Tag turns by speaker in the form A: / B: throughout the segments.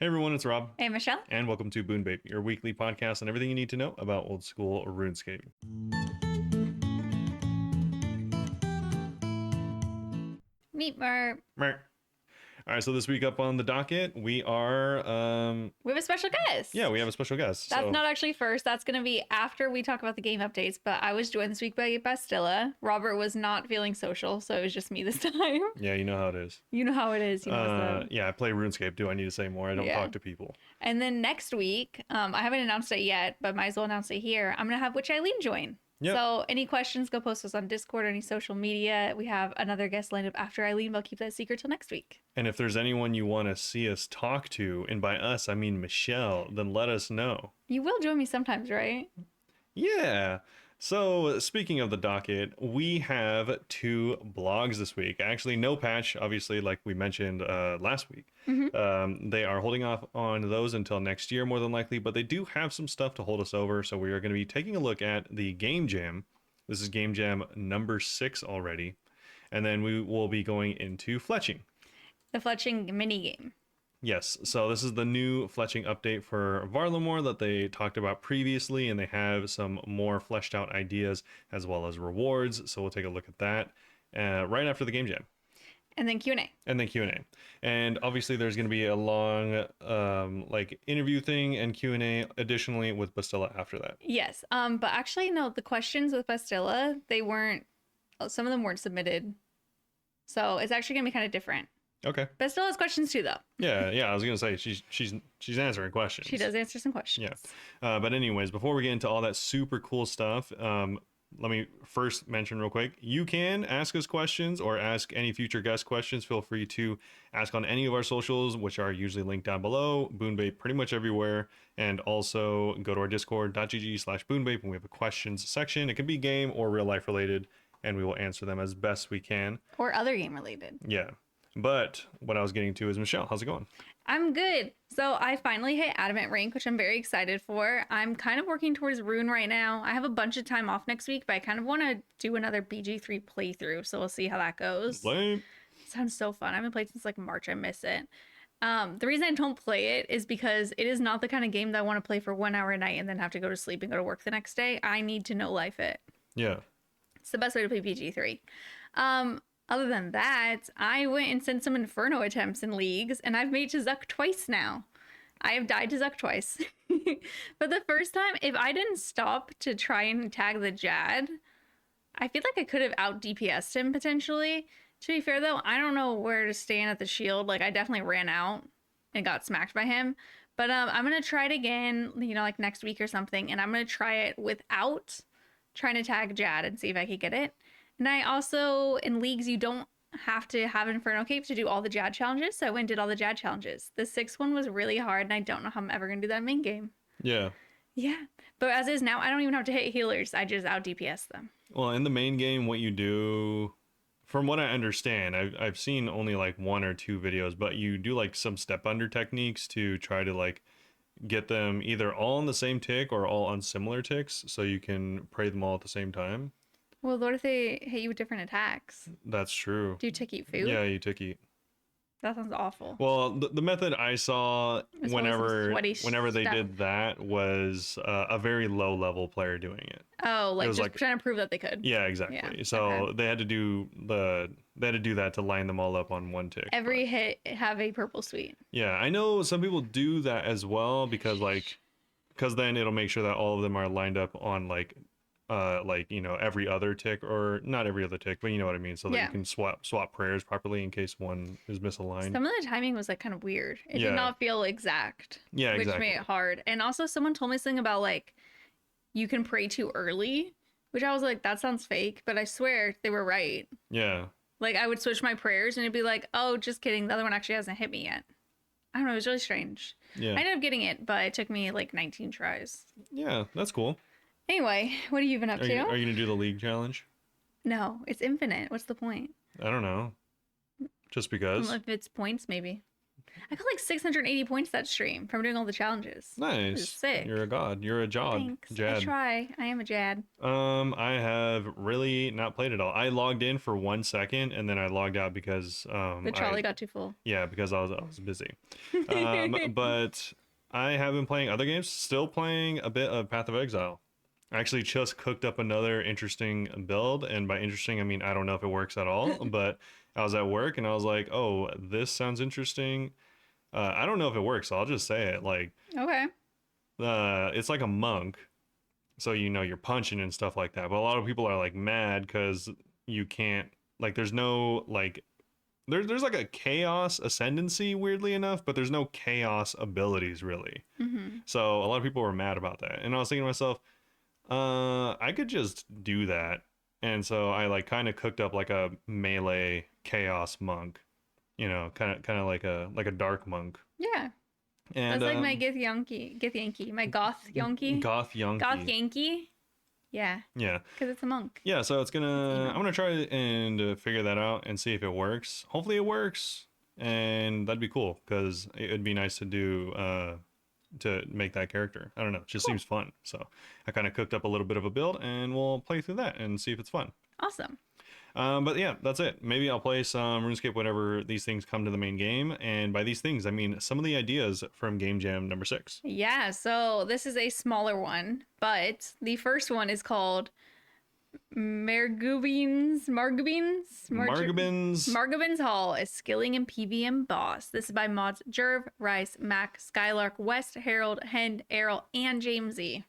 A: Hey everyone, it's Rob,
B: Hey, Michelle.
A: and welcome to Bunebape, your weekly podcast on everything you need to know about old school RuneScape.
B: Meet Mer.
A: Mer. All right, so this week up on the docket, we are,
B: We have a special guest.
A: we have a special guest.
B: That's
A: So,
B: not actually first. That's going to be after we talk about the game updates. But I was joined this week by Bastila. Robert was not feeling social, so it was just me this time.
A: yeah, you know how it is.
B: You know how it is. You know what's up.
A: Yeah, I play RuneScape. Do I need to say more? I don't talk to people.
B: And then next week, I haven't announced it yet, but might as well announce it here. I'm going to have Witch Eileen join.
A: Yep.
B: So any questions, go post us on Discord or any social media. We have another guest lined up after Eileen, but I'll keep that secret till next week.
A: And if there's anyone you want to see us talk to, and by us, I mean Michelle, then let us know.
B: You will join me sometimes, right?
A: Yeah. So speaking of the docket, we have 2 blogs this week. Actually, no patch, obviously, like we mentioned last week. They are holding off on those until next year, more than likely, but they do have some stuff to hold us over. So we are going to be taking a look at the Game Jam. This is Game Jam number 6 already. And then we will be going into Fletching.
B: The Fletching minigame.
A: Yes, so this is the new Fletching update for Varlamore that they talked about previously, and they have some more fleshed out ideas as well as rewards. So we'll take a look at that right after the Game Jam.
B: And then Q&A.
A: And then Q&A. And obviously there's going to be a long interview thing and Q&A additionally with Bastila after that.
B: Yes. But actually, no, the questions with Bastila, some of them weren't submitted. So it's actually going to be kind of different.
A: Okay.
B: Bastila has questions too, though.
A: Yeah, I was gonna say she's answering questions.
B: She does answer some questions.
A: Yeah. But anyways, before we get into all that super cool stuff, let me first mention real quick, you can ask us questions or ask any future guest questions. Feel free to ask on any of our socials, which are usually linked down below. Bunebape pretty much everywhere. And also go to our discord.gg/Bunebape and we have a questions section. It can be game or real life related, and we will answer them as best we can.
B: Or other game related.
A: Yeah. But what I was getting to is Michelle, how's it going?
B: I'm good. So I finally hit Adamant rank, which I'm very excited for. I'm kind of working towards Rune right now. I have a bunch of time off next week, but I kind of want to do another BG3 playthrough. So we'll see how that goes.
A: Lame.
B: Sounds so fun. I haven't played since like March. I miss it. The reason I don't play it is because it is not the kind of game that I want to play for 1 hour a night and then have to go to sleep and go to work the next day. I need to know life it.
A: Yeah.
B: It's the best way to play BG3. Other than that, I went and sent some Inferno attempts in leagues, and I've made to Zuck twice now. I have died to Zuck twice. But the first time, if I didn't stop to try and tag the Jad, I feel like I could have out DPS'd him potentially. To be fair though, I don't know where to stand at the shield. Like I definitely ran out and got smacked by him. But I'm going to try it again, like next week or something. And I'm going to try it without trying to tag Jad and see if I can get it. And I also, in leagues, you don't have to have Inferno Cape to do all the Jad challenges. So I went and did all the Jad challenges. The 6th one was really hard, and I don't know how I'm ever going to do that main game.
A: Yeah.
B: Yeah. But as is now, I don't even have to hit healers. I just out DPS them.
A: Well, in the main game, what you do, from what I understand, I've seen only like 1 or 2 videos, but you do like some step under techniques to try to like get them either all on the same tick or all on similar ticks so you can pray them all at the same time.
B: Well, what if they hit you with different attacks?
A: That's true.
B: Do you tick eat food?
A: Yeah, you tick eat.
B: That sounds awful.
A: Well, the method I saw
B: It's
A: whenever they
B: stuff.
A: did that was a very low level player doing it.
B: Oh, like
A: was
B: just
A: like-
B: trying to prove that they could.
A: Yeah, exactly.
B: Yeah,
A: So
B: okay.
A: they had to do that to line them all up on one tick.
B: Every hit have a purple suite.
A: Yeah, I know some people do that as well because then it'll make sure that all of them are lined up on every other tick, or not every other tick, but you know what I mean, so that
B: Yeah.
A: you can swap prayers properly in case one is misaligned.
B: Some of the timing was like kind of weird. It
A: Yeah.
B: did not feel exact.
A: Yeah,
B: which
A: exactly.
B: made it hard. And also someone told me something about like you can pray too early, which I was like, that sounds fake, but I swear they were right.
A: Yeah.
B: Like I would switch my prayers and it'd be like, oh, just kidding. The other one actually hasn't hit me yet. I don't know. It was really strange.
A: Yeah.
B: I ended up getting it, but it took me like 19 tries.
A: Yeah, that's cool.
B: Anyway, what have you been up
A: Are
B: to?
A: you gonna do the league challenge?
B: No, it's infinite. What's the point?
A: I don't know. Just because.
B: If it's points, maybe. I got like 680 points that stream from doing all the challenges. It was
A: Nice.
B: sick.
A: You're a god. You're a jod.
B: Thanks. I
A: Jad.
B: try. I am a Jad.
A: I have really not played at all. I logged in for 1 second and then I logged out because
B: The trolley got too full.
A: yeah, because I was busy. But I have been playing other games. Still playing a bit of Path of Exile. I actually just cooked up another interesting build, and by interesting I mean I don't know if it works at all, but I was at work and I was like, "Oh, this sounds interesting." I don't know if it works, so I'll just say it. Like,
B: Okay.
A: it's like a monk, so you're punching and stuff like that. But a lot of people are like mad because you can't like there's no like there's like a chaos ascendancy weirdly enough, but there's no chaos abilities really. So a lot of people were mad about that, and I was thinking to myself, I could just do that. And so I like kind of cooked up like a melee chaos monk, kind of like a dark monk.
B: Yeah.
A: And
B: That's like my Gith Yankee, my Goth Yankee.
A: Goth Yankee.
B: Goth Yankee. Yeah.
A: Yeah.
B: Because it's a monk.
A: Yeah, so
B: emo.
A: I'm gonna try and figure that out and see if it works. Hopefully it works, and that'd be cool because it'd be nice to do to make that character. I don't know, it just seems fun. So I kind of cooked up a little bit of a build, and we'll play through that and see if it's fun.
B: Awesome.
A: But yeah, that's it. Maybe I'll play some RuneScape whenever these things come to the main game, and by these things I mean some of the ideas from Game Jam number 6.
B: Yeah, so this is a smaller one, but the first one is called Margubin's Hall, a skilling and PVM boss. This is by mods Jerv, Rice, Mac, Skylark, West, Harold, Hend, Errol, and Jamesy.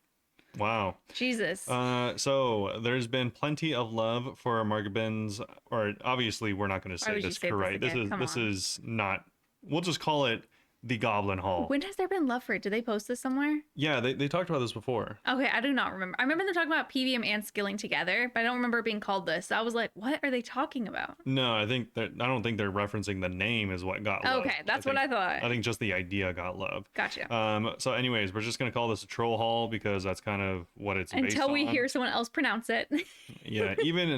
A: Wow.
B: Jesus.
A: So there's been plenty of love for Margubin's, or obviously we're not going to say this correct. This is not. We'll just call it the Goblin Hall.
B: When has there been love for it? Did they post this somewhere?
A: Yeah, they talked about this before.
B: Okay, I do not remember. I remember them talking about PVM and skilling together, but I don't remember it being called this. So I was like, what are they talking about?
A: No, I don't think they're referencing the name is what got love.
B: Okay, that's what I thought.
A: I think just the idea got love.
B: Gotcha.
A: So anyways, we're just gonna call this a troll hall because that's kind of what it's based
B: Until we
A: on.
B: hear someone else pronounce it.
A: Yeah, even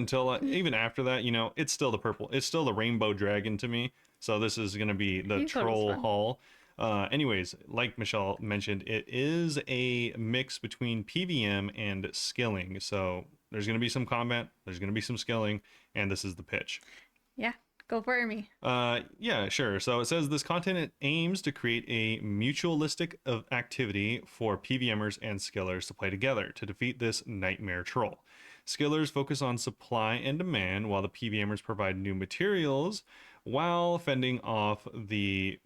A: after that, it's still it's still the rainbow dragon to me. So this is gonna be the troll hall. Anyways, like Michelle mentioned, it is a mix between PVM and skilling. So there's going to be some combat, there's going to be some skilling, and this is the pitch.
B: Yeah, go for me.
A: Yeah, sure. So it says this content aims to create a mutualistic of activity for PVMers and skillers to play together to defeat this nightmare troll. Skillers focus on supply and demand, while the PVMers provide new materials, while fending off Margubine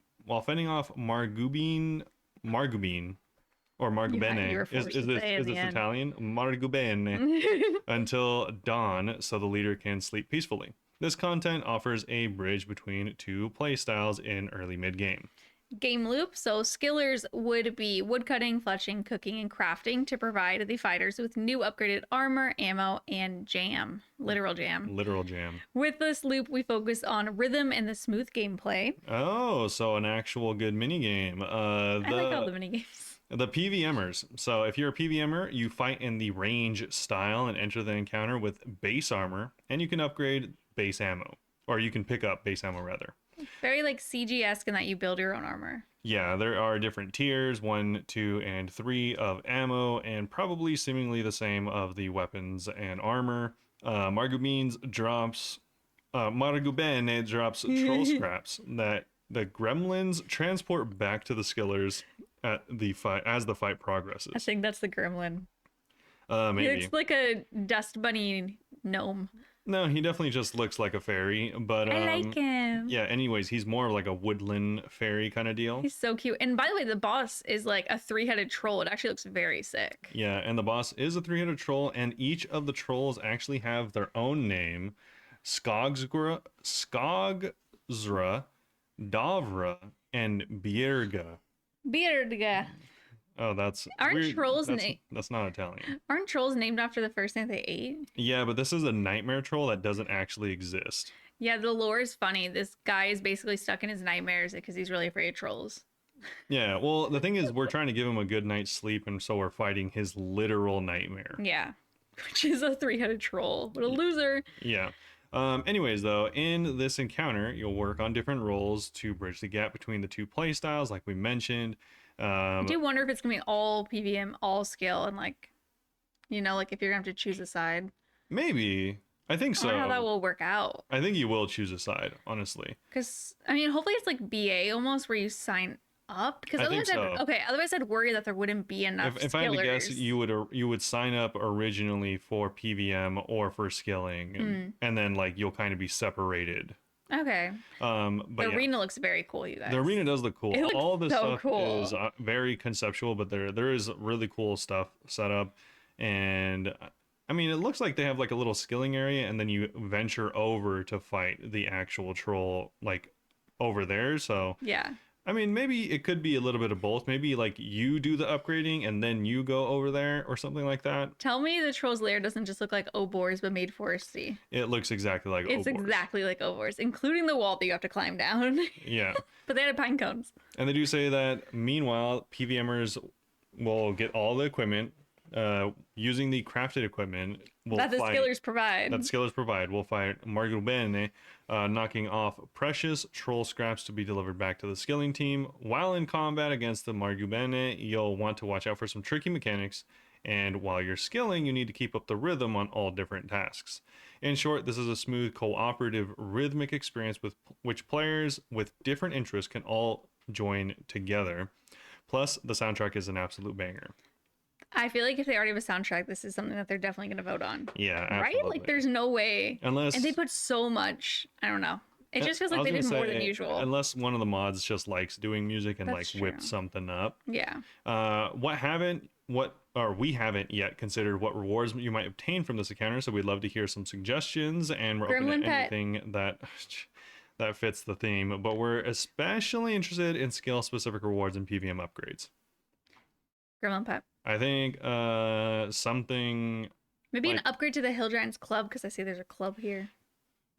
A: or Margubene. Is this Italian? Margubene until dawn, so the leader can sleep peacefully. This content offers a bridge between two playstyles in early mid-game.
B: Game loop. So skillers would be woodcutting, fletching, cooking, and crafting to provide the fighters with new upgraded armor, ammo, and jam. Literal jam. With this loop, we focus on rhythm and the smooth gameplay.
A: Oh, so an actual good minigame.
B: I like all the minigames.
A: The PVMers. So if you're a PVMer, you fight in the range style and enter the encounter with base armor, and you can upgrade base ammo. Or you can pick up base ammo, rather.
B: Very like CG-esque in that you build your own armor.
A: Yeah, there are different tiers, 1, 2, and 3 of ammo, and probably seemingly the same of the weapons and armor. Margubene drops troll scraps that the gremlins transport back to the skillers at the fight as the fight progresses.
B: I think that's the gremlin.
A: Maybe.
B: He looks like a dust bunny gnome.
A: No, he definitely just looks like a fairy, but
B: I like him.
A: Yeah, anyways, he's more of like a woodland fairy kind of deal.
B: He's so cute. And by the way, the boss is like a 3-headed troll. It actually looks very sick.
A: Yeah, and the boss is a 3-headed troll, and each of the trolls actually have their own name. Skogsra, Davra, and Bjerga. Oh, that's
B: aren't
A: weird.
B: Trolls
A: that's not Italian.
B: Aren't trolls named after the first thing they ate?
A: Yeah, but this is a nightmare troll that doesn't actually exist.
B: Yeah, the lore is funny. This guy is basically stuck in his nightmares because he's really afraid of trolls.
A: Yeah, well, the thing is, we're trying to give him a good night's sleep, and so we're fighting his literal nightmare.
B: Yeah, which is a 3-headed troll. What a loser.
A: Yeah. Anyways, though, in this encounter, you'll work on different roles to bridge the gap between the two playstyles, like we mentioned.
B: I
A: Um,
B: do wonder if it's gonna be all PVM, all skill, and like, like if you're gonna have to choose a side.
A: Maybe. I think
B: I wonder how that
A: so.
B: will work out.
A: I think you will choose a side, honestly.
B: Because I mean, hopefully it's like BA almost where you sign up. Because
A: I think
B: otherwise,
A: so.
B: otherwess I'd worry that there wouldn't be enough
A: If I had to guess,
B: skillers.
A: you would sign up originally for PVM or for skilling, and then like you'll kind of be separated.
B: Okay.
A: But
B: The
A: yeah,
B: arena looks very cool, you guys.
A: the arena does look cool.
B: It looks
A: All this
B: so
A: stuff is
B: cool.
A: very conceptual, but there is really cool stuff set up, and I mean it looks like they have like a little skilling area, and then you venture over to fight the actual troll like over there. So
B: Yeah.
A: I mean, maybe it could be a little bit of both. Maybe like you do the upgrading and then you go over there or something like that.
B: Tell me the troll's lair doesn't just look like Obors but made foresty.
A: It looks exactly like
B: It's
A: Obors.
B: exactly like Obors, including the wall that you have to climb down.
A: Yeah.
B: But they had pine cones.
A: And they do say that meanwhile, PVMers will get all the equipment using the crafted equipment. Will
B: That the
A: fight,
B: skillers provide.
A: that skillers provide. Will fight Margubene, knocking off precious troll scraps to be delivered back to the skilling team. While in combat against the Margubene, you'll want to watch out for some tricky mechanics. And while you're skilling, you need to keep up the rhythm on all different tasks. In short, this is a smooth, cooperative, rhythmic experience with which players with different interests can all join together. Plus, the soundtrack is an absolute banger.
B: I feel like if they already have a soundtrack, this is something that they're definitely going to vote on.
A: Yeah,
B: Right?
A: absolutely.
B: Like, there's no way.
A: Unless
B: And they put so much. I don't know. It just feels like they did more than usual.
A: Unless one of the mods just likes doing music and
B: That's
A: like whip
B: true.
A: something up.
B: Yeah.
A: We haven't yet considered what rewards you might obtain from this encounter, so we'd love to hear some suggestions, and we're open
B: Gremlin
A: to
B: pet.
A: anything that fits the theme. But we're especially interested in skill specific rewards and PVM upgrades.
B: Gremlin pet.
A: I think something.
B: Maybe
A: Like-
B: an upgrade to the Hill Giants Club because I see there's a club here.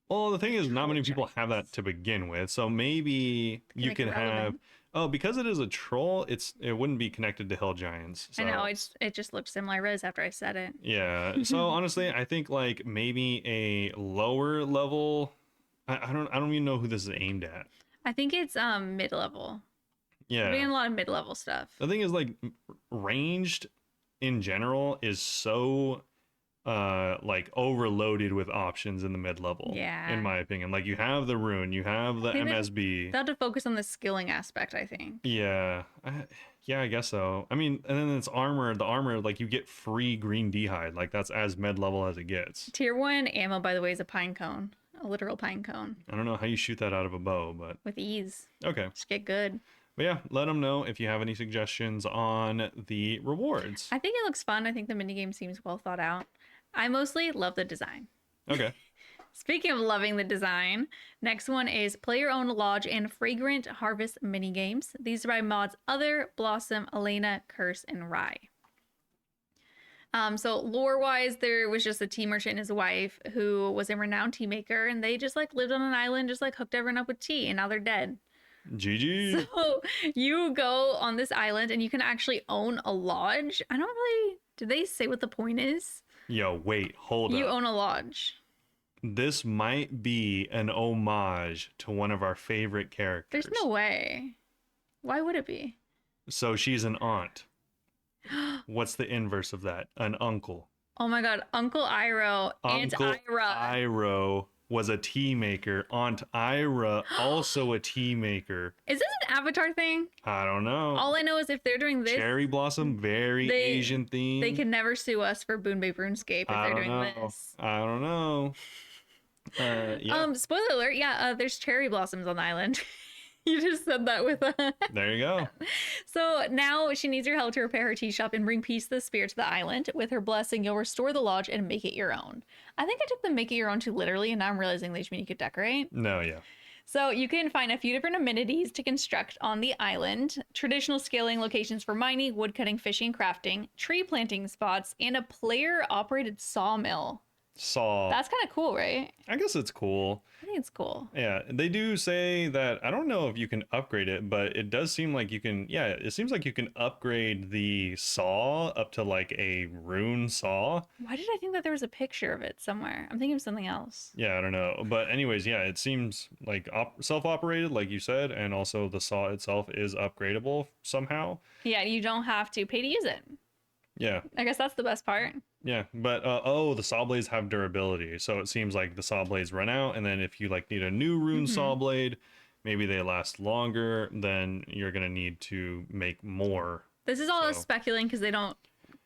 A: Well, the thing is, not many
B: Troll
A: people have that
B: giants.
A: to begin with, so maybe you
B: make it
A: can have.
B: relevant.
A: Oh, because it is a troll, it wouldn't be connected to hill giants. So.
B: I know it just looked similar as after I said it.
A: Yeah. So honestly, I think like maybe a lower level. I don't even know who this is aimed at.
B: I think it's mid level.
A: Yeah.
B: Being a lot of mid level stuff.
A: The thing is like ranged in general is so like overloaded with options in the mid level.
B: Yeah.
A: In my opinion, like you have the rune, you have the
B: think they-
A: MSB.
B: They have to focus on the skilling aspect, I think.
A: Yeah. Yeah, I guess so. I mean, and then it's armor. The armor, like you get free green d'hide. Like that's as mid level as it gets.
B: Tier 1 ammo, by the way, is a pine cone. A literal pine cone.
A: I don't know how you shoot that out of a bow, but
B: With ease.
A: okay.
B: Just get good.
A: But yeah, let them know if you have any suggestions on the rewards.
B: I think it looks fun. I think the minigame seems well thought out. I mostly love the design.
A: Okay.
B: Speaking of loving the design, next one is player-owned lodge and fragrant harvest minigames. These are by mods Other, Blossom, Elena, Curse, and Rye. So lore-wise, there was just a tea merchant and his wife who was a renowned tea maker, and they just like lived on an island, just like hooked everyone up with tea, and now they're dead.
A: GG.
B: So you go on this island and you can actually own a lodge. I don't really. Did they say what the point is?
A: Yo, wait, hold
B: You
A: up.
B: own a lodge.
A: This might be an homage to one of our favorite characters.
B: There's no way. Why would it be?
A: So she's an aunt. What's the inverse of that? An uncle.
B: Oh my god, Uncle Iroh, Aunt
A: Uncle
B: Ira.
A: Iroh was a tea maker. Aunt Ira, also a tea maker.
B: Is this an Avatar thing?
A: I don't know.
B: All I know is if they're doing this,
A: Cherry Blossom, very
B: they-
A: Asian theme.
B: they can never sue us for Bunebape RuneScape if
A: I
B: they're
A: don't
B: doing
A: know.
B: this.
A: I don't know. Yeah,
B: Spoiler alert, yeah, there's cherry blossoms on the island. You just said that with a...
A: there you go.
B: So now she needs your help to repair her tea shop and bring peace to the spirit to the island. With her blessing, you'll restore the lodge and make it your own. I think I took the make it your own too literally, and now I'm realizing they should mean you could decorate.
A: No, yeah.
B: So you can find a few different amenities to construct on the island. Traditional scaling locations for mining, woodcutting, fishing, crafting, tree planting spots, and a player-operated sawmill.
A: saw.
B: That's kind of cool, right?
A: I guess it's cool.
B: I think it's cool.
A: Yeah, they do say that, I don't know if you can upgrade it, but it does seem like you can, yeah, it seems like you can upgrade the saw up to like a rune saw.
B: Why did I think that there was a picture of it somewhere? I'm thinking of something else.
A: Yeah, I don't know. But anyways, yeah, it seems like self-operated, like you said, and also the saw itself is upgradable somehow.
B: Yeah, you don't have to pay to use it.
A: Yeah.
B: I guess that's the best part.
A: Yeah, but oh, the saw blades have durability, so it seems like the saw blades run out, and then if you like need a new rune saw blade, maybe they last longer. Then you're gonna need to make more.
B: This is all speculating because they don't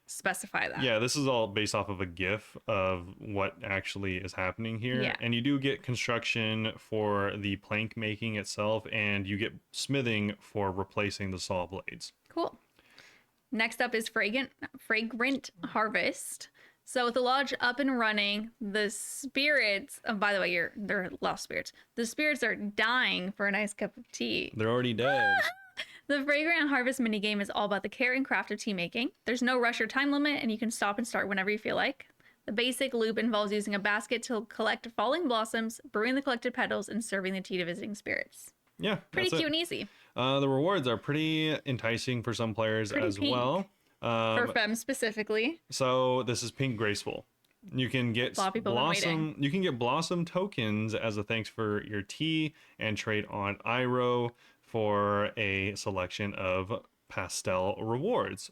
B: specify that.
A: Yeah, this is all based off of a GIF of what actually is happening here,
B: Yeah.
A: and you do get construction for the plank making itself, and you get smithing for replacing the saw blades.
B: Cool. Next up is Fragrant Harvest. So with the lodge up and running, the spirits, oh, by the way, they're lost spirits. The spirits are dying for a nice cup of tea.
A: They're already dead.
B: The Fragrant Harvest minigame is all about the care and craft of tea making. There's no rush or time limit, and you can stop and start whenever you feel like. The basic loop involves using a basket to collect falling blossoms, brewing the collected petals, and serving the tea to visiting spirits.
A: Yeah,
B: Pretty
A: that's
B: cute
A: it.
B: and easy.
A: The rewards are pretty enticing for some players
B: Pretty
A: as
B: pink.
A: well.
B: For Femme specifically.
A: So this is Pink Graceful. You can get
B: A lot of people have been
A: blossom. You can get blossom tokens as a thanks for your tea, and trade on Iro for a selection of pastel rewards.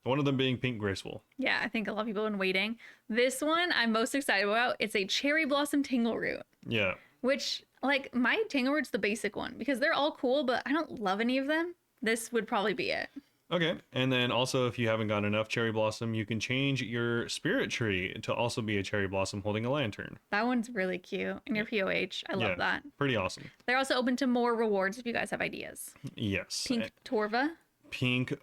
A: One of them being Pink Graceful.
B: Yeah, I think a lot of people have been waiting. This one I'm most excited about. It's a cherry blossom tingle root,
A: Yeah.
B: which like my tingle root's the basic one because they're all cool, but I don't love any of them. This would probably be it.
A: Okay, and then also if you haven't got enough cherry blossom, you can change your spirit tree to also be a cherry blossom holding a lantern.
B: That one's really cute. And your POH, I love that.
A: Pretty awesome.
B: They're also open to more rewards if you guys have ideas.
A: Yes.
B: Pink Torva.
A: Pink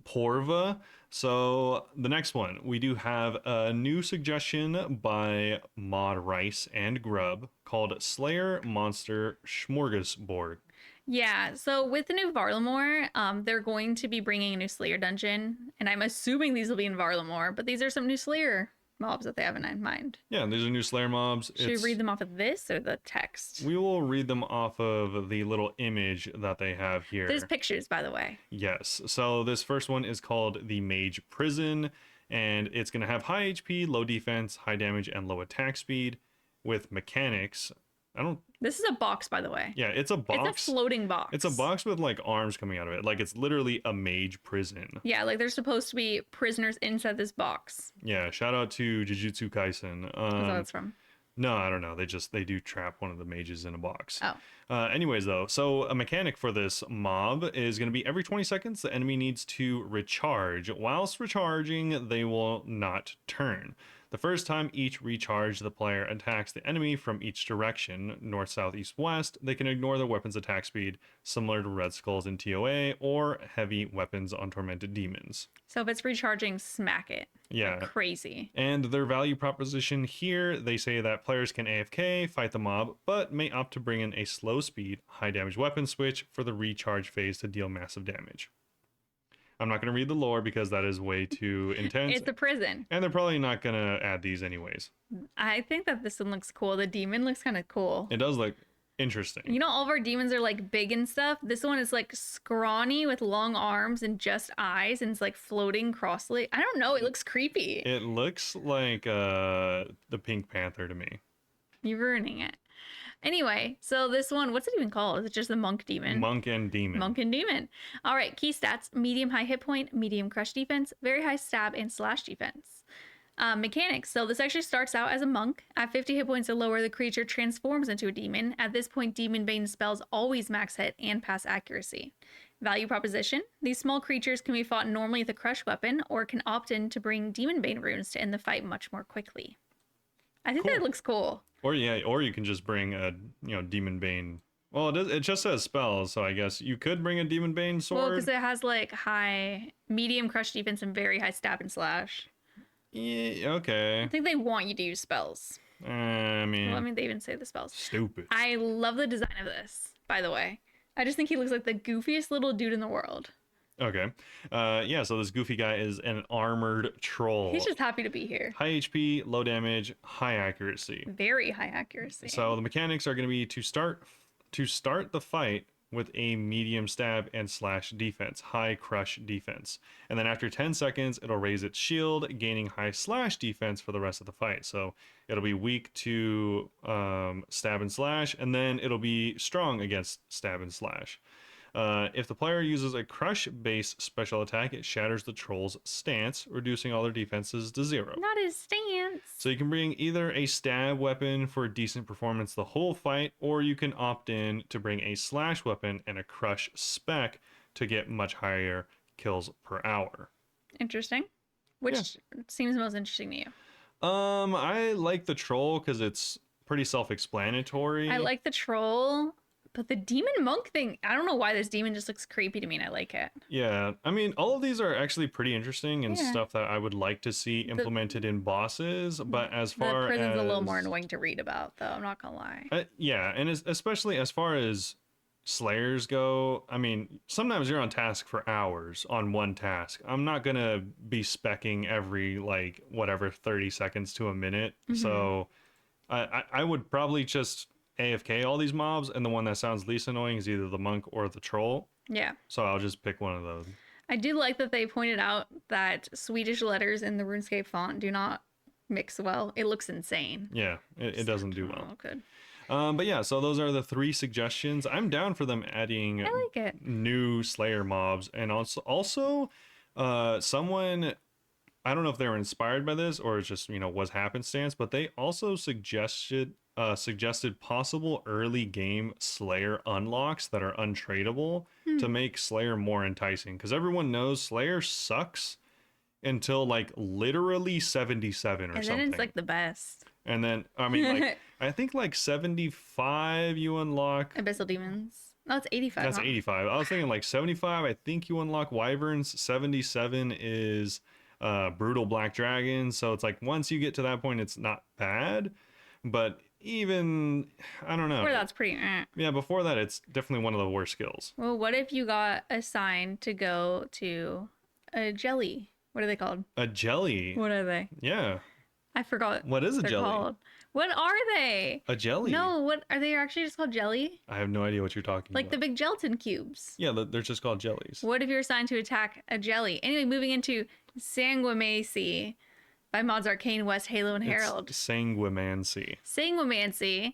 A: Porva. So the next one, we do have a new suggestion by Mod Rice and Grub called Slayer Monster Smorgasbord.
B: Yeah, so with the new Varlamore, they're going to be bringing a new Slayer dungeon, and I'm assuming these will be in Varlamore, but these are some new Slayer mobs that they have in mind.
A: Yeah, these are new Slayer mobs.
B: Should we read them off of this or the text?
A: We will read them off of the little image that they have here.
B: There's pictures, by the way.
A: Yes. So this first one is called the Mage Prison, and it's going to have high HP, low defense, high damage, and low attack speed with mechanics.
B: This is a box, by the way.
A: Yeah, it's a box.
B: It's a floating box.
A: It's a box with like arms coming out of it. Like it's literally a mage prison.
B: Yeah, like they're supposed to be prisoners inside this box.
A: Yeah, shout out to Jujutsu Kaisen.
B: That's what that's from.
A: No, I don't know. They do trap one of the mages in a box.
B: Oh.
A: Anyways, though, so a mechanic for this mob is going to be every 20 seconds, the enemy needs to recharge. Whilst recharging, they will not turn. The first time each recharge, the player attacks the enemy from each direction, north, south, east, west. They can ignore the weapon's attack speed, similar to Red Skulls in TOA, or heavy weapons on Tormented Demons.
B: So if it's recharging, smack it.
A: Yeah.
B: Like crazy.
A: And their value proposition here, they say that players can AFK, fight the mob, but may opt to bring in a slow speed, high damage weapon switch for the recharge phase to deal massive damage. I'm not going to read the lore because that is way too intense.
B: It's a prison.
A: And they're probably not going to add these anyways.
B: I think that this one looks cool. The demon looks kind of cool.
A: It does look interesting.
B: You know, all of our demons are like big and stuff. This one is like scrawny with long arms and just eyes, and it's like floating crossly. I don't know. It looks creepy.
A: It looks like the Pink Panther to me.
B: You're ruining it. Anyway, so this one, what's it even called? Is it just the monk demon?
A: Monk and Demon.
B: Monk and demon. All right, key stats: medium high hit point, medium crush defense, very high stab and slash defense. Mechanics. So this actually starts out as a monk. At 50 hit points or lower, the creature transforms into a demon. At this point, Demon Bane spells always max hit and pass accuracy. Value proposition. These small creatures can be fought normally with a crush weapon, or can opt in to bring Demon Bane runes to end the fight much more quickly. I think that looks cool.
A: Or you can just bring a Demon Bane. Well, it just says spells, so I guess you could bring a Demon Bane sword.
B: Well, because it has like medium crush defense and very high stab and slash.
A: Yeah, okay.
B: I think they want you to use spells.
A: I mean,
B: They even say the spells.
A: Stupid.
B: I love the design of this, by the way. I just think he looks like the goofiest little dude in the world.
A: Okay. Yeah, so this goofy guy is an armored troll.
B: He's just happy to be here.
A: High HP, low damage, high accuracy.
B: Very high accuracy.
A: So the mechanics are going to be to start the fight with a medium stab and slash defense, high crush defense. And then after 10 seconds, it'll raise its shield, gaining high slash defense for the rest of the fight. So it'll be weak to stab and slash, and then it'll be strong against stab and slash. If the player uses a crush base special attack, it shatters the troll's stance, reducing all their defenses to 0.
B: Not his stance.
A: So you can bring either a stab weapon for decent performance the whole fight, or you can opt in to bring a slash weapon and a crush spec to get much higher kills per hour.
B: Interesting. Which seems most interesting to you?
A: I like the troll because it's pretty self-explanatory.
B: I like the troll. But the demon monk thing, I don't know why this demon just looks creepy to me, and I like it.
A: Yeah, I mean, all of these are actually pretty interesting and stuff that I would like to see implemented in bosses. But as far
B: the prison's
A: as
B: a little more annoying to read about, though. I'm not gonna lie.
A: Yeah, and especially as far as slayers go, I mean, sometimes you're on task for hours on one task. I'm not gonna be specking every like whatever 30 seconds to a minute. So I would probably just AFK all these mobs, and the one that sounds least annoying is either the monk or the troll.
B: Yeah.
A: So I'll just pick one of those.
B: I do like that they pointed out that Swedish letters in the RuneScape font do not mix well. It looks insane.
A: Yeah, it doesn't do well.
B: Oh, good.
A: But yeah, so those are the 3 suggestions. I'm down for them adding
B: I like it.
A: new Slayer mobs, and also someone, I don't know if they were inspired by this or it's just was happenstance, but they also suggested possible early game Slayer unlocks that are untradeable to make Slayer more enticing, because everyone knows Slayer sucks until like literally 77 or
B: And
A: something.
B: then it's like the best.
A: And then I mean like I think like 75 you unlock.
B: Abyssal Demons. No, it's 85.
A: That's
B: huh?
A: 85. I was thinking like 75 I think you unlock Wyverns. 77 is brutal black dragons. So it's like once you get to that point it's not bad, but even I don't know.
B: Before that's pretty.
A: Yeah, before that it's definitely one of the worst skills.
B: Well, what if you got assigned to go to a jelly? What are they called?
A: A jelly.
B: What are they?
A: Yeah.
B: I forgot.
A: What is a
B: they're
A: jelly?
B: Called. What are they?
A: A jelly.
B: No, what are they actually just called jelly?
A: I have no idea what you're talking
B: Like
A: about.
B: the big gelatin cubes.
A: Yeah, they're just called jellies.
B: What if you're assigned to attack a jelly? Anyway, moving into Sanguimacy by Mods Arcane, West, Halo, and Herald.
A: It's sanguimancy.
B: Sanguimancy.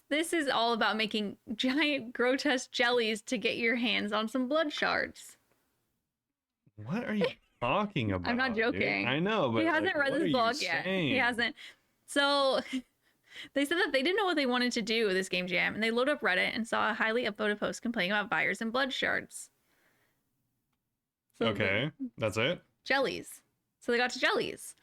B: This is all about making giant grotesque jellies to get your hands on some blood shards.
A: What are you talking about?
B: I'm not joking.
A: Dude? I know, but
B: He hasn't read this blog yet. He hasn't. So they said that they didn't know what they wanted to do with this game jam, and they loaded up Reddit and saw a highly upvoted post complaining about virus and blood shards. So
A: Okay, that's it.
B: jellies. So they got to jellies.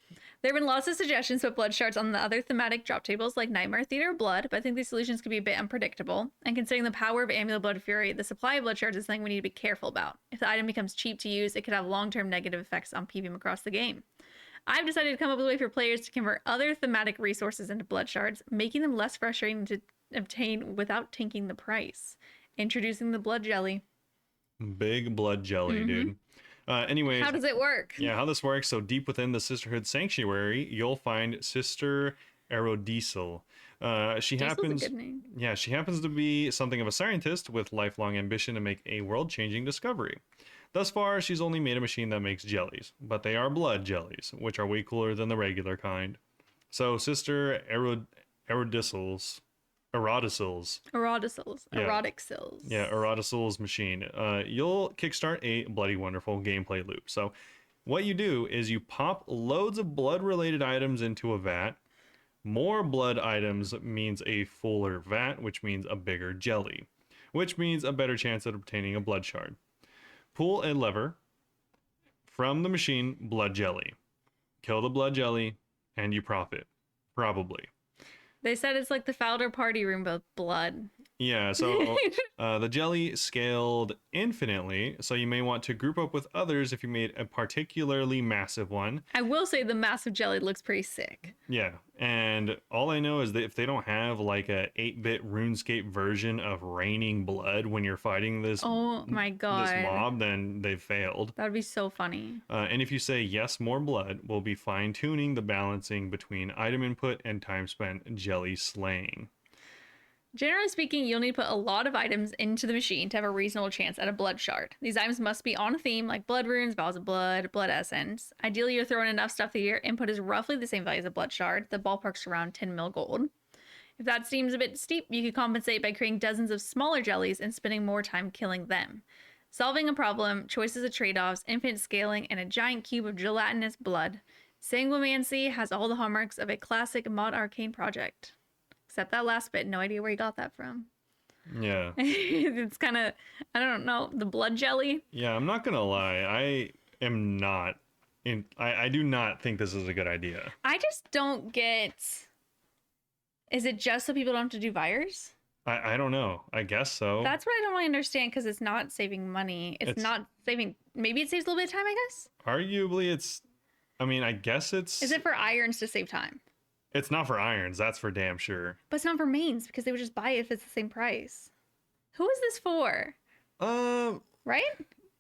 B: There have been lots of suggestions to put blood shards on the other thematic drop tables like Nightmare Theater Blood, but I think these solutions could be a bit unpredictable. And considering the power of Amulet Blood Fury, the supply of blood shards is something we need to be careful about. If the item becomes cheap to use, it could have long-term negative effects on PvM across the game. I've decided to come up with a way for players to convert other thematic resources into blood shards, making them less frustrating to obtain without tanking the price. Introducing the blood jelly.
A: Big blood jelly, dude. Anyways,
B: How does it work?
A: yeah, how this works. So deep within the Sisterhood Sanctuary, you'll find Sister Aerodisel. She
B: Diesel's
A: happens,
B: a good name.
A: yeah, she happens to be something of a scientist with lifelong ambition to make a world-changing discovery. Thus far, she's only made a machine that makes jellies, but they are blood jellies, which are way cooler than the regular kind. So Sister Aerodisels.
B: Eroticils.
A: Yeah.
B: Erotic sills.
A: Yeah, Eroticel's machine. You'll kickstart a bloody wonderful gameplay loop. So what you do is you pop loads of blood-related items into a vat. More blood items means a fuller vat, which means a bigger jelly, which means a better chance at obtaining a blood shard. Pull a lever from the machine, blood jelly. Kill the blood jelly, and you profit. Probably.
B: They said it's like the Fowler party room, but blood.
A: Yeah, so the jelly scaled infinitely, so you may want to group up with others if you made a particularly massive one.
B: I will say the massive jelly looks pretty sick.
A: Yeah, and all I know is that if they don't have like a 8-bit RuneScape version of raining blood when you're fighting
B: Oh my
A: this
B: god.
A: mob, then they've failed.
B: That would be so funny.
A: And if you say yes, more blood, we'll be fine tuning the balancing between item input and time spent jelly slaying.
B: Generally speaking, you'll need to put a lot of items into the machine to have a reasonable chance at a blood shard. These items must be on a theme like blood runes, vials of blood, blood essence. Ideally, you're throwing enough stuff that your input is roughly the same value as a blood shard. The ballpark's around 10 mil gold. If that seems a bit steep, you could compensate by creating dozens of smaller jellies and spending more time killing them. Solving a problem, choices of trade-offs, infinite scaling, and a giant cube of gelatinous blood. Sanguimancy has all the hallmarks of a classic mod arcane project. Except that last bit, no idea where you got that from.
A: Yeah.
B: It's kind of, I don't know, the blood jelly.
A: Yeah, I'm not gonna lie. I do not think this is a good idea.
B: I just don't get, is it just so people don't have to do virus?
A: I don't know. I guess so.
B: That's what I don't really understand because it's not saving money. It's not saving, maybe it saves a little bit of time, I guess?
A: Arguably, I guess it's...
B: Is it for irons to save time?
A: It's not for irons, that's for damn sure.
B: But it's not for mains because they would just buy it if it's the same price. Who is this for? Right?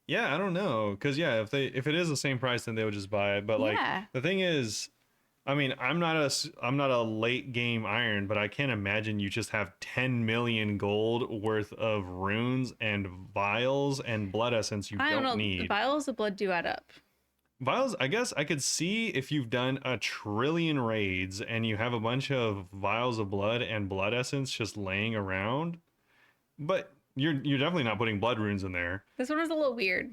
A: Yeah, I don't know. Cause yeah, if it is the same price, then they would just buy it. But like
B: Yeah.
A: the thing is, I'm not a late game iron, but I can't imagine you just have 10 million gold worth of runes and vials and blood essence you
B: I don't know.
A: need.
B: The vials of blood do add up.
A: Vials, I guess I could see if you've done a trillion raids and you have a bunch of vials of blood and blood essence just laying around, but you're definitely not putting blood runes in there.
B: This one was a little weird.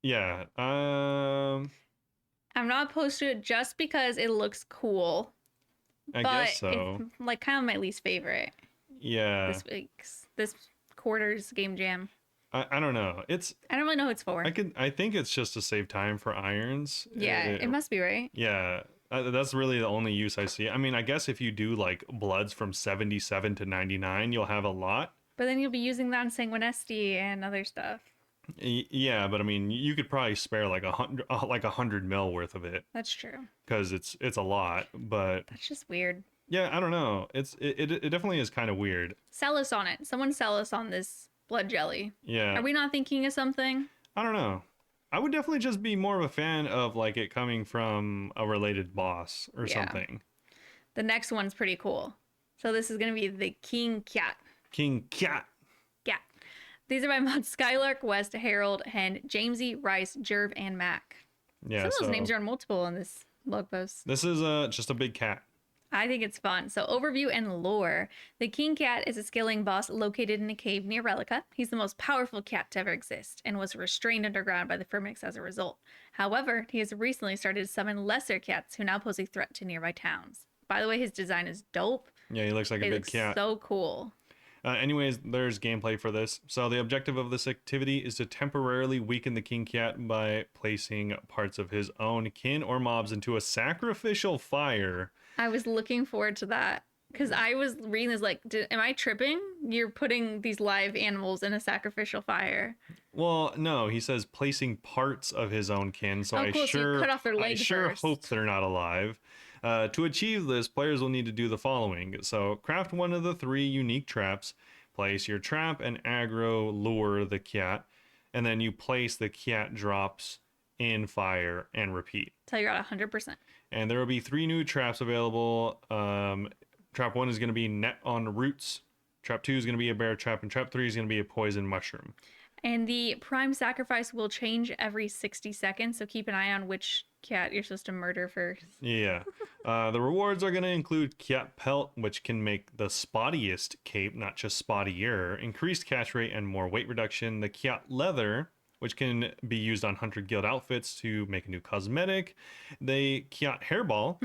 A: Yeah.
B: I'm not opposed to it just because it looks cool.
A: I
B: but
A: guess so.
B: It's like kind of my least favorite.
A: Yeah.
B: This quarter's game jam.
A: I don't know. I
B: don't really know who it's for.
A: I think it's just to save time for irons.
B: Yeah, it must be, right?
A: Yeah. That's really the only use I see. I mean, I guess if you do like bloods from 77 to 99, you'll have a lot.
B: But then you'll be using that on Sanguinesti and other stuff.
A: Yeah, but I mean, you could probably spare like 100 mil worth of it.
B: That's true.
A: Because it's a lot, but
B: That's just weird.
A: yeah, I don't know. It definitely is kind of weird.
B: Sell us on it. Someone sell us on this blood jelly.
A: Yeah.
B: Are we not thinking of something?
A: I don't know. I would definitely just be more of a fan of like it coming from a related boss or something.
B: The next one's pretty cool. So this is gonna be the King Cat.
A: King Cat.
B: Cat. These are by mods Skylark, West, Harold, Hen, Jamesy, Rice, Jerv, and Mac.
A: Yeah.
B: Some of those names are on multiple in this blog post.
A: This is just a big cat.
B: I think it's fun. So overview and lore. The King Cat is a scaling boss located in a cave near Relica. He's the most powerful cat to ever exist and was restrained underground by the Firmix as a result. However, he has recently started to summon lesser cats who now pose a threat to nearby towns. By the way, his design is dope.
A: Yeah, he looks like a big cat.
B: So cool.
A: Anyways, there's gameplay for this. So the objective of this activity is to temporarily weaken the King Cat by placing parts of his own kin or mobs into a sacrificial fire.
B: I was looking forward to that because I was reading this like, am I tripping? You're putting these live animals in a sacrificial fire.
A: Well, no, he says placing parts of his own kin. So
B: cool. So you cut off their leg first.
A: Hope they're not alive. To achieve this, players will need to do the following. So craft one of the 3 unique traps, place your trap and aggro lure the cat, and then you place the cat drops in fire and repeat.
B: Till you're at 100%.
A: And there will be 3 new traps available. Trap 1 is going to be net on roots. Trap 2 is going to be a bear trap, and trap 3 is going to be a poison mushroom.
B: And the prime sacrifice will change every 60 seconds, so keep an eye on which cat you're supposed to murder first.
A: Yeah. The rewards are going to include cat pelt, which can make the spottiest cape, not just spottier, increased catch rate and more weight reduction. The cat leather, which can be used on Hunter Guild outfits to make a new cosmetic. The cat hairball,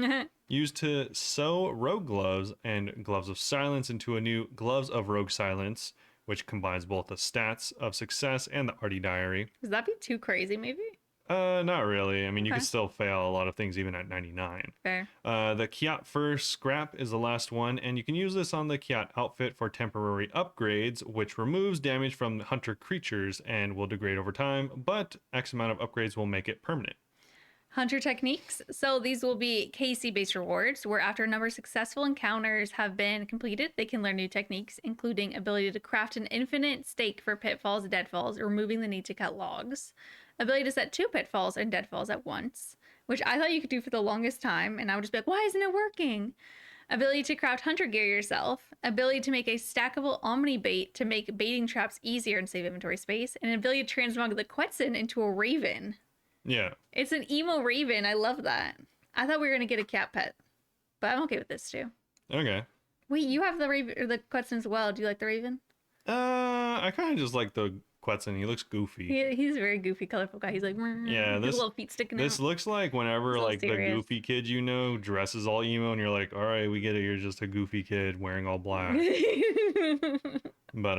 A: used to sew rogue gloves and gloves of silence into a new gloves of rogue silence, which combines both the stats of success and the arty diary.
B: Does that be too crazy, maybe?
A: Not really. I mean, you
B: Okay.
A: could still fail a lot of things even at 99.
B: Fair.
A: The Kiat Fur Scrap is the last one, and you can use this on the Kiat outfit for temporary upgrades, which removes damage from hunter creatures and will degrade over time, but X amount of upgrades will make it permanent.
B: Hunter techniques. So these will be KC based rewards, where after a number of successful encounters have been completed, they can learn new techniques, including ability to craft an infinite stake for pitfalls and deadfalls, removing the need to cut logs. Ability to set 2 pitfalls and deadfalls at once, which I thought you could do for the longest time, and I would just be like, why isn't it working? Ability to craft hunter gear yourself. Ability to make a stackable omni bait to make baiting traps easier and save inventory space. And an ability to transmog the Quetzin into a raven.
A: Yeah.
B: It's an emo raven. I love that. I thought we were gonna get a cat pet, but I'm okay with this too.
A: Okay.
B: Wait, you have the raven or the Quetzin as well. Do you like the raven?
A: I kind of just like the Quetzin. He looks goofy.
B: He's a very goofy, colorful guy. He's like,
A: Yeah,
B: his
A: this
B: little feet sticking
A: this
B: out.
A: looks like whenever
B: So
A: like the
B: serious.
A: goofy kid you know dresses all emo, and you're like, all right, we get it. You're just a goofy kid wearing all black. But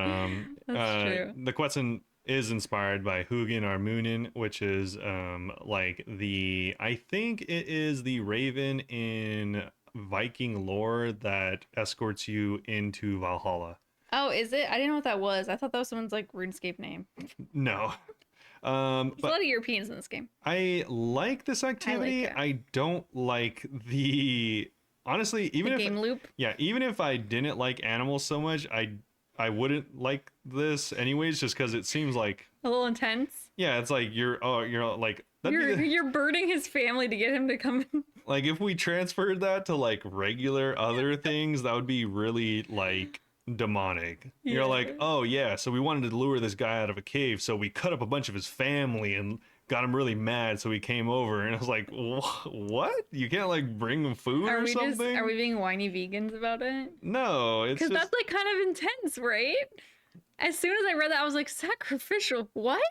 B: That's true.
A: the Quetzin is inspired by Hugin Armunin, which is like I think it is the raven in Viking lore that escorts you into Valhalla.
B: Oh, is it? I didn't know what that was. I thought that was someone's like RuneScape name.
A: No.
B: There's a
A: But
B: lot of Europeans in this game.
A: I like this activity.
B: it.
A: I don't like the honestly, even
B: The
A: if
B: game loop.
A: yeah, even if I didn't like animals so much, I wouldn't like this anyways, just because it seems like
B: A little intense.
A: yeah, it's like you're like that'd be
B: You're burning his family to get him to come in.
A: like if we transferred that to like regular other things, that would be really like demonic. You're
B: Yeah.
A: like, oh yeah, so we wanted to lure this guy out of a cave, so we cut up a bunch of his family and got him really mad, so he came over, and I was like, what? You can't like bring him food or something?
B: Are we being whiny vegans about it?
A: No, it's
B: Because
A: just
B: that's like kind of intense, right? As soon as I read that, I was like, sacrificial, what?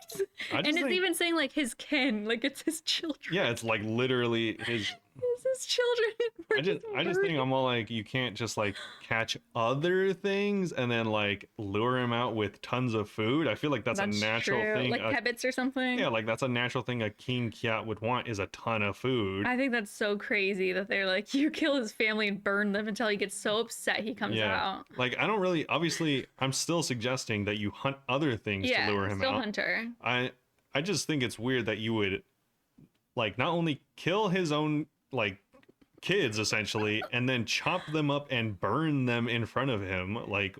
A: I
B: And
A: just
B: it's
A: think-
B: even saying like his kin, like it's his children.
A: yeah, it's like literally his.
B: It's his children. We're
A: I just think I'm all like, you can't just like catch other things and then like lure him out with tons of food. I feel like that's a natural
B: true.
A: thing.
B: Like Kebits or something.
A: Yeah, like that's a natural thing a king cat would want is a ton of food.
B: I think that's so crazy that they're like, you kill his family and burn them until he gets so upset he comes
A: Yeah,
B: out.
A: like I don't really. Obviously, I'm still suggesting that you hunt other things
B: Yeah,
A: to lure him
B: still
A: out.
B: hunter.
A: I just think it's weird that you would like not only kill his own like kids essentially and then chop them up and burn them in front of him like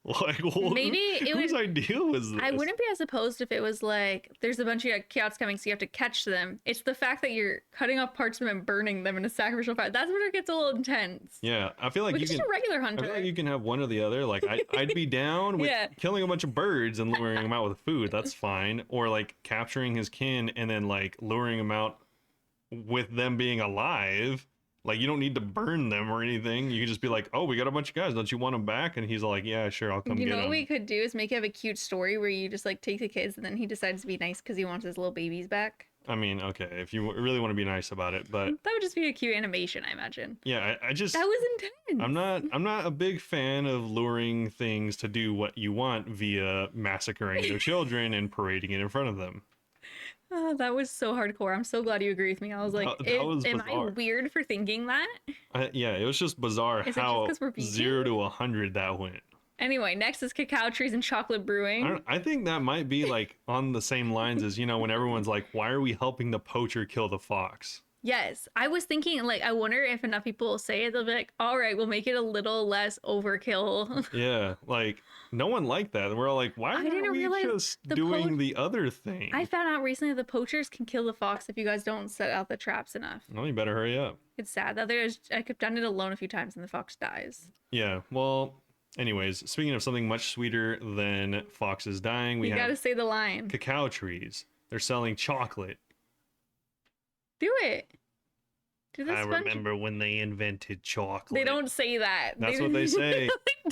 B: Maybe it
A: whose
B: would.
A: idea was this?
B: I wouldn't be as opposed if it was like there's a bunch of Kiats coming, so you have to catch them. It's the fact that you're cutting off parts of them and burning them in a sacrificial fire. That's where it gets a little intense.
A: Yeah, I feel like
B: Like
A: you
B: just
A: can
B: a regular
A: I
B: hunter.
A: feel like you can have one or the other. Like I'd be down with
B: Yeah.
A: killing a bunch of birds and luring them out with food. That's fine. Or like capturing his kin and then like luring him out with them being alive. Like you don't need to burn them or anything. You can just be like, "Oh, we got a bunch of guys. Don't you want them back?" And he's like, "Yeah, sure, I'll come
B: You
A: get
B: know what
A: them."
B: we could do is make it have a cute story where you just like take the kids and then he decides to be nice because he wants his little babies back.
A: I mean, okay, if you really want to be nice about it, but
B: That would just be a cute animation, I imagine.
A: yeah, I just
B: That was intense.
A: I'm not a big fan of luring things to do what you want via massacring their children and parading it in front of them.
B: Oh, that was so hardcore. I'm so glad you agree with me. I was like,
A: That was
B: am I
A: bizarre.
B: weird for thinking that?
A: Yeah, it was just bizarre
B: Is it just
A: how
B: 'cause we're vegan?
A: 0 to 100 that went.
B: Anyway, next is cacao trees and chocolate brewing.
A: I think that might be like on the same lines as, when everyone's like, why are we helping the poacher kill the fox?
B: Yes, I was thinking, like, I wonder if enough people say it, they'll be like, all right, we'll make it a little less overkill.
A: Yeah, like no one liked that. We're all like, why
B: I
A: aren't
B: didn't
A: we
B: realize
A: just
B: the
A: doing the other thing?
B: I found out recently the poachers can kill the fox if you guys don't set out the traps enough.
A: Well, you better hurry up.
B: It's sad. I could done it alone a few times and the fox dies.
A: Yeah, well, anyways, speaking of something much sweeter than foxes dying, we
B: You
A: have
B: gotta say the line.
A: cacao trees. They're selling chocolate.
B: Do it. Do this
A: I
B: sponge-
A: remember when they invented chocolate.
B: They don't say that.
A: That's what they say.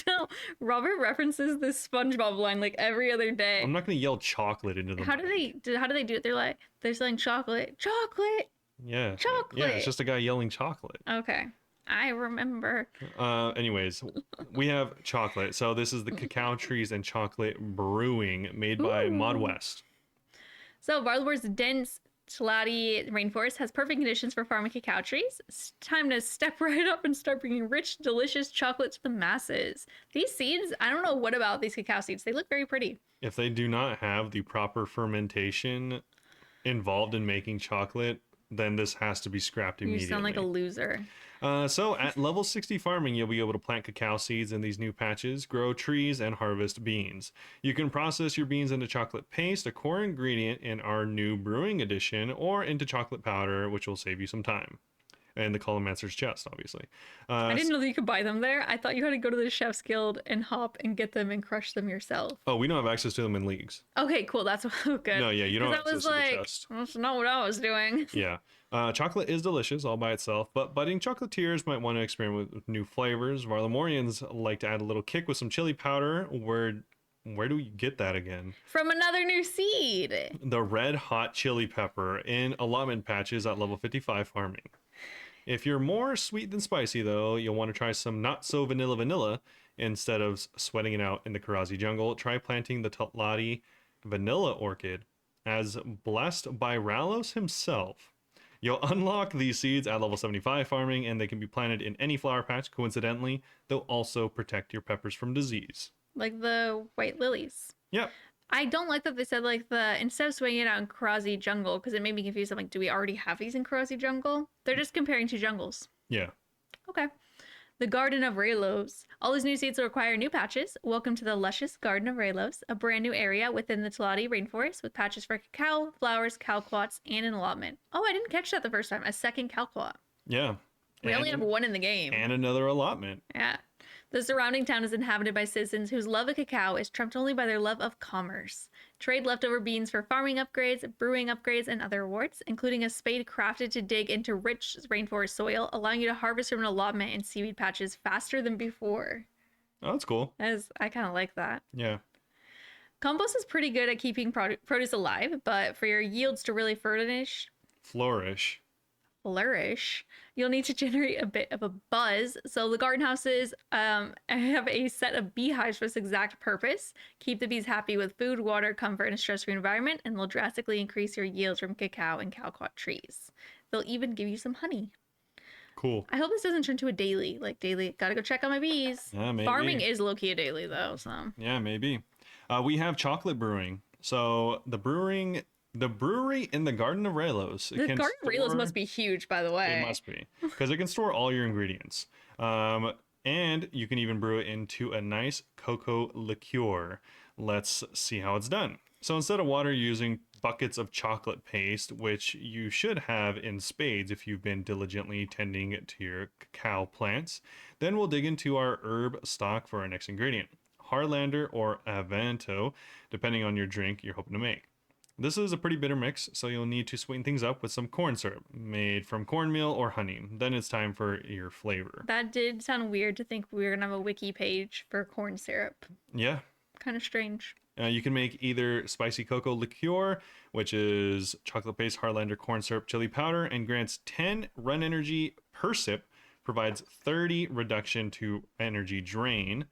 B: No, Robert references this SpongeBob line like every other day.
A: I'm not gonna yell chocolate into the
B: How do
A: mic.
B: they do it? They're selling chocolate. Chocolate.
A: Yeah. Yeah,
B: Chocolate.
A: it's just a guy yelling chocolate.
B: Okay. I remember.
A: Anyways, we have chocolate. So this is the cacao trees and chocolate brewing made by
B: Ooh.
A: Mod West.
B: So Barleymore's dense Tlaati rainforest has perfect conditions for farming cacao trees. It's time to step right up and start bringing rich, delicious chocolate to the masses. These seeds, I don't know what about these cacao seeds. They look very pretty.
A: If they do not have the proper fermentation involved in making chocolate, then this has to be scrapped
B: You
A: immediately.
B: sound like a loser.
A: So at level 60 farming, you'll be able to plant cacao seeds in these new patches, grow trees, and harvest beans. You can process your beans into chocolate paste, a core ingredient in our new brewing edition, or into chocolate powder, which will save you some time. And the Colomancer's chest, obviously.
B: I didn't know that you could buy them there. I thought you had to go to the Chef's Guild and hop and get them and crush them yourself.
A: Oh, we don't have access to them in leagues.
B: Okay, cool. That's good.
A: No, yeah, you don't have access to the chest.
B: That's not what I was doing.
A: Yeah. Chocolate is delicious all by itself, but budding chocolatiers might want to experiment with new flavors. Varlamorians like to add a little kick with some chili powder. Where do we get that again?
B: From another new seed.
A: The red hot chili pepper in allotment patches at level 55 farming. If you're more sweet than spicy, though, you'll want to try some not so vanilla instead of sweating it out in the Karazi jungle. Try planting the Tlaati vanilla orchid. As blessed by Ralos himself, you'll unlock these seeds at level 75 farming, and they can be planted in any flower patch. Coincidentally, they'll also protect your peppers from disease.
B: Like the white lilies.
A: Yep.
B: I don't like that they said like instead of swinging it out in Karazi jungle, because it made me confused. I'm like, do we already have these in Karazi jungle? They're just comparing two jungles.
A: Yeah.
B: Okay. The Garden of Raylos. All these new seeds will require new patches. Welcome to the luscious Garden of Raylos, a brand new area within the Tlaati rainforest with patches for cacao, flowers, calquats, and an allotment. Oh, I didn't catch that the first time. A second calquat.
A: Yeah.
B: We only have one in the game.
A: And another allotment.
B: Yeah. The surrounding town is inhabited by citizens whose love of cacao is trumped only by their love of commerce. Trade leftover beans for farming upgrades, brewing upgrades, and other rewards, including a spade crafted to dig into rich rainforest soil, allowing you to harvest from an allotment and seaweed patches faster than before.
A: Oh, that's cool.
B: I kind of like that.
A: Yeah.
B: Compost is pretty good at keeping produce alive, but for your yields to really flourish, you'll need to generate a bit of a buzz. So the garden houses have a set of beehives for this exact purpose. Keep the bees happy with food, water, comfort, and a stress-free environment, and they'll drastically increase your yields from cacao and calquat trees. They'll even give you some honey.
A: Cool.
B: I hope this doesn't turn to a daily. Like daily, gotta go check on my bees.
A: Yeah, maybe.
B: Farming is low-key a daily though, so.
A: Yeah, maybe. We have chocolate brewing. So the brewery in the Garden of Raylos.
B: The Garden of Raylos must be huge, by the way.
A: It must be, because it can store all your ingredients. And you can even brew it into a nice cocoa liqueur. Let's see how it's done. So instead of water, you're using buckets of chocolate paste, which you should have in spades if you've been diligently tending to your cacao plants. Then we'll dig into our herb stock for our next ingredient, Harlander or Avanto, depending on your drink you're hoping to make. This is a pretty bitter mix, so you'll need to sweeten things up with some corn syrup made from cornmeal or honey. Then it's time for your flavor.
B: That did sound weird to think we were gonna have a wiki page for corn syrup.
A: Yeah.
B: Kind of strange.
A: You can make either spicy cocoa liqueur, which is chocolate paste, Harlander, corn syrup, chili powder, and grants 10 run energy per sip, provides 30 reduction to energy drain,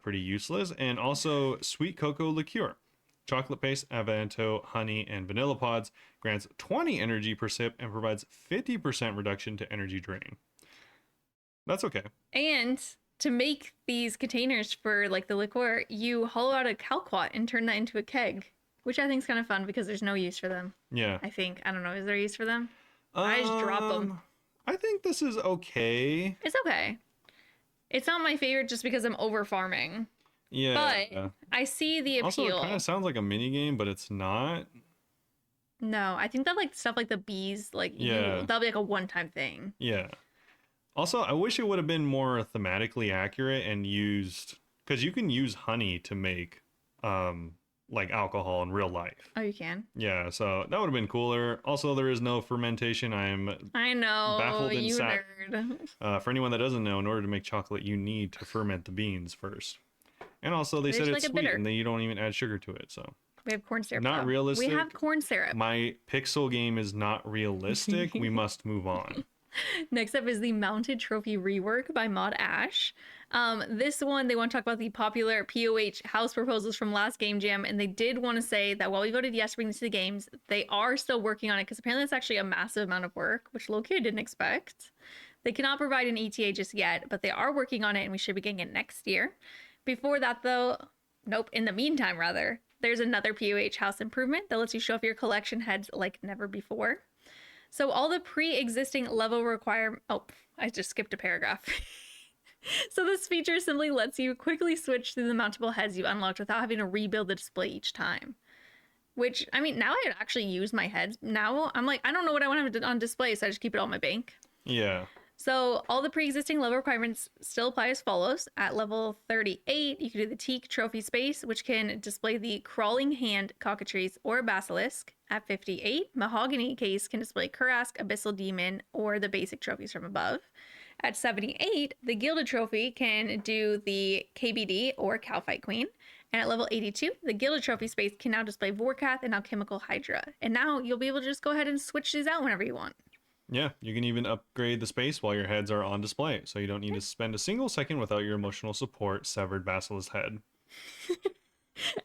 A: pretty useless, and also sweet cocoa liqueur. Chocolate paste, Avanto, honey, and vanilla pods grants 20 energy per sip and provides 50% reduction to energy drain. That's okay.
B: And to make these containers for like the liqueur, you hollow out a calquat and turn that into a keg, which I think is kind of fun because there's no use for them.
A: Yeah.
B: I think. I don't know. Is there use for them? I just drop them.
A: I think this is okay.
B: It's okay. It's not my favorite just because I'm over farming.
A: Yeah.
B: But I see the appeal.
A: Also, it kind of sounds like a mini game, but it's not.
B: No, I think that like stuff like the bees, like that'll be like a one-time thing.
A: Yeah. Also, I wish it would have been more thematically accurate and used, because you can use honey to make like alcohol in real life.
B: Oh, you can?
A: Yeah, so that would have been cooler. Also, there is no fermentation.
B: I know,
A: baffled and
B: you
A: sad.
B: nerd.
A: For anyone that doesn't know, in order to make chocolate, you need to ferment the beans first. And also, they said it's sweet, and then you don't even add sugar to it. So
B: we have corn syrup.
A: Not realistic.
B: We have corn syrup.
A: My pixel game is not realistic. We must move on.
B: Next up is the Mounted Trophy rework by Mod Ash. This one, they want to talk about the popular POH house proposals from last Game Jam, and they did want to say that while we voted yes to bring this to the games, they are still working on it because apparently it's actually a massive amount of work, which low-key I didn't expect. They cannot provide an ETA just yet, but they are working on it, and we should be getting it next year. Before that, though, nope, in the meantime, rather, there's another POH house improvement that lets you show off your collection heads like never before. So all the pre-existing level require... Oh, I just skipped a paragraph. So this feature simply lets you quickly switch through the mountable heads you unlocked without having to rebuild the display each time. Which, I mean, now I actually use my heads. Now I'm like, I don't know what I want to have on display, so I just keep it all in my bank.
A: Yeah.
B: So all the pre-existing level requirements still apply as follows. At level 38, you can do the Teak Trophy Space, which can display the Crawling Hand, Cockatrice, or Basilisk. At 58, Mahogany Case can display Kurask, Abyssal Demon, or the basic trophies from above. At 78, the Gilded Trophy can do the KBD or Calfight Queen. And at level 82, the Gilded Trophy Space can now display Vorkath and Alchemical Hydra. And now you'll be able to just go ahead and switch these out whenever you want.
A: Yeah, you can even upgrade the space while your heads are on display, so you don't need to spend a single second without your emotional support severed Basilisk head.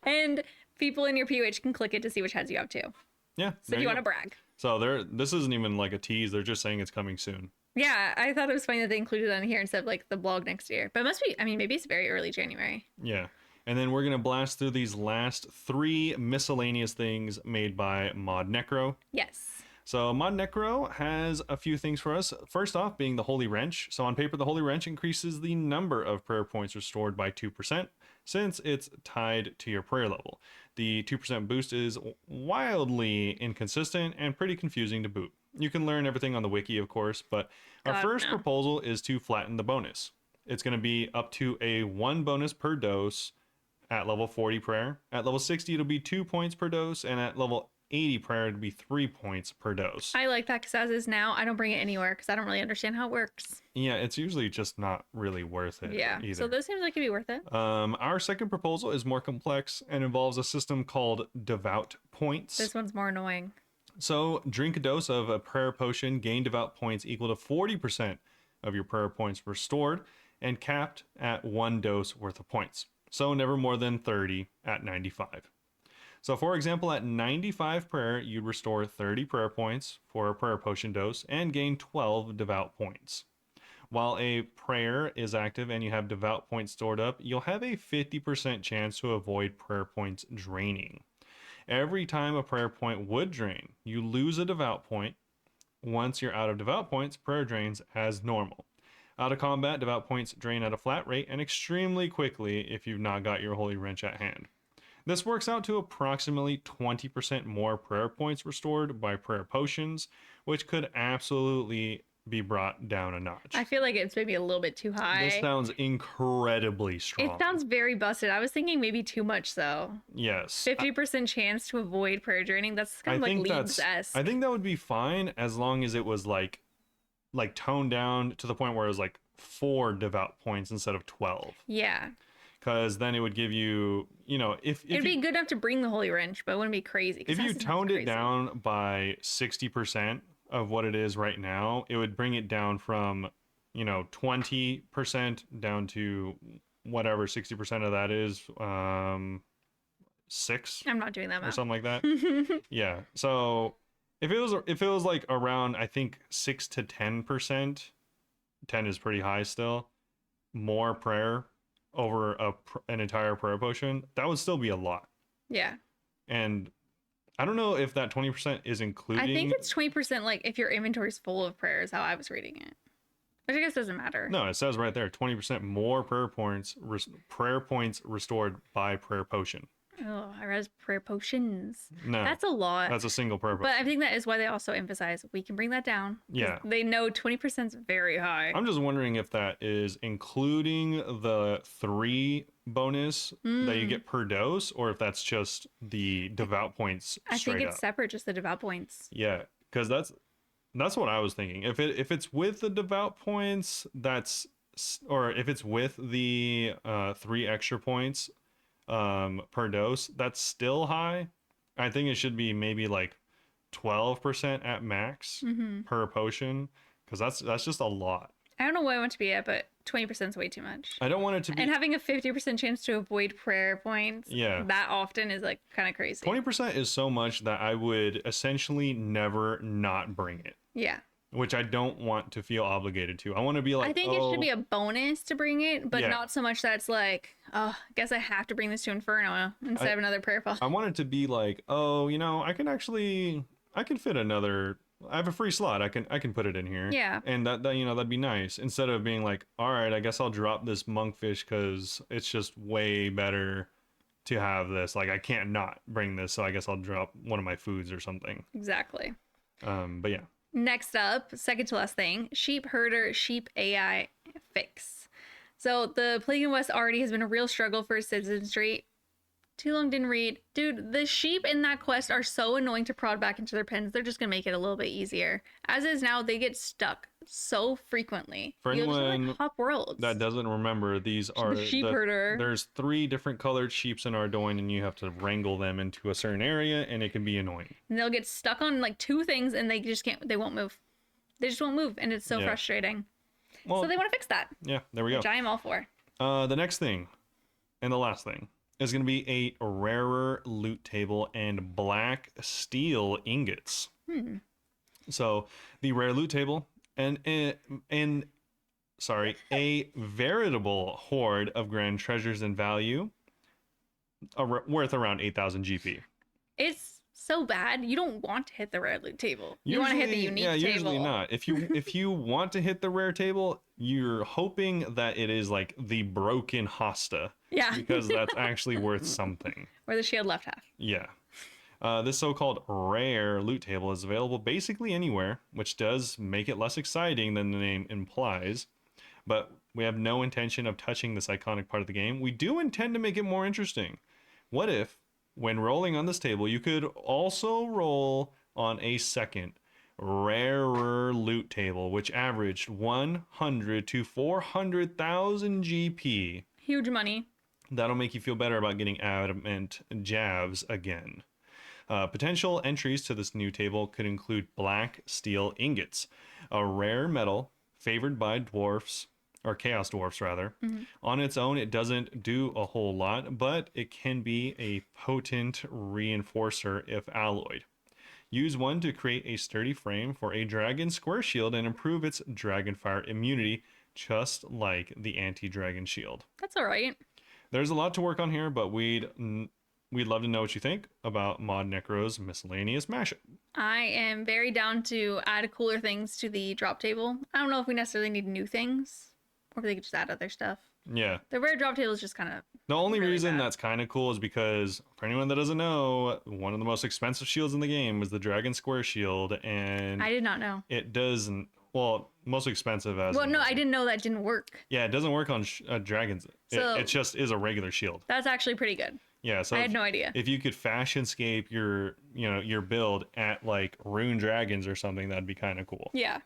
B: And people in your POH can click it to see which heads you have too.
A: Yeah.
B: So if you want to brag.
A: So this isn't even like a tease, they're just saying it's coming soon.
B: Yeah, I thought it was funny that they included it on here instead of like the blog next year. But it must be, I mean, maybe it's very early January.
A: Yeah. And then we're going to blast through these last 3 miscellaneous things made by Mod Necro.
B: Yes.
A: So Mod Necro has a few things for us. First off, being the Holy Wrench. So on paper, the Holy Wrench increases the number of prayer points restored by 2%, since it's tied to your prayer level. The 2% boost is wildly inconsistent and pretty confusing to boot. You can learn everything on the wiki, of course, but our first proposal is to flatten the bonus. It's going to be up to a 1 bonus per dose at level 40 prayer. At level 60, it'll be 2 points per dose, and at level 80 prayer to be 3 points per dose.
B: I like that because as is now, I don't bring it anywhere because I don't really understand how it works.
A: Yeah, it's usually just not really worth it.
B: Yeah,
A: either.
B: So this seems like it'd be worth it.
A: Our second proposal is more complex and involves a system called Devout Points.
B: This one's more annoying.
A: So drink a dose of a prayer potion, gain Devout Points equal to 40% of your prayer points restored, and capped at 1 dose worth of points. So never more than 30 at 95. So for example, at 95 prayer, you'd restore 30 prayer points for a prayer potion dose and gain 12 devout points. While a prayer is active and you have devout points stored up, you'll have a 50% chance to avoid prayer points draining. Every time a prayer point would drain, you lose a devout point. Once you're out of devout points, prayer drains as normal. Out of combat, devout points drain at a flat rate and extremely quickly if you've not got your Holy Wrench at hand. This works out to approximately 20% more prayer points restored by prayer potions, which could absolutely be brought down a notch.
B: I feel like it's maybe a little bit too high.
A: This sounds incredibly strong.
B: It sounds very busted. I was thinking maybe too much though.
A: Yes.
B: 50% chance to avoid prayer draining. That's kind of like Leagues-esque.
A: I think that would be fine as long as it was like toned down to the point where it was like 4 devout points instead of 12.
B: Yeah.
A: Because then it would give you, if
B: it'd be good enough to bring the Holy Wrench, but it wouldn't be crazy.
A: If you toned it down by 60% of what it is right now, it would bring it down from, 20% down to whatever 60% of that is, 6.
B: I'm not doing that math.
A: Or something like that. Yeah. So if it was like around, I think 6 to 10%, 10 is pretty high still, more prayer over an entire prayer potion, that would still be a lot.
B: Yeah.
A: And I don't know if that 20% is including...
B: I think it's 20% like if your inventory's full of prayers, how I was reading it. Which I guess doesn't matter.
A: No, it says right there, 20% more prayer points restored by prayer potion.
B: Oh, I read prayer potions.
A: No.
B: That's a lot.
A: That's a single prayer potion.
B: But I think that is why they also emphasize we can bring that down.
A: Yeah.
B: They know 20% is very high.
A: I'm just wondering if that is including the 3 bonus that you get per dose, or if that's just the devout points
B: I
A: straight
B: think it's
A: up.
B: separate, just the devout points.
A: Yeah, because that's what I was thinking. If it's with the devout points, or if it's with the 3 extra points per dose, that's still high. I think it should be maybe like 12% at max per potion, because that's just a lot.
B: I don't know what I want to be at, but 20% is way too much.
A: I don't want it to be.
B: And having a 50% chance to avoid prayer points that often is like kind of crazy.
A: 20% is so much that I would essentially never not bring it.
B: Yeah.
A: Which I don't want to feel obligated to. I want to be like,
B: I think it should be a bonus to bring it, but not so much that it's like, oh, I guess I have to bring this to Inferno instead of another prayer ball.
A: I want it to be like, oh, I can fit another. I have a free slot. I can put it in here.
B: Yeah.
A: And that'd be nice. Instead of being like, all right, I guess I'll drop this monkfish because it's just way better to have this. Like I can't not bring this, so I guess I'll drop one of my foods or something.
B: Exactly.
A: But yeah.
B: Next up, second to last thing, sheep herder, sheep AI fix. So the Plague in West already has been a real struggle for Citizen Street. Too long didn't read. Dude, the sheep in that quest are so annoying to prod back into their pens. They're just going to make it a little bit easier. As is now, they get stuck so frequently.
A: For anyone
B: like, hop worlds.
A: that doesn't remember, these are
B: the sheep herder.
A: There's 3 different colored sheeps in Ardoin, and you have to wrangle them into a certain area, and it can be annoying.
B: And they'll get stuck on like 2 things, and they just can't. They won't move. They just won't move, and it's so frustrating. Well, so they want to fix that.
A: Yeah, there we go.
B: Which I am all for.
A: The next thing, and the last thing, is going to be a rarer loot table and black steel ingots. So the rare loot table and a veritable hoard of grand treasures and value worth around 8,000 GP.
B: It's so bad. You don't want to hit the rare loot table. You want to hit the unique table.
A: Yeah, usually not. If you want to hit the rare table, you're hoping that it is like the broken hosta.
B: Yeah.
A: Because that's actually worth something.
B: Or the shield left half.
A: Yeah. This so-called rare loot table is available basically anywhere, which does make it less exciting than the name implies. But we have no intention of touching this iconic part of the game. We do intend to make it more interesting. What if, when rolling on this table, you could also roll on a second rarer loot table, which averaged 100 to 400,000 GP.
B: Huge money.
A: That'll make you feel better about getting adamant jabs again. Potential entries to this new table could include black steel ingots, a rare metal favored by dwarfs, or chaos dwarfs rather. On its own, it doesn't do a whole lot, but it can be a potent reinforcer if alloyed. Use one to create a sturdy frame for a dragon square shield and improve its dragonfire immunity, just like the anti-dragon shield.
B: That's all right.
A: There's a lot to work on here, but we'd love to know what you think about Mod Necro's miscellaneous mashup.
B: I am very down to add cooler things to the drop table. I don't know if we necessarily need new things, or if they could just add other stuff.
A: Yeah.
B: The rare drop table is just kind of
A: the only reason that's kind of cool is because, for anyone that doesn't know, one of the most expensive shields in the game was the Dragon Square Shield, and
B: I did not know.
A: It doesn't. Well, most expensive as.
B: Well, no, I didn't know that didn't work.
A: Yeah, it doesn't work on dragons.
B: So
A: it just is a regular shield.
B: That's actually pretty good.
A: Yeah, so
B: I had no idea.
A: If you could fashionscape your build at like rune dragons or something, that'd be kind of cool.
B: Yeah.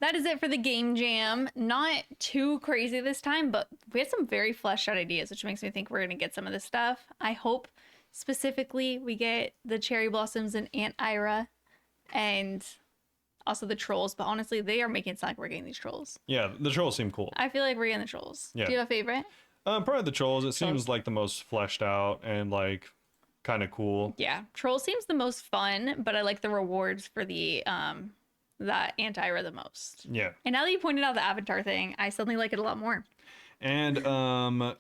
B: That is it for the game jam. Not too crazy this time, but we had some very fleshed out ideas, which makes me think we're going to get some of this stuff. I hope specifically we get the cherry blossoms and Aunt Ira and also the trolls, but honestly, they are making it sound like we're getting these trolls.
A: Yeah, the trolls seem cool.
B: I feel like we're getting the trolls.
A: Yeah.
B: Do you have a favorite?
A: Probably the trolls. It seems like the most fleshed out and like kind of cool.
B: Yeah, troll seems the most fun, but I like the rewards for the that Anti-Ira the most.
A: Yeah.
B: And now that you pointed out the Avatar thing, I suddenly like it a lot more.
A: And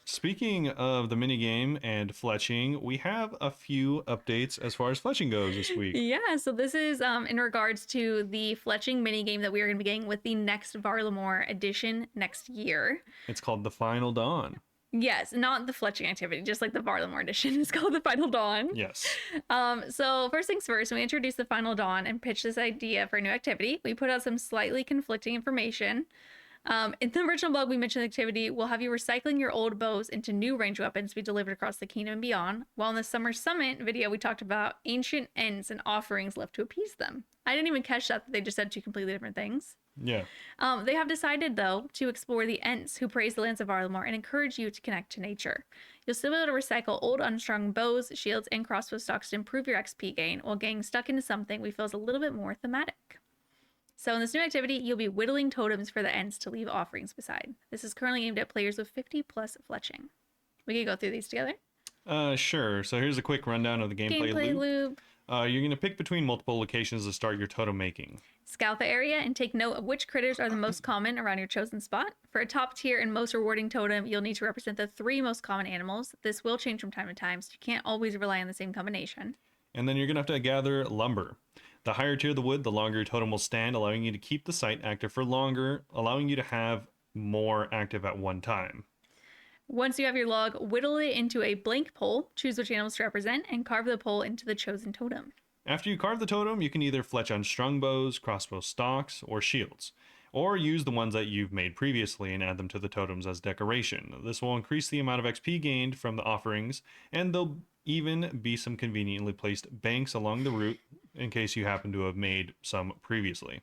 A: speaking of the minigame and Fletching, we have a few updates as far as Fletching goes this week.
B: Yeah, so this is in regards to the Fletching minigame that we are going to be getting with the next Varlamore edition next year.
A: It's called The Final Dawn.
B: Yes, not the Fletching activity, just like the Varlamore edition is called the Final Dawn.
A: Yes.
B: So first things first, we introduced the Final Dawn and pitched this idea for a new activity. We put out some slightly conflicting information. In the original blog, we mentioned the activity will have you recycling your old bows into new range weapons to be delivered across the kingdom and beyond. While in the Summer Summit video, we talked about ancient ends and offerings left to appease them. I didn't even catch that they just said 2 completely different things.
A: Yeah.
B: They have decided, though, to explore the Ents who praise the lands of Varlamore and encourage you to connect to nature. You'll still be able to recycle old unstrung bows, shields, and crossbow stocks to improve your XP gain while getting stuck into something we feel is a little bit more thematic. So in this new activity, you'll be whittling totems for the ends to leave offerings beside. This is currently aimed at players with 50 plus fletching. We can go through these together.
A: Sure. So here's a quick rundown of the gameplay loop. You're going to pick between multiple locations to start your totem making.
B: Scout the area and take note of which critters are the most common around your chosen spot. For a top tier and most rewarding totem, you'll need to represent the 3 most common animals. This will change from time to time, so you can't always rely on the same combination.
A: And then you're going to have to gather lumber. The higher tier the wood, the longer your totem will stand, allowing you to keep the site active for longer, allowing you to have more active at one time.
B: Once you have your log, whittle it into a blank pole, choose which animals to represent, and carve the pole into the chosen totem.
A: After you carve the totem, you can either fletch unstrung bows, crossbow stocks, or shields, or use the ones that you've made previously and add them to the totems as decoration. This will increase the amount of XP gained from the offerings, and there'll even be some conveniently placed banks along the route in case you happen to have made some previously.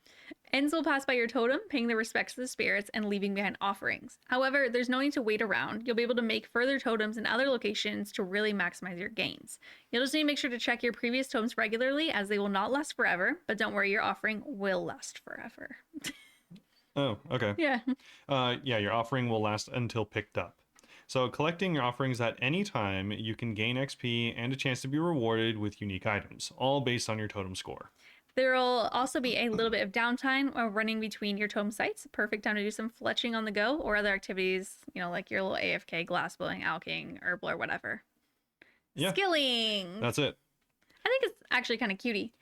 B: Ends will pass by your totem, paying their respects to the spirits and leaving behind offerings. However, there's no need to wait around. You'll be able to make further totems in other locations to really maximize your gains. You'll just need to make sure to check your previous totems regularly, as they will not last forever, but don't worry, your offering will last forever.
A: Oh, okay.
B: Yeah.
A: Yeah, your offering will last until picked up. So collecting your offerings at any time, you can gain XP and a chance to be rewarded with unique items, all based on your totem score.
B: There will also be a little bit of downtime while running between your totem sites. Perfect time to do some fletching on the go or other activities, like your little AFK, glass blowing, alking, herbal, or whatever.
A: Yeah.
B: Skilling.
A: That's it.
B: I think it's actually kind of cutie.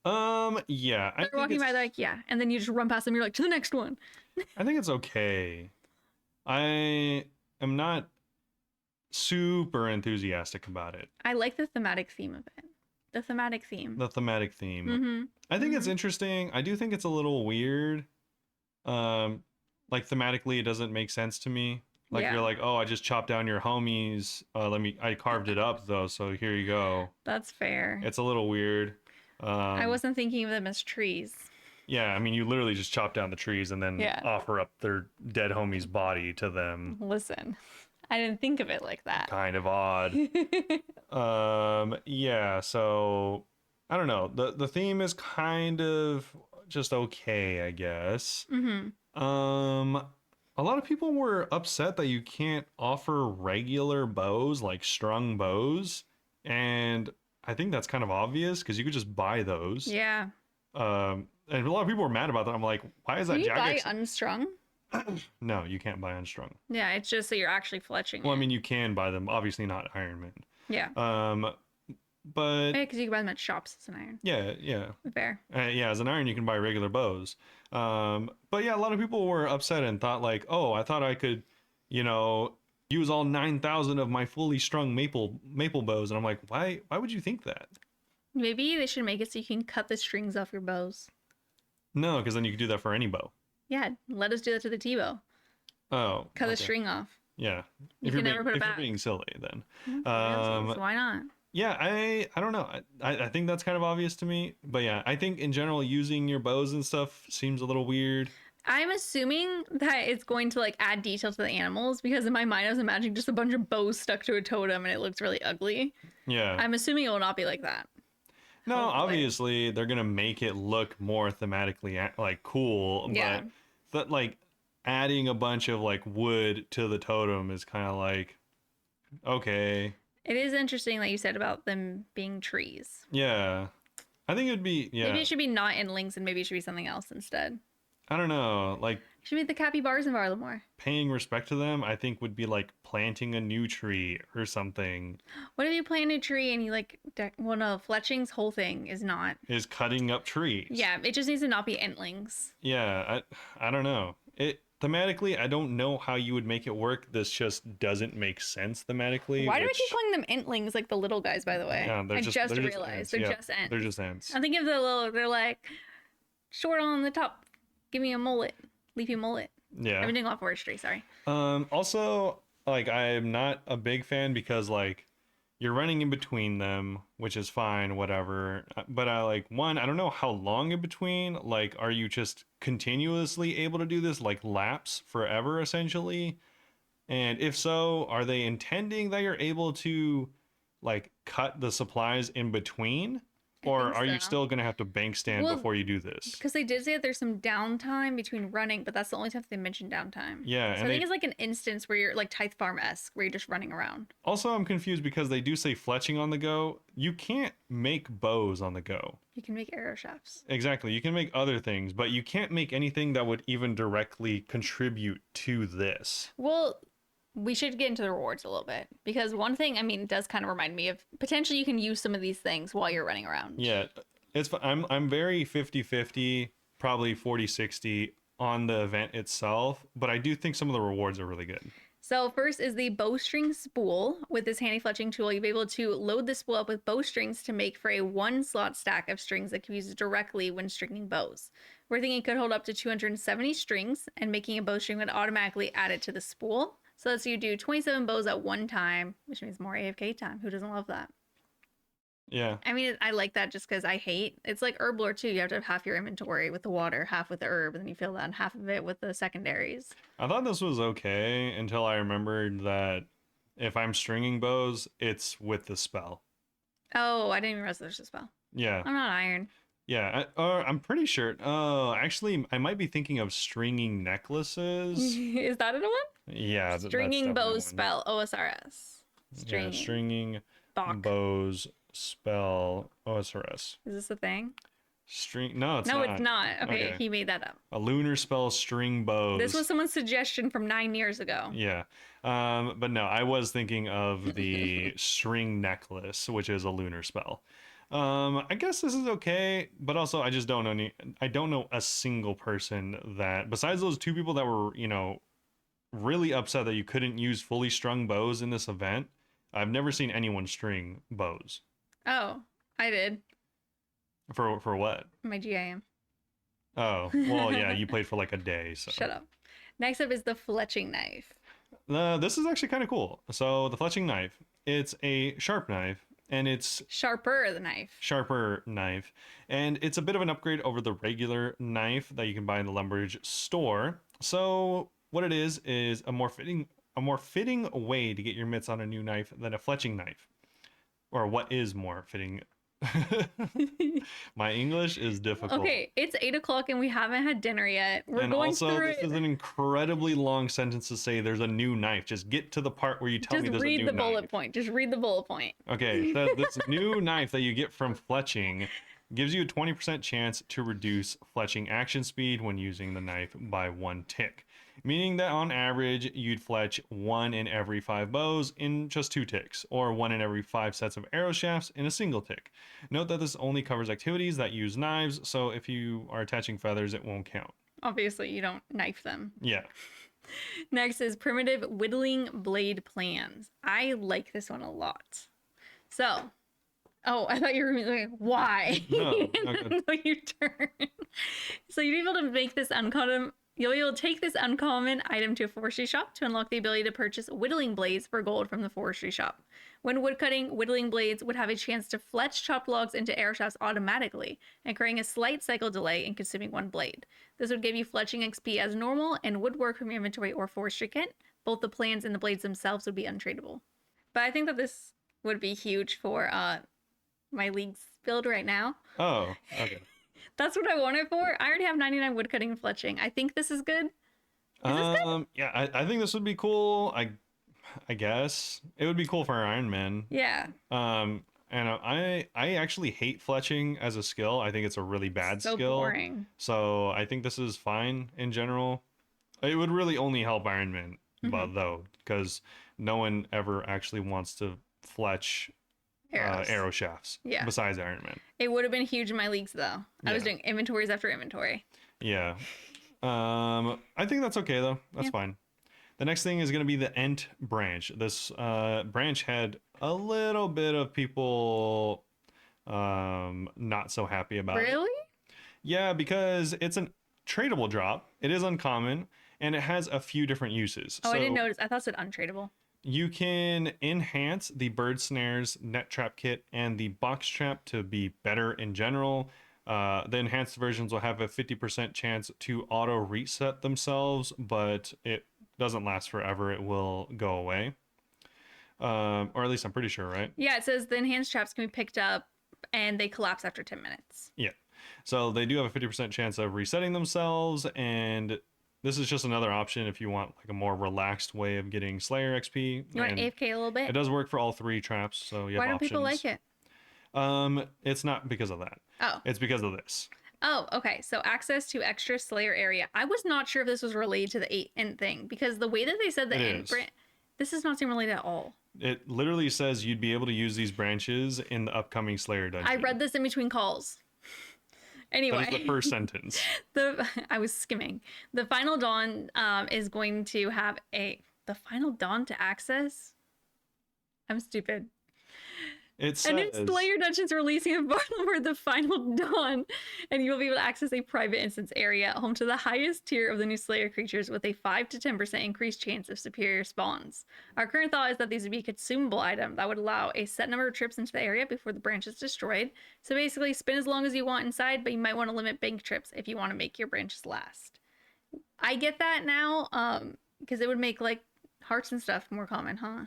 A: Yeah.
B: They're walking by, they're like, yeah. And then you just run past them, you're like, to the next one.
A: I think it's okay. I am not super enthusiastic about it.
B: I like the thematic theme of it. The thematic theme.
A: Mm-hmm. I think it's interesting. I do think it's a little weird. Like thematically, it doesn't make sense to me. Like you're like, oh, I just chopped down your homies. I carved it up though, so here you go.
B: That's fair.
A: It's a little weird.
B: I wasn't thinking of them as trees.
A: Yeah, I mean, you literally just chop down the trees and then offer up their dead homie's body to them.
B: Listen, I didn't think of it like that.
A: Kind of odd. Yeah, so I don't know. The theme is kind of just okay, I guess. A lot of people were upset that you can't offer regular bows, like strung bows, and I think that's kind of obvious because you could just buy those.
B: Yeah.
A: And a lot of people were mad about that. I'm like, why is that?
B: Can you buy unstrung?
A: No, you can't buy unstrung.
B: Yeah, it's just that you're actually fletching.
A: Well, I mean, you can buy them. Obviously, not Iron Man.
B: Yeah.
A: But
B: because you can buy them at shops as an iron.
A: Yeah.
B: Fair.
A: Yeah, as an iron, you can buy regular bows. But yeah, a lot of people were upset and thought like, oh, I thought I could, use all 9,000 of my fully strung maple bows, and I'm like, why would you think that?
B: Maybe they should make it so you can cut the strings off your bows.
A: No, because then you could do that for any bow.
B: Yeah, let us do that to the T-bow.
A: Oh.
B: Cut the string off.
A: Yeah.
B: You can never put it back.
A: If you're being silly, then.
B: So why not?
A: Yeah, I don't know. I think that's kind of obvious to me. But yeah, I think in general, using your bows and stuff seems a little weird.
B: I'm assuming that it's going to add detail to the animals, because in my mind I was imagining just a bunch of bows stuck to a totem and it looks really ugly.
A: Yeah.
B: I'm assuming it will not be like that.
A: No, obviously they're gonna make it look more thematically cool.
B: Yeah.
A: But adding a bunch of wood to the totem is kind of okay.
B: It is interesting that you said about them being trees.
A: Yeah. I think it'd be,
B: Maybe it should be not endlings and maybe it should be something else instead.
A: I don't know.
B: It should be the capybaras in Varlamore.
A: Paying respect to them, I think, would be planting a new tree or something.
B: What if you plant a tree and you Fletching's whole thing is
A: cutting up trees.
B: Yeah, it just needs to not be endlings.
A: Yeah, I don't know. Thematically, I don't know how you would make it work. This just doesn't make sense thematically.
B: Why do I keep calling them entlings, like the little guys, by the way?
A: Yeah,
B: I just realized. They're just ents.
A: They're just ents.
B: I'm thinking of they're short on the top. Give me a mullet. Leafy mullet.
A: Yeah.
B: I've been doing a lot of forestry, sorry.
A: Also, I'm not a big fan because, you're running in between them, which is fine, whatever. But I don't know how long in between. Are you just continuously able to do this laps forever essentially? And if so, are they intending that you're able to cut the supplies in between?
B: I
A: Or
B: think
A: are you
B: so.
A: still going to have to bank stand
B: Well,
A: before you do this?
B: because they did say that there's some downtime between running, but that's the only time they mentioned downtime.
A: Yeah,
B: So
A: and
B: I think
A: they
B: it's like an instance where you're like Tithe Farm-esque, where you're just running around.
A: also, I'm confused because they do say fletching on the go. You can't make bows on the go.
B: You can make arrow shafts.
A: Exactly. You can make other things, but you can't make anything that would even directly contribute to this.
B: Well, we should get into the rewards a little bit because one thing, I mean, does kind of remind me of potentially you can use some of these things while you're running around.
A: Yeah, I'm very 50-50, probably 40-60 on the event itself, but I do think some of the rewards are really good.
B: So first is the bowstring spool. With this handy fletching tool, you'll be able to load the spool up with bowstrings to make for a one slot stack of strings that can be used directly when stringing bows. We're thinking it could hold up to 270 strings, and making a bowstring would automatically add it to the spool. So let's you do 27 bows at one time, which means more AFK time. Who doesn't love that?
A: Yeah.
B: I mean, I like that just because I hate it's like herb lore too. You have to have half your inventory with the water, half with the herb, and then you fill that, and half of it with the secondaries.
A: I thought this was okay until I remembered that if I'm stringing bows, it's with the spell.
B: Oh, I didn't even realize there's a spell.
A: Yeah.
B: I'm not iron.
A: Yeah, I'm pretty sure. Oh, actually, I might be thinking of stringing necklaces.
B: Is that a one?
A: Yeah, that's
B: Stringing
A: definitely
B: bows
A: one.
B: spell OSRS.
A: Yeah, stringing
B: Bach.
A: bows spell OSRS.
B: Is this a thing?
A: No, it's
B: No,
A: not.
B: it's not. Okay,
A: Okay.
B: he made that up.
A: A lunar spell string bows.
B: This was someone's suggestion from 9 years ago.
A: Yeah. But no, I was thinking of the string necklace, which is a lunar spell. I guess this is okay, but also I just don't know I don't know a single person that, besides those two people that were, really upset that you couldn't use fully strung bows in this event. I've never seen anyone string bows.
B: Oh, I did.
A: For what?
B: My GIM.
A: Oh, well, yeah, you played for like a day, so.
B: Shut up. Next up is the fletching knife.
A: This is actually kind of cool. So the fletching knife, it's a sharp knife, and it's
B: Sharper the knife.
A: sharper knife, and it's a bit of an upgrade over the regular knife that you can buy in the Lumberage store. So what it is a more fitting way to get your mitts on a new knife than a fletching knife, or what is more fitting. My English is difficult.
B: Okay, it's 8 o'clock and we haven't had dinner yet. We're
A: and
B: going
A: also,
B: through
A: this
B: it.
A: is an incredibly long sentence to say there's a new knife. Just get to the part where you tell me
B: Just
A: there's a new
B: read the
A: knife.
B: bullet point. Just read the bullet point.
A: Okay, so this new knife that you get from fletching gives you a 20% chance to reduce fletching action speed when using the knife by 1 tick. Meaning that on average, you'd fletch 1 in every 5 bows in just 2 ticks, or 1 in every 5 sets of arrow shafts in a single tick. Note that this only covers activities that use knives, so if you are attaching feathers, it won't count.
B: Obviously, you don't knife them.
A: Yeah.
B: Next is primitive whittling blade plans. I like this one a lot. So, oh, I thought you were like, why?
A: No, okay.
B: No, you turn. So you'd be able to make this uncommon. You'll be able to take this uncommon item to a forestry shop to unlock the ability to purchase whittling blades for gold from the forestry shop. When woodcutting, whittling blades would have a chance to fletch chopped logs into arrow shafts automatically, incurring a slight cycle delay in consuming 1 blade. This would give you fletching XP as normal and woodwork from your inventory or forestry kit. Both the plans and the blades themselves would be untradeable. But I think that this would be huge for my league's build right now.
A: Oh, okay.
B: That's what I want it for. I already have 99 woodcutting and fletching. I think this is good. Is this good?
A: Yeah, I think this would be cool. I guess it would be cool for Iron Man.
B: Yeah.
A: And I actually hate fletching as a skill. I think it's a really bad
B: So
A: skill.
B: boring.
A: So I think this is fine in general. It would really only help Iron Man, but though, because no one ever actually wants to fletch arrow shafts.
B: Yeah.
A: Besides Iron Man.
B: It would have been huge in my leagues though. I was
A: Yeah.
B: doing inventories after inventory.
A: Yeah. I think that's okay though. That's
B: Yeah.
A: fine. The next thing is going to be the Ent branch. This branch had a little bit of people not so happy about it.
B: Really?
A: Yeah, because it's a tradable drop. It is uncommon, and it has a few different uses.
B: Oh,
A: So
B: I didn't notice. I thought it said untradeable.
A: you can enhance the bird snares, net trap kit, and the box trap to be better in general. The enhanced versions will have a 50% chance to auto reset themselves, but it doesn't last forever. It will go away. Or at least I'm pretty sure, right?
B: Yeah, it says the enhanced traps can be picked up and they collapse after 10 minutes.
A: Yeah. So they do have a 50% chance of resetting themselves, and this is just another option if you want like a more relaxed way of getting Slayer XP.
B: You want
A: And
B: AFK a little bit?
A: it does work for all 3 traps, so you have
B: Why don't
A: options.
B: people like it?
A: It's not because of that.
B: Oh.
A: It's because of this.
B: Oh, okay. So access to extra Slayer area. I was not sure if this was related to the 8 int thing, because the way that they said the int this does not seem related at all.
A: It literally says you'd be able to use these branches in the upcoming Slayer dungeon.
B: I read this in between calls. Anyway,
A: that is the first sentence.
B: I was skimming. The Final Dawn is going to have the Final Dawn to access. I'm stupid.
A: It says,
B: and in Slayer Dungeons releasing a portal for the Final Dawn, and you will be able to access a private instance area home to the highest tier of the new Slayer creatures with a 5 to 10% increased chance of superior spawns. Our current thought is that these would be a consumable item that would allow a set number of trips into the area before the branch is destroyed. So basically, spin as long as you want inside, but you might want to limit bank trips if you want to make your branches last. I get that now, because it would make like hearts and stuff more common, huh?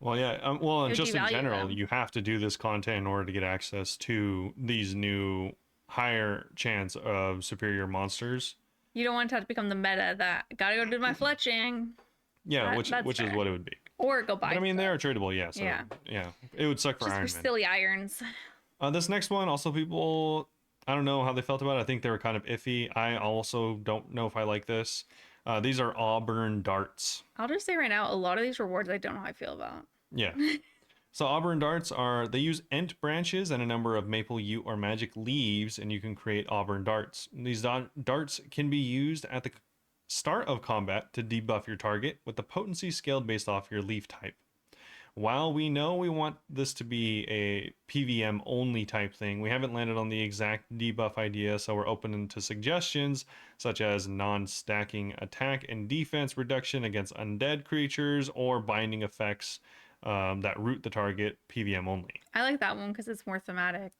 A: Well, yeah. Well, just in general, you have to do this content in order to get access to these new higher chance of superior monsters.
B: You don't want to have to become the meta that gotta go do my fletching.
A: Yeah, which is what it would be.
B: Or go buy.
A: But I mean, they are tradable, yeah. So, yeah. It would suck for Iron Man.
B: Silly irons.
A: This next one, also people, I don't know how they felt about it. I think they were kind of iffy. I also don't know if I like this. These are Auburn darts.
B: I'll just say right now, a lot of these rewards I don't know how I feel about.
A: Yeah. So Auburn darts they use Ent branches and a number of maple, yew, or magic leaves, and you can create Auburn darts. These darts can be used at the start of combat to debuff your target, with the potency scaled based off your leaf type. While we know we want this to be a PVM only type thing, we haven't landed on the exact debuff idea, so we're open to suggestions such as non-stacking attack and defense reduction against undead creatures, or binding effects that root the target PVM only.
B: I like that one because it's more thematic.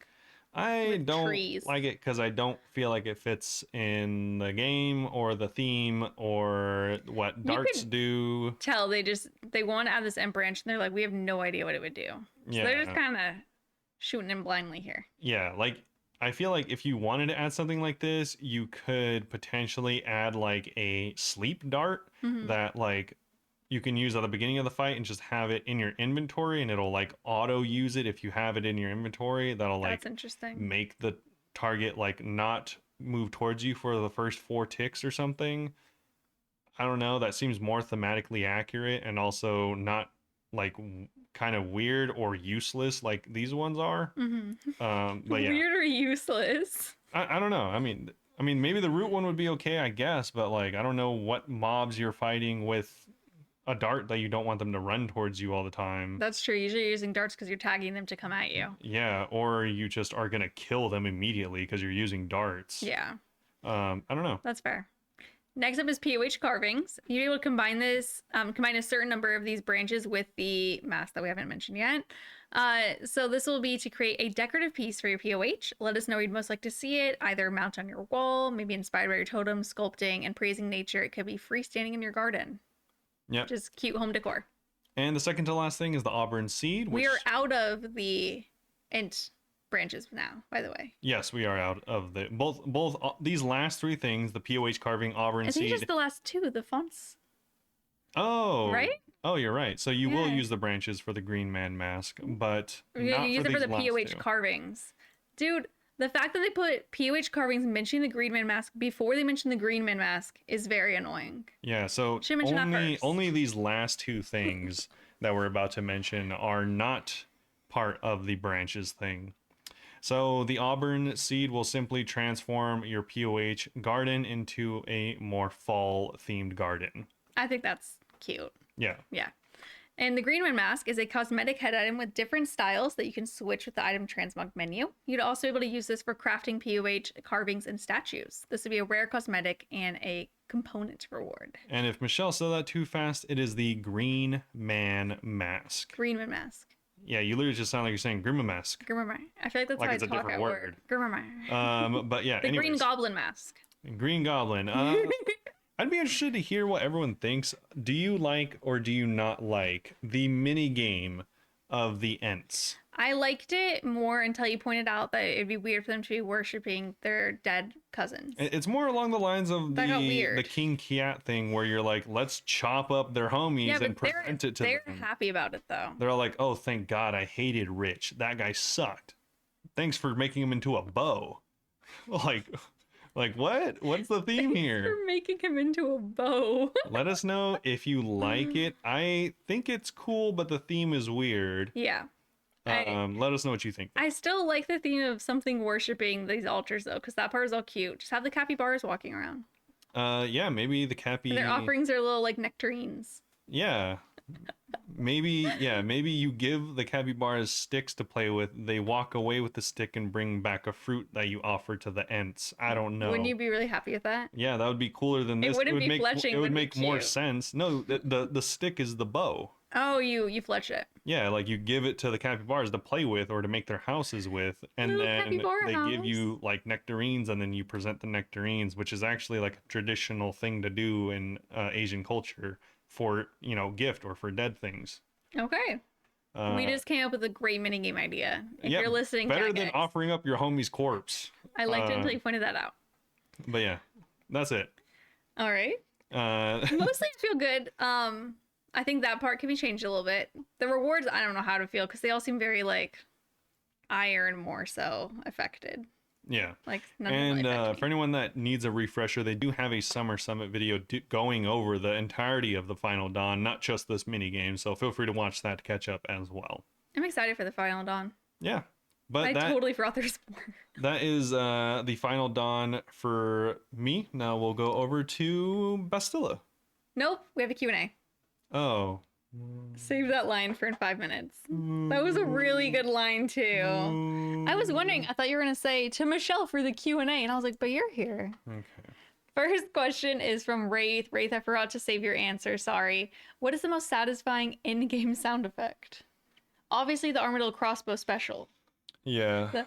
A: I don't like it because I don't feel like it fits in the game or the theme or what darts do.
B: Tell they want to add this Ent branch and they're like, we have no idea what it would do. So they're just kind of shooting in blindly here.
A: Yeah, like I feel like if you wanted to add something like this, you could potentially add like a sleep dart that like you can use at the beginning of the fight and just have it in your inventory, and it'll like auto use it if you have it in your inventory. That'll like
B: That's interesting.
A: Make the target like not move towards you for the first 4 ticks or something. I don't know. That seems more thematically accurate and also not like kind of weird or useless like these ones are. But yeah.
B: Weird or useless.
A: I don't know. I mean maybe the root one would be okay, I guess, but like I don't know what mobs you're fighting with a dart that you don't want them to run towards you all the time.
B: That's true. Usually you're using darts because you're tagging them to come at you.
A: Yeah, or you just are gonna kill them immediately because you're using darts.
B: Yeah.
A: I don't know.
B: That's fair. Next up is POH carvings. You're able to combine this, combine a certain number of these branches with the mask that we haven't mentioned yet. So this will be to create a decorative piece for your POH. Let us know where you'd most like to see it, either mount on your wall, maybe inspired by your totem, sculpting, and praising nature. It could be freestanding in your garden.
A: Yeah.
B: Just cute home decor.
A: And the second to last thing is the Auburn seed.
B: We are out of the Ent branches now, by the way.
A: Yes, we are out of the both these last 3 things, the POH carving, Auburn seed.
B: I think just the last 2, the fonts.
A: Oh.
B: Right?
A: Oh, you're right. So you will use the branches for the Green Man mask, but
B: you use it for the POH carvings. Dude, the fact that they put POH carvings mentioning the Green Man mask before they mention the Green Man mask is very annoying.
A: Yeah, so only these last 2 things that we're about to mention are not part of the branches thing. So the Auburn seed will simply transform your POH garden into a more fall themed garden.
B: I think that's cute.
A: Yeah.
B: Yeah. And the Green Man mask is a cosmetic head item with different styles that you can switch with the item transmog menu. You'd also be able to use this for crafting POH carvings and statues. This would be a rare cosmetic and a component reward.
A: And if Michelle said that too fast, it is the Green Man mask.
B: Green Man mask.
A: Yeah, you literally just sound like you're saying Grima mask.
B: Grima. I feel like that's
A: like
B: how
A: it's
B: I talk
A: a different word.
B: Grima.
A: But yeah,
B: the
A: anyways.
B: Green Goblin mask.
A: Green Goblin. I'd be interested to hear what everyone thinks. Do you like or do you not like the mini game of the Ents?
B: I liked it more until you pointed out that it'd be weird for them to be worshiping their dead cousins.
A: It's more along the lines of
B: That got
A: the
B: weird.
A: King Kiat thing, where you're like, let's chop up their homies
B: Yeah,
A: and
B: but they're
A: present it to
B: they're
A: them.
B: happy about it though.
A: They're all like, oh, thank God, I hated Rich. That guy sucked. Thanks for making him into a bow. like, like what? What's the theme here?
B: For making him into a bow.
A: Let us know if you like it. I think it's cool, but the theme is weird.
B: Yeah.
A: Let us know what you think.
B: I still like the theme of something worshiping these altars though, because that part is all cute. Just have the capybaras walking around.
A: Yeah, maybe the Cappy.
B: And their offerings are little like nectarines.
A: Yeah. Maybe you give the capybaras sticks to play with. They walk away with the stick and bring back a fruit that you offer to the Ents. I don't know.
B: Wouldn't you be really happy with that?
A: Yeah, that would be cooler than this.
B: Wouldn't
A: would
B: be
A: make
B: fletching,
A: it would
B: would be
A: make more
B: cute.
A: sense. No, the stick is the bow.
B: Oh, you fletch it.
A: Yeah, like you give it to the capybaras to play with or to make their houses with, and
B: Little
A: then
B: capybara
A: they give
B: house.
A: you like nectarines, and then you present the nectarines, which is actually like a traditional thing to do in Asian culture for, gift or for dead things.
B: Okay. We just came up with a great minigame idea. If
A: Yeah,
B: you're listening,
A: better
B: Cat
A: than
B: Guys.
A: offering up your homie's corpse.
B: I liked it until you pointed that out.
A: But yeah, that's it.
B: All right. Mostly I feel good. I think that part can be changed a little bit. The rewards, I don't know how to feel because they all seem very like iron more so affected.
A: Yeah.
B: Like none
A: And
B: really affect
A: for anyone that needs a refresher, they do have a Summer Summit video going over the entirety of the Final Dawn, not just this mini game. So feel free to watch that to catch up as well.
B: I'm excited for the Final Dawn.
A: Yeah. But
B: I totally forgot there's more.
A: that is the Final Dawn for me. Now we'll go over to Bastila.
B: Nope, we have a Q&A.
A: Oh.
B: Save that line for in 5 minutes. That was a really good line too. I was wondering, I thought you were gonna say to Michelle for the Q&A, and I was like, but you're here.
A: Okay.
B: First question is from Wraith. Wraith, I forgot to save your answer, sorry. What is the most satisfying in-game sound effect? Obviously the Armadillo Crossbow special.
A: Yeah.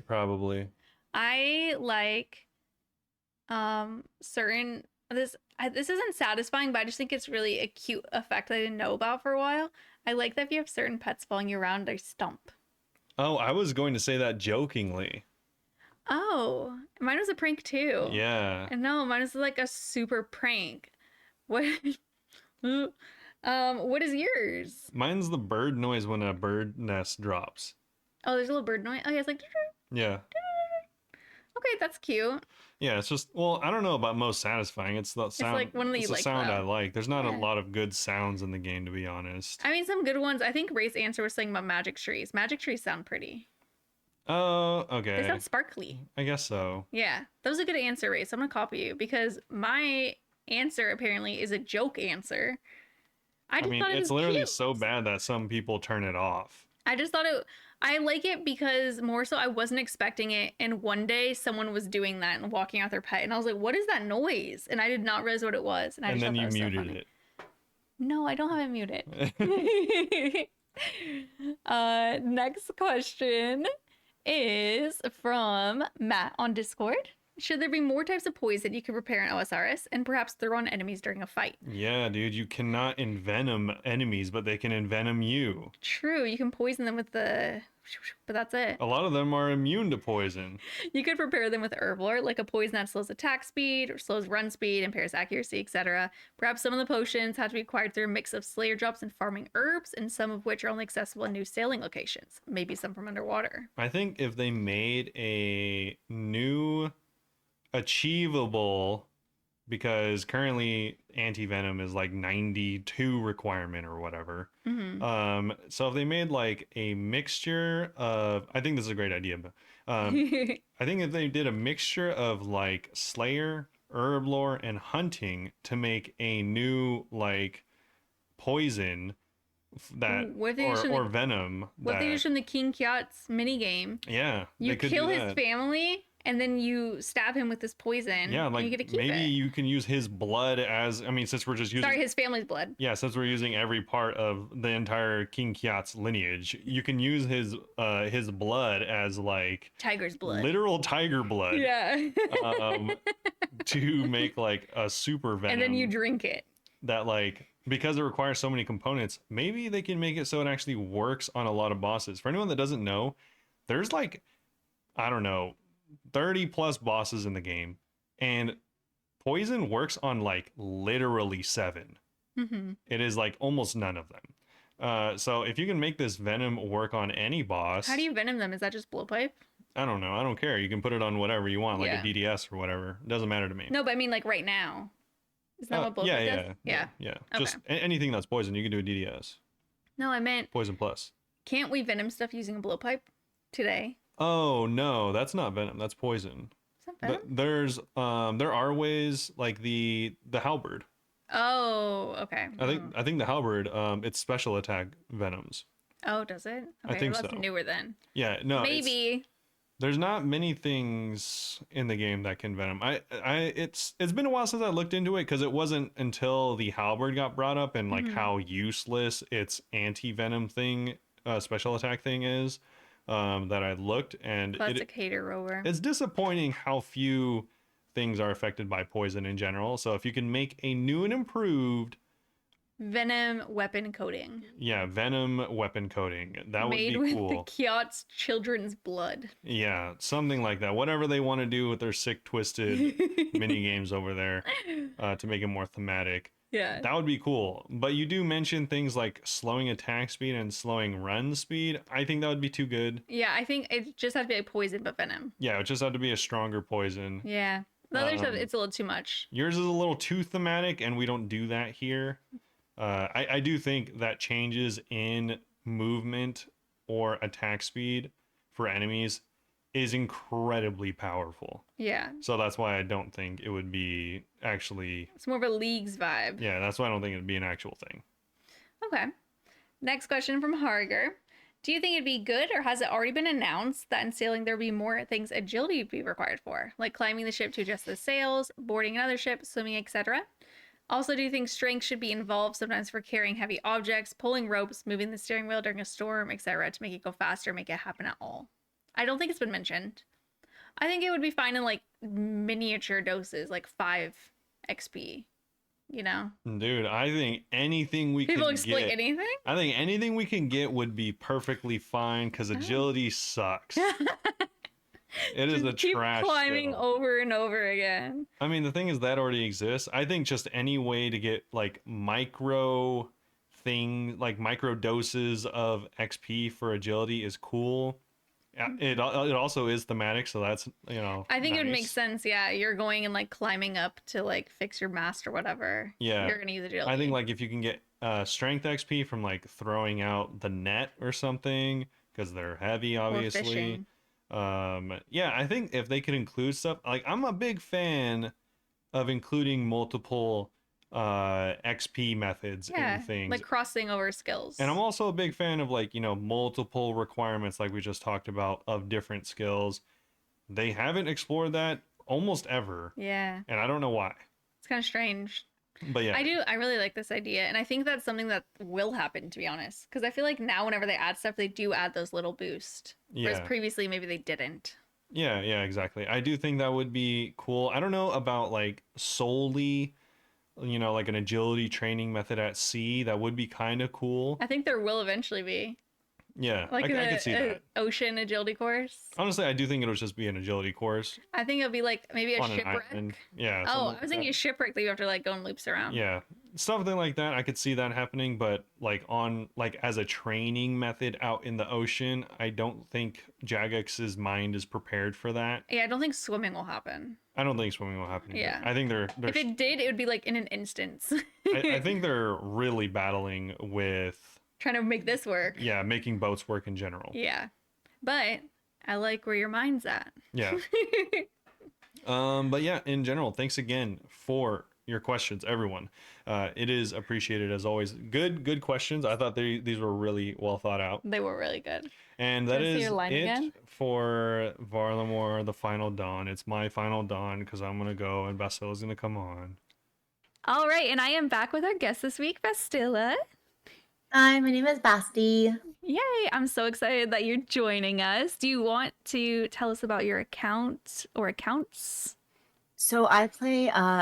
A: Probably.
B: I like certain this isn't satisfying, but I just think it's really a cute effect I didn't know about for a while. I like that if you have certain pets following you around, they stomp.
A: Oh, I was going to say that jokingly.
B: Oh, mine was a prank too.
A: Yeah.
B: And no, mine was like a super prank. What? What is yours?
A: Mine's the bird noise when a bird nest drops.
B: Oh, there's a little bird noise. Oh, yeah, it's like.
A: Yeah.
B: Okay, that's cute.
A: Yeah, it's just, well, I don't know about most satisfying. It's the sound.
B: like one that you
A: it's the
B: like,
A: sound
B: though.
A: I like. There's not a
B: Yeah.
A: lot of good sounds in the game, to be honest.
B: I mean, some good ones. I think Ray's answer was saying about magic trees. Magic trees sound pretty.
A: Oh,
B: They
A: okay.
B: sound sparkly.
A: I guess so.
B: Yeah, that was a good answer, Ray. So I'm gonna copy you because my answer apparently is a joke answer. I just
A: mean,
B: thought it
A: it's
B: was
A: literally
B: cute.
A: so bad that some people turn it off.
B: I just thought it. I like it because more so I wasn't expecting it, and one day someone was doing that and walking out their pet, and I was like, "What is that noise?" And I did not realize what it was, and I
A: And
B: just
A: then
B: thought
A: you
B: that was so
A: muted
B: funny. No, I don't have it muted. Next question is from Matt on Discord. Should there be more types of poison you could prepare in OSRS and perhaps throw on enemies during a fight?
A: Yeah, dude, you cannot envenom enemies, but they can envenom you.
B: True, you can poison them with the... But that's it.
A: A lot of them are immune to poison.
B: You could prepare them with Herblore, like a poison that slows attack speed or slows run speed, impairs accuracy, etc. Perhaps some of the potions have to be acquired through a mix of Slayer drops and farming herbs, and some of which are only accessible in new sailing locations. Maybe some from underwater.
A: I think if they made a new achievable, because currently anti-venom is like 92 requirement or whatever. So if they made like a mixture of, I think this is a great idea, but I think if they did a mixture of like Slayer, Herblore, and Hunting to make a new like poison that
B: What if they just
A: or venom
B: What if they
A: that,
B: do from the King Kiat's minigame?
A: yeah,
B: You
A: they could
B: kill
A: do
B: his
A: that.
B: family, and then you stab him with this poison.
A: Yeah,
B: and
A: like
B: you get to keep
A: maybe
B: it.
A: you can use his blood as, I mean, since we're just using,
B: Sorry, his family's blood.
A: yeah, since we're using every part of the entire King Kiat's lineage, you can use his blood as like
B: Tiger's blood.
A: literal tiger blood,
B: Yeah.
A: um, to make like a super venom
B: And then you drink it.
A: that like because it requires so many components, maybe they can make it so it actually works on a lot of bosses. For anyone that doesn't know, there's like, I don't know, 30 plus bosses in the game, and poison works on like literally 7.
B: Mm-hmm.
A: It is like almost none of them. So if you can make this venom work on any boss,
B: How do you venom them? Is that just blowpipe?
A: I don't know. I don't care. You can put it on whatever you want, like a
B: Yeah.
A: DDS or whatever. It doesn't matter to me.
B: No, but I mean like right now. Isn't that what
A: Yeah,
B: blowpipe
A: yeah,
B: does? Yeah.
A: yeah.
B: Okay.
A: Just anything that's poison, you can do a DDS.
B: No, I meant,
A: Poison plus.
B: can't we venom stuff using a blowpipe today?
A: Oh no, that's not venom. That's poison.
B: Is that venom?
A: There are ways like the halberd.
B: Oh, okay.
A: I think the halberd it's special attack venoms.
B: Oh, does it? Okay,
A: I think
B: that's
A: so.
B: newer then.
A: Yeah, no,
B: Maybe.
A: there's not many things in the game that can venom. It's been a while since I looked into it because it wasn't until the halberd got brought up and like how useless its anti-venom thing, special attack thing is, that I looked, and
B: Classic hater rover.
A: it's disappointing how few things are affected by poison in general. So if you can make a new and improved
B: Venom weapon coating.
A: yeah, venom weapon coating, that
B: Made
A: would be
B: with
A: cool.
B: the Kyot's children's blood.
A: Yeah, something like that. Whatever they want to do with their sick, twisted mini games over there to make it more thematic.
B: Yeah.
A: That would be cool. But you do mention things like slowing attack speed and slowing run speed. I think that would be too good.
B: Yeah, I think it just has to be like poison but venom.
A: Yeah, it just have to be a stronger poison.
B: Yeah. The other stuff, it's a little too much.
A: Yours is a little too thematic, and we don't do that here. I do think that changes in movement or attack speed for enemies is incredibly powerful.
B: Yeah.
A: So that's why I don't think it would be actually.
B: It's more of a Leagues vibe.
A: Yeah, that's why I don't think it'd be an actual thing.
B: Okay. Next question from Harger. Do you think it'd be good, or has it already been announced that in sailing there will be more things agility would be required for, like climbing the ship to adjust the sails, boarding another ship, swimming, etc.? Also, do you think strength should be involved sometimes for carrying heavy objects, pulling ropes, moving the steering wheel during a storm, etc., to make it go faster, make it happen at all? I don't think it's been mentioned. I think it would be fine in like miniature doses, like 5 XP. You know?
A: Dude, I think anything we
B: People
A: can
B: exploit
A: get,
B: anything?
A: I think anything we can get would be perfectly fine because agility sucks. It is a
B: Keep
A: trash
B: climbing
A: skill.
B: over and over again.
A: I mean, the thing is that already exists. I think just any way to get like micro doses of XP for agility is cool. It also is thematic, so that's,
B: I think it would make
A: nice.
B: sense. Yeah, you're going and like climbing up to like fix your mast or whatever.
A: Yeah.
B: You're gonna use agility.
A: I think like if you can get strength XP from like throwing out the net or something because they're heavy,
B: Or
A: obviously.
B: fishing.
A: Yeah, I think if they could include stuff like I'm a big fan of including multiple XP methods in things.
B: like crossing over skills.
A: And I'm also a big fan of like, multiple requirements like we just talked about of different skills. They haven't explored that almost ever.
B: Yeah,
A: And I don't know why.
B: it's kind of strange.
A: But yeah.
B: I really like this idea, and I think that's something that will happen, to be honest, because I feel like now whenever they add stuff, they do add those little boosts. Whereas
A: Yeah.
B: previously maybe they didn't.
A: Yeah, exactly. I do think that would be cool. I don't know about like solely, like an agility training method at sea. That would be kind of cool.
B: I think there will eventually be
A: Yeah,
B: like
A: I could see that.
B: ocean agility course.
A: Honestly, I do think it'll just be an agility course
B: I think it'll be like maybe a
A: on an
B: shipwreck.
A: island. Yeah.
B: Oh,
A: something
B: I
A: like
B: was thinking
A: that.
B: a shipwreck that you have to like go in loops around.
A: Yeah, something like that. I could see that happening, but like as a training method out in the ocean, I don't think Jagex's mind is prepared for that.
B: Yeah, I don't think swimming will happen.
A: I don't think swimming will happen. Either.
B: Yeah.
A: I think they're
B: If it did, it would be like in an instance.
A: I think they're really battling with
B: Trying to make this work.
A: making boats work in general.
B: Yeah. But I like where your mind's at.
A: Yeah. But yeah, in general, thanks again for your questions, everyone. It is appreciated as always. Good questions. I thought these were really well thought out.
B: They were really good.
A: And that
B: Do you wanna say
A: is
B: your line
A: it
B: again?
A: for Varlamore, the final dawn. It's my final dawn because I'm gonna go and Bastila's gonna come on.
B: All right, and I am back with our guest this week, Bastila.
C: Hi, my name is Basti.
B: Yay! I'm so excited that you're joining us. Do you want to tell us about your account or accounts?
C: So I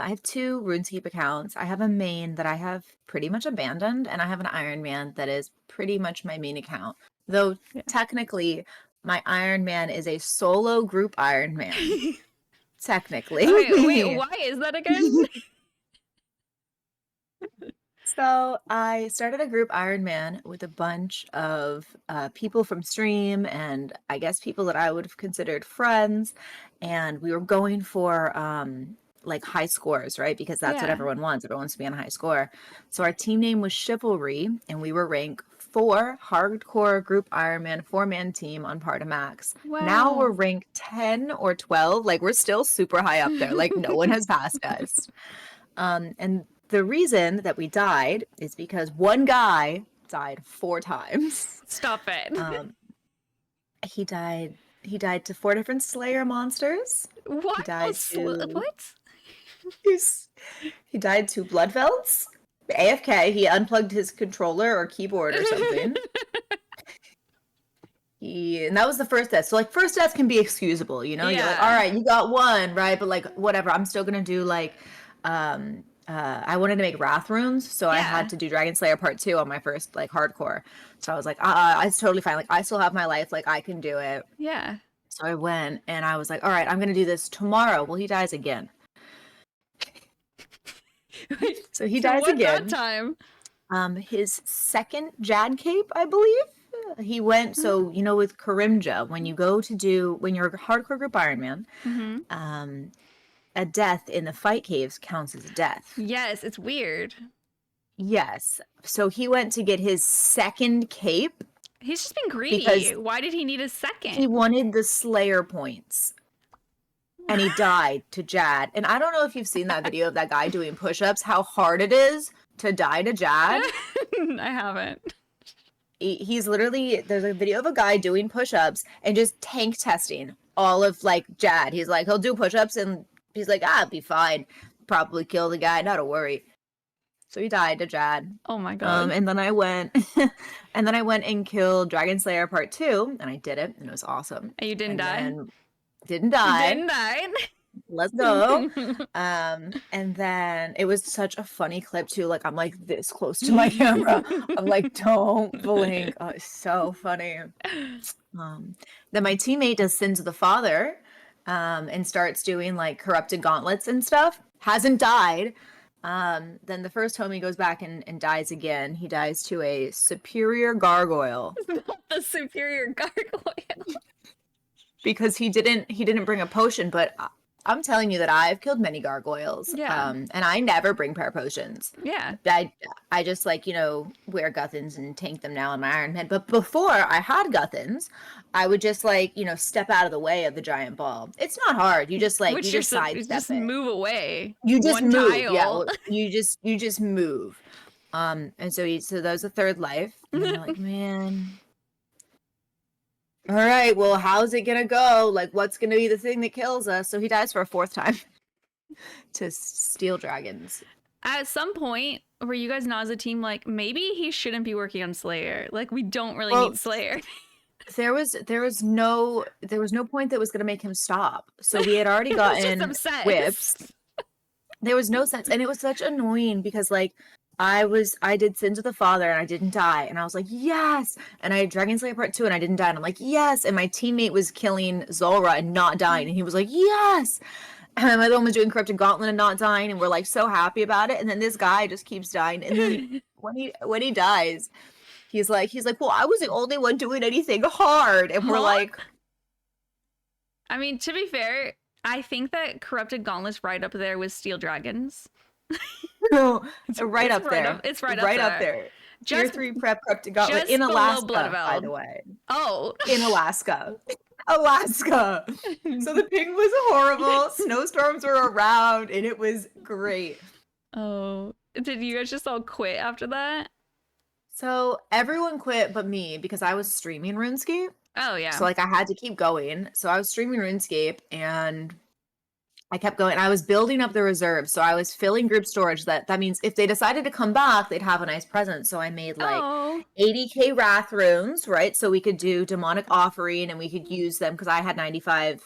C: have two RuneScape accounts. I have a main that I have pretty much abandoned, and I have an Iron Man that is pretty much my main account. Though
B: Yeah.
C: technically, my Iron Man is a solo group Iron Man. Technically.
B: Okay, wait, why is that again?
C: So I started a group Iron Man with a bunch of people from stream and I guess people that I would have considered friends. And we were going for like high scores, right? Because that's what
B: Yeah.
C: everyone wants. Everyone wants to be on a high score. So our team name was Chivalry and we were rank 4 hardcore group Iron Man 4-man team on Par to Max. Now we're
B: Wow.
C: ranked 10 or 12. Like we're still super high up there. Like no one has passed us. And the reason that we died is because one guy died 4 times.
B: Stop it.
C: He died to 4 different Slayer monsters.
B: What?
C: He died to
B: What?
C: he died to Bloodvelts. AFK, he unplugged his controller or keyboard or something. And that was the first death. So like first death can be excusable, you know? You're like,
B: Yeah.
C: all right, you got one, right? But like whatever, I'm still gonna do like I wanted to make Wrath runes, so I
B: Yeah.
C: had to do Dragon Slayer Part 2 on my first like hardcore. So I was like, it's totally fine. Like I still have my life, like I can do it.
B: Yeah.
C: So I went and I was like, all right, I'm gonna do this tomorrow. Well, he dies again. So he dies
B: what
C: again.
B: that time?
C: His second Jad Cape, I believe. He went, so you know, with Karimja, when you're a hardcore group Iron Man,
B: Mm-hmm.
C: a death in the fight caves counts as a death.
B: Yes, it's weird.
C: Yes. So he went to get his second cape.
B: He's just been greedy.
C: Because
B: Why did he need a second?
C: he wanted the Slayer points. And he died to Jad. And I don't know if you've seen that video of that guy doing push-ups, how hard it is to die to Jad.
B: I haven't.
C: He's literally, there's a video of a guy doing push-ups and just tank testing all of like Jad. He's like, he'll do push-ups and he's like, I'll be fine. Probably kill the guy, not to worry. So he died to Jad.
B: Oh my god.
C: And then I went and killed Dragon Slayer Part 2, and I did it, and it was awesome.
B: And you didn't die?
C: Then, didn't die.
B: Didn't die.
C: Let's go. And then it was such a funny clip too. Like I'm like this close to my camera. I'm like, don't blink. Oh, it's so funny. Then my teammate does Sins of the Father, and starts doing like corrupted gauntlets and stuff. Hasn't died. Then the first homie goes back and dies again. He dies to a superior gargoyle.
B: Not the superior gargoyle.
C: Because he didn't bring a potion, but I'm telling you that I've killed many gargoyles.
B: Yeah.
C: And I never bring prayer potions.
B: Yeah.
C: I just like, you know, wear Guthans and tank them now in my Iron Man. But before I had Guthans, I would just like, you know, step out of the way of the giant ball. It's not hard. You just like you just sidestep
B: just
C: it.
B: move away.
C: You just
B: One
C: move.
B: tile.
C: Yeah. You just move. And so that was the third life. And then you're like, man. All right, well, how's it gonna go? Like, what's gonna be the thing that kills us? So he dies for a 4th time to steel dragons.
B: At some point, were you guys not as a team like, maybe he shouldn't be working on Slayer? Like, we don't really need Slayer.
C: There was no point that was gonna make him stop. So we had already gotten whips. There was no sense, and it was such annoying because like I did Sins of the Father and I didn't die. And I was like, yes. And I had Dragon Slayer Part 2 and I didn't die. And I'm like, yes. And my teammate was killing Zulrah and not dying. And he was like, yes. And my other one was doing Corrupted Gauntlet and not dying. And we're like so happy about it. And then this guy just keeps dying. And then when he dies, he's like, well, I was the only one doing anything hard. And we're like,
B: I mean, to be fair, I think that Corrupted Gauntlet's right up there with Steel Dragons.
C: no, it's right up there.
B: It's right
C: up there. Tier 3 prep Corrupted Gauntlet in Alaska, by the way.
B: Oh.
C: In Alaska. Alaska. So the ping was horrible. Snowstorms were around, and it was great.
B: Oh. Did you guys just all quit after that?
C: So everyone quit but me because I was streaming RuneScape.
B: Oh, yeah.
C: So like I had to keep going. So I was streaming RuneScape, and I kept going. I was building up the reserves. So I was filling group storage. That means if they decided to come back, they'd have a nice present. So I made like 80k Wrath runes, right? So we could do Demonic Offering and we could use them because I had 95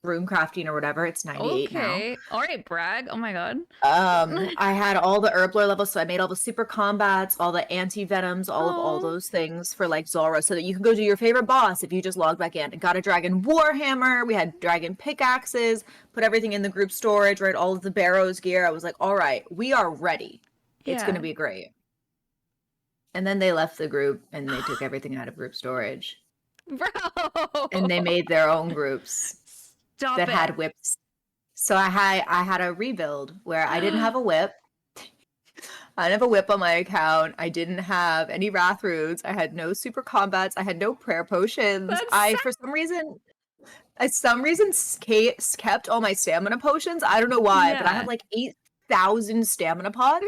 C: rune crafting or whatever. It's 98 now.
B: Okay. All right, brag. Oh my god.
C: I had all the herb lore levels, so I made all the super combats, all the anti-venoms, all those things for like Zora, so that you can go do your favorite boss if you just log back in. Got a dragon warhammer, we had dragon pickaxes, put everything in the group storage, right? All of the Barrows gear. I was like, all right, we are ready. It's gonna be great. And then they left the group and they took everything out of group storage.
B: Bro.
C: And they made their own groups that had whips. So I had a rebuild where I didn't have a whip. I didn't have a whip on my account. I didn't have any wrath roots. I had no super combats. I had no prayer potions. For some reason kept all my stamina potions. I don't know why, but I had like 8,000 stamina pots,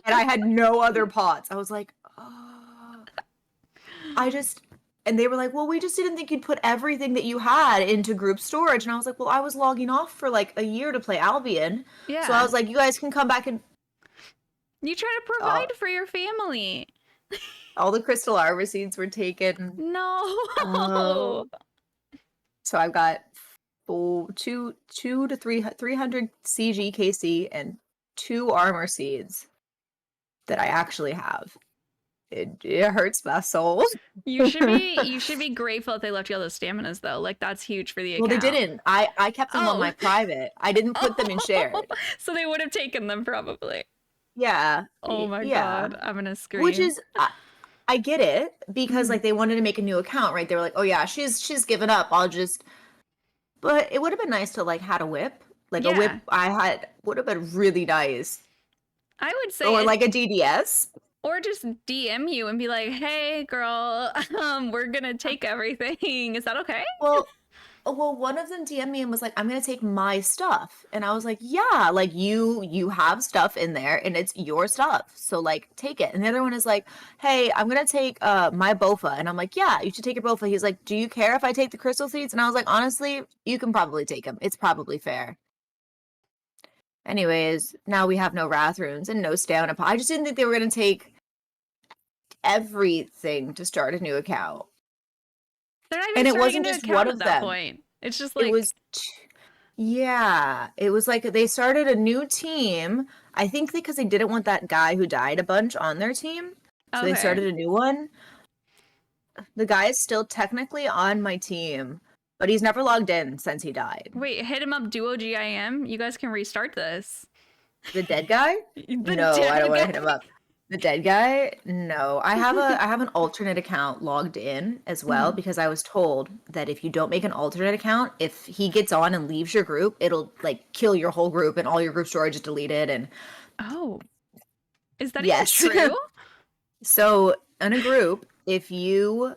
C: and I had no other pots. I was like, oh, and they were like, well, we just didn't think you'd put everything that you had into group storage. And I was like, well, I was logging off for like a year to play Albion. Yeah. So I was like, you guys can come back and...
B: You try to provide for your family.
C: All the crystal arbor seeds were taken.
B: No.
C: So I've got 300 CG KC and 2 armor seeds that I actually have. It hurts my soul.
B: You should be grateful that they left you all those staminas though. Like that's huge for the account.
C: Well, they didn't. I kept them on my private. I didn't put them in shared.
B: So they would have taken them probably.
C: Yeah.
B: Oh my god, I'm gonna scream.
C: Which is, I get it because like they wanted to make a new account, right? They were like, oh yeah, she's given up. But it would have been nice to like had a whip. Like a whip I had would have been really nice.
B: I would say,
C: or like a DDS.
B: Or just DM you and be like, hey girl, we're gonna take everything. Is that okay?
C: Well, one of them DM'd me and was like, I'm gonna take my stuff. And I was like, yeah, like you have stuff in there and it's your stuff. So like take it. And the other one is like, hey, I'm gonna take my Bofa. And I'm like, yeah, you should take your Bofa. He's like, do you care if I take the crystal seeds? And I was like, honestly, you can probably take them. It's probably fair. Anyways, now we have no wrath runes and no stamina. I just didn't think they were gonna take everything to start a new account.
B: They're not even, and it wasn't just one of them. Point. It's just like
C: it was it was like they started a new team. I think because they didn't want that guy who died a bunch on their team, so they started a new one. The guy is still technically on my team, but he's never logged in since he died.
B: Wait, hit him up, Duo GIM. You guys can restart this.
C: The dead guy? No, I don't want to hit him up. The dead guy? No. I have an alternate account logged in as well because I was told that if you don't make an alternate account, if he gets on and leaves your group, it'll like kill your whole group and all your group storage is deleted. And
B: is that even true?
C: So in a group, if you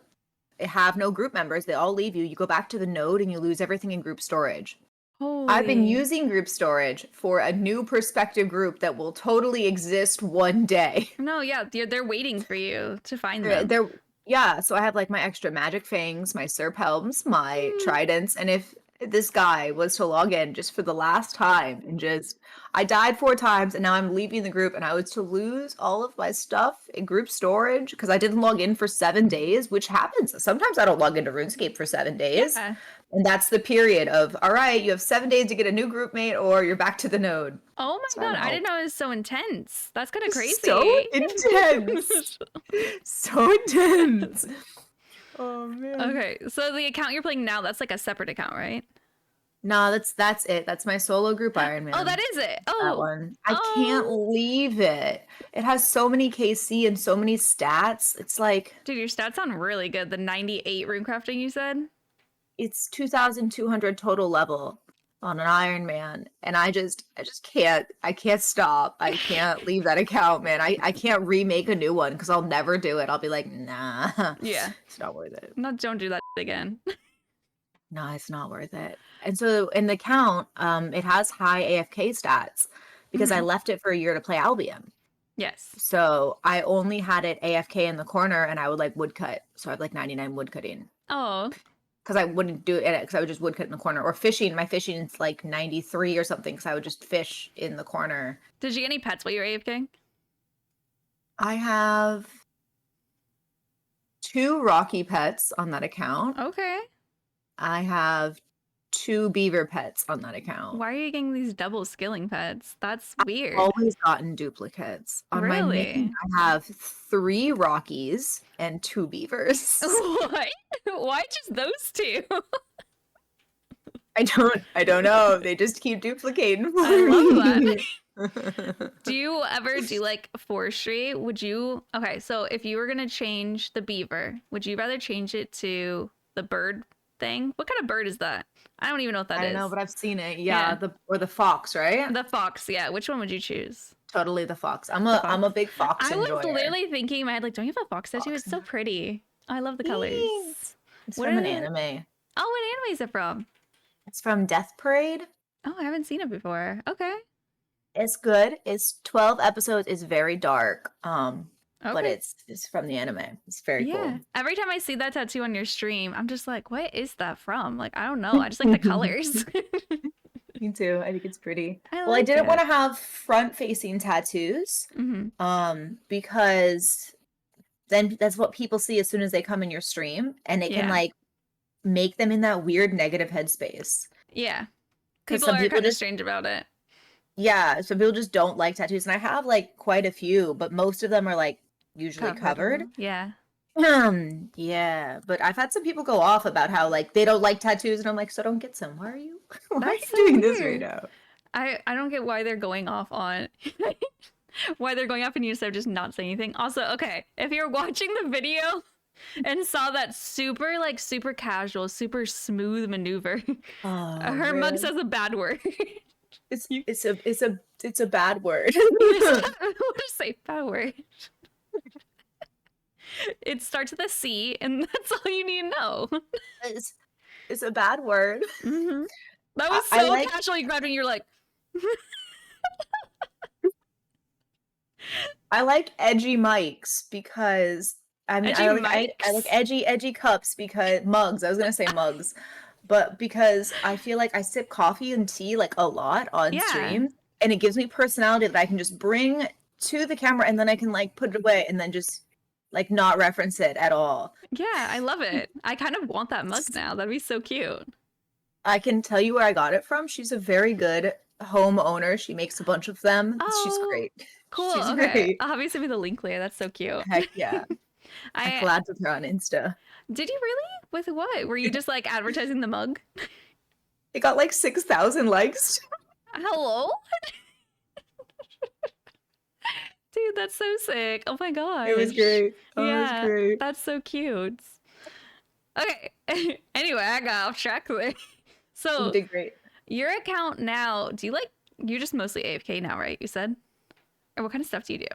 C: have no group members, they all leave you. You go back to the node and you lose everything in group storage.
B: Holy.
C: I've been using group storage for a new perspective group that will totally exist one day.
B: No, yeah, they're waiting for you to find them.
C: So I have like my extra magic fangs, my serp helms, my tridents, and if this guy was to log in just for the last time and I died 4 times and now I'm leaving the group and I was to lose all of my stuff in group storage because I didn't log in for 7 days, which happens. Sometimes I don't log into RuneScape for 7 days. Yeah. And that's the period of, all right, you have 7 days to get a new group mate or you're back to the node.
B: Oh my god, I didn't know it was so intense. That's kind of crazy.
C: So intense. So intense. Oh man.
B: Okay, so the account you're playing now, that's like a separate account, right?
C: No, that's it. That's my solo group Iron Man.
B: Oh, that is it. Oh,
C: that one. I can't leave it. It has so many KC and so many stats. It's like,
B: dude, your stats sound really good. The 98 runecrafting you said?
C: It's 2,200 total level on an Iron Man, and I just can't. I can't stop. I can't leave that account, man. I can't remake a new one because I'll never do it. I'll be like, nah.
B: Yeah,
C: it's not worth it.
B: No, don't do that again.
C: No, it's not worth it. And so in the account, it has high AFK stats because I left it for a year to play Albion.
B: Yes.
C: So I only had it AFK in the corner, and I would like woodcut. So I had like 99 woodcutting.
B: Oh.
C: Because I wouldn't do it because I would just woodcut in the corner. Or fishing. My fishing is like 93 or something because I would just fish in the corner.
B: Did you get any pets while you were AFK?
C: I have 2 rocky pets on that account.
B: Okay.
C: I have 2 beaver pets on that account.
B: Why are you getting these double skilling pets? That's weird.
C: I've always gotten duplicates. On my main, I have 3 Rockies and 2 beavers.
B: What? Why just those 2?
C: I don't know. They just keep duplicating.
B: I love that. Do you ever do like forestry? Okay, so if you were gonna change the beaver, would you rather change it to the bird thing? What kind of bird is that? I don't even know what that is.
C: I don't know, but I've seen it. Yeah, or the fox, right?
B: The fox, yeah. Which one would you choose?
C: Totally the fox. I'm a big fox enjoyer.
B: I was literally thinking in my head, like, don't you have a fox tattoo? It's so pretty. I love the colors.
C: It's from an anime.
B: Oh, what anime is it from?
C: It's from Death Parade.
B: Oh, I haven't seen it before. Okay.
C: It's good. It's 12 episodes. It's very dark. But
B: Okay.
C: it's from the anime. It's very cool.
B: Every time I see that tattoo on your stream, I'm just like, what is that from? Like, I don't know. I just like the colors.
C: Me too. I think it's pretty.
B: I
C: Well, I didn't want to have front-facing tattoos, because then that's what people see as soon as they come in your stream, and it can like make them in that weird negative headspace.
B: Yeah.
C: Because
B: People are kind of strange about it.
C: Yeah, some people just don't like tattoos, and I have like quite a few, but most of them are like usually covered.
B: Yeah.
C: Yeah, but I've had some people go off about how like they don't like tattoos, and I'm like, so don't get some. Why are you doing this right now?
B: I don't get why they're going off on why they're going off and you instead of just not saying anything. Also, okay, if you're watching the video and saw that super casual, super smooth maneuver, her mug says a bad word.
C: It's a bad word.
B: We'll just say bad word. It starts with a C, and that's all you need to know.
C: It's a bad word.
B: Mm-hmm. That was so casual. You grabbed me, and you're like.
C: I like edgy mics because I like edgy cups because mugs. I was gonna say mugs, but because I feel like I sip coffee and tea like a lot on stream, and it gives me personality that I can just bring to the camera, and then I can like put it away and then just like not reference it at all.
B: Yeah, I love it. I kind of want that mug now. That'd be so cute.
C: I can tell you where I got it from. She's a very good homeowner. She makes a bunch of them. Oh, she's great.
B: Cool.
C: She's
B: okay.
C: Great.
B: I'll have you send me the link later. That's so cute.
C: Heck yeah. I collabed with her on Insta.
B: Did you really? With what? Were you just like advertising the mug?
C: It got like 6,000 likes.
B: Hello? Dude, that's so sick. Oh my god.
C: It was great. Oh, it was great.
B: That's so cute. Okay. Anyway, I got off track there. So
C: you did great.
B: Your account now, you're just mostly AFK now, right? You said? Or what kind of stuff do you do?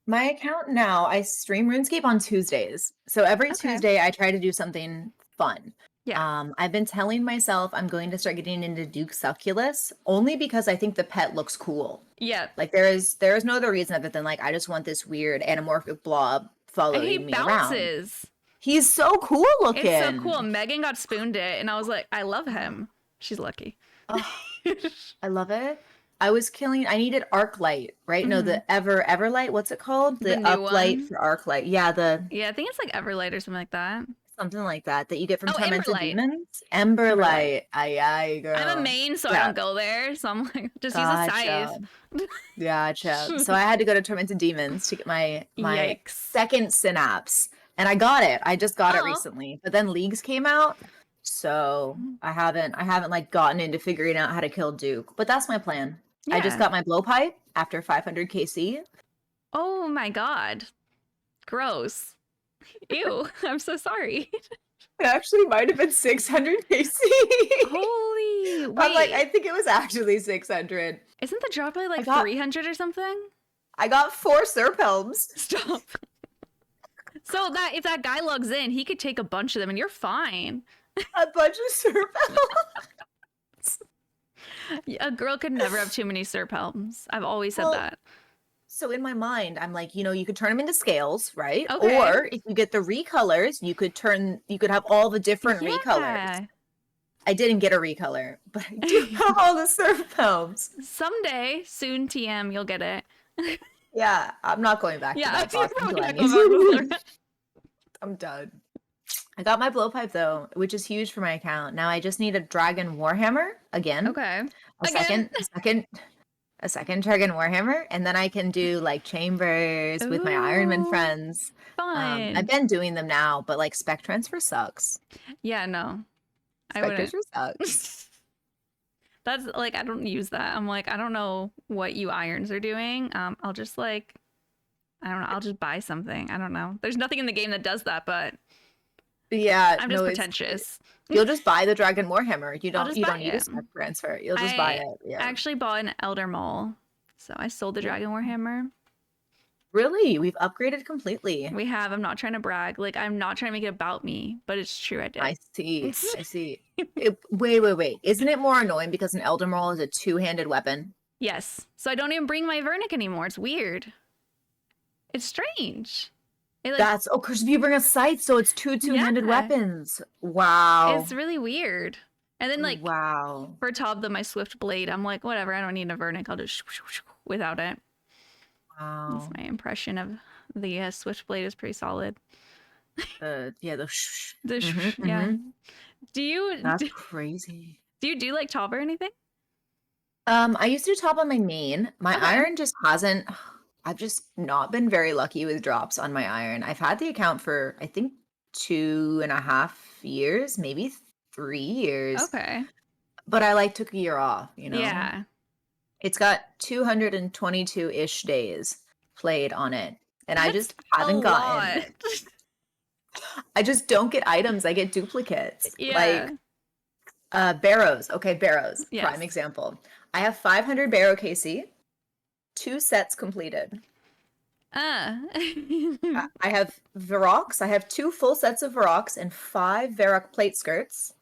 C: My account now, I stream RuneScape on Tuesdays. So every Tuesday I try to do something fun. Yeah. I've been telling myself I'm going to start getting into Duke Succulus only because I think the pet looks cool. Yeah. Like there is no other reason other than like I just want this weird anamorphic blob following me around. He's so cool looking.
B: It's so cool. Megan got spooned it and I was like, I love him. She's lucky.
C: Oh, I love it. I needed Arclight, right? Mm-hmm. No, the Everlight. What's it called? The Uplight for Arclight. Yeah, I think
B: it's like Everlight or something like that.
C: Something like that you get from Tormented Demons. Emberlight. Aye, girl.
B: I'm a main, so I don't go there. So I'm like, just use a scythe.
C: Gotcha. So I had to go to Tormented Demons to get my second synapse. And I got it. I just got it recently. But then Leagues came out. So I haven't like gotten into figuring out how to kill Duke. But that's my plan. Yeah. I just got my blowpipe after 500 KC.
B: Oh my god. Gross. Ew. I'm so sorry.
C: It actually might have been 600 KC.
B: Holy wait.
C: I'm like, I think it was actually 600.
B: Isn't the drop rate like 300 or something?
C: I got 4 Serp Helms.
B: Stop. So that if that guy logs in, he could take a bunch of them and you're fine.
C: A bunch of Serp Helms.
B: A girl could never have too many Serp Helms. I've always said that.
C: So in my mind, I'm like, you could turn them into scales, right? Okay. Or if you get the recolors, you could have all the different recolors. I didn't get a recolor, but I do have all the Serp Helms.
B: Someday, soon, TM, you'll get it.
C: Yeah, I'm not going back to that box until I need. I'm done. I got my blowpipe though, which is huge for my account. Now I just need a dragon warhammer again.
B: Okay.
C: A second dragon warhammer, and then I can do like chambers with my Ironman
B: Ooh,
C: friends.
B: fun.
C: I've been doing them now, but like spec transfer sucks.
B: Yeah, no. I
C: Spec
B: wouldn't.
C: transfer sucks.
B: That's like I don't use that. I'm like, I don't know what you irons are doing. I'll just like I don't know, I'll just buy something. I don't know. There's nothing in the game that does that, but
C: Yeah,
B: I'm just pretentious.
C: You'll just buy the dragon warhammer. You don't need a
B: it.
C: spec transfer. You'll just buy it. Yeah.
B: I actually bought an elder mole. So I sold the dragon warhammer.
C: Really? We've upgraded completely.
B: We have. I'm not trying to brag. Like I'm not trying to make it about me, but it's true I did.
C: I see. I see. Wait. Isn't it more annoying because an elder mole is a two-handed weapon?
B: Yes. So I don't even bring my Vernic anymore. It's weird. It's strange. It, like,
C: because you bring a scythe, so it's two-handed weapons. Wow.
B: It's really weird. And then like
C: wow.
B: for top of my swift blade, I'm like, whatever, I don't need a Vernic. I'll just without it.
C: Wow.
B: That's my impression of the swift blade is pretty solid.
C: Yeah, the
B: yeah. Do you?
C: That's crazy.
B: Do you do like top or anything?
C: I used to do top on my main. My iron just hasn't. I've just not been very lucky with drops on my iron. I've had the account for I think 2.5 years, maybe 3 years.
B: Okay.
C: But I like took a year off, you know?
B: Yeah.
C: It's got 222-ish days played on it. And I just haven't gotten. I just don't get items. I get duplicates.
B: Yeah.
C: Like barrows. Okay, barrows.
B: Yes.
C: Prime example. I have 500 barrow KC, 2 sets completed. I have Varrocs. I have 2 full sets of Varrocs and 5 Varroc plate skirts.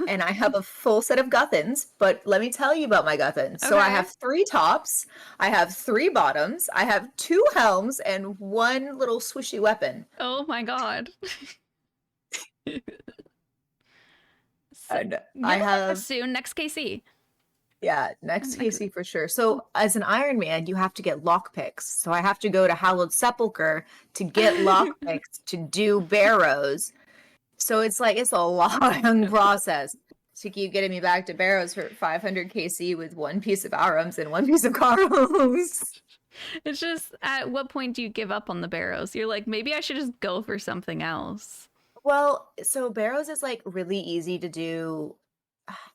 C: And I have a full set of Guthans, but let me tell you about my Guthans. So I have 3 tops, I have 3 bottoms, I have 2 helms, and 1 little swishy weapon.
B: Oh my god.
C: And I have
B: soon next KC.
C: Yeah, next KC for sure. So as an Iron Man, you have to get lockpicks. So I have to go to Hallowed Sepulchre to get lockpicks to do barrows. So it's like it's a long process to keep getting me back to barrows for 500 KC with 1 piece of Arums and 1 piece of Karos.
B: It's just at what point do you give up on the barrows? You're like, maybe I should just go for something else.
C: Well, so barrows is like really easy to do.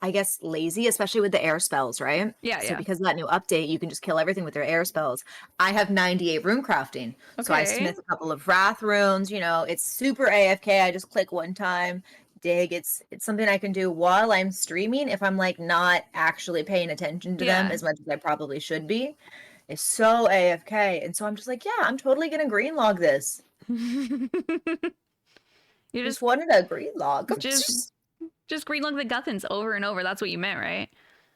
C: I guess lazy, especially with the air spells, right?
B: Yeah,
C: So because of that new update, you can just kill everything with their air spells. I have 98 rune crafting. So I smith a couple of wrath runes, you know, it's super AFK. I just click 1 time, dig. It's something I can do while I'm streaming if I'm like not actually paying attention to them as much as I probably should be. It's so AFK. And so I'm just like, yeah, I'm totally gonna green log this. You just wanted a green log.
B: Just green log the Guthans over and over. That's what you meant, right?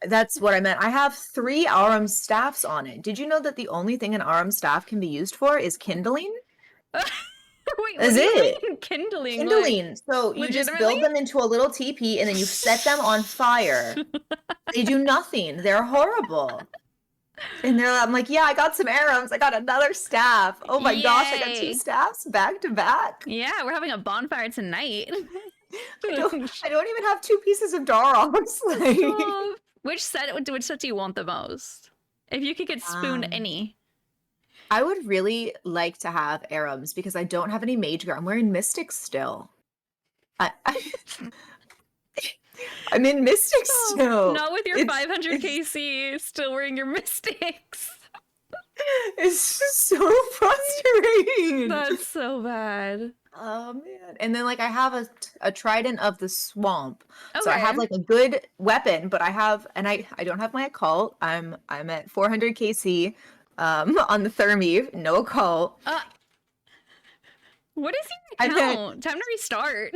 C: That's what I meant. I have 3 Arum staffs on it. Did you know that the only thing an Arum staff can be used for is kindling?
B: Wait,
C: is it?
B: Kindling.
C: Kindling.
B: Like,
C: so you just build them into a little teepee and then you set them on fire. They do nothing. They're horrible. And I'm like, yeah, I got some Arums. I got another staff. Oh my gosh, I got 2 staffs back to back.
B: Yeah, we're having a bonfire tonight.
C: I don't even have 2 pieces of Darogs. Like...
B: Which set do you want the most? If you could get spooned any.
C: I would really like to have Arums because I don't have any mage gear. I'm wearing Mystics still. I'm in Mystics still.
B: Not with your 500 KC, still wearing your Mystics.
C: It's just so frustrating.
B: That's so bad.
C: Oh man. And then like I have a trident of the swamp. So I have like a good weapon, but I don't have my occult. I'm at 400 KC on the Thermeve, no occult.
B: What is your account? Time to restart.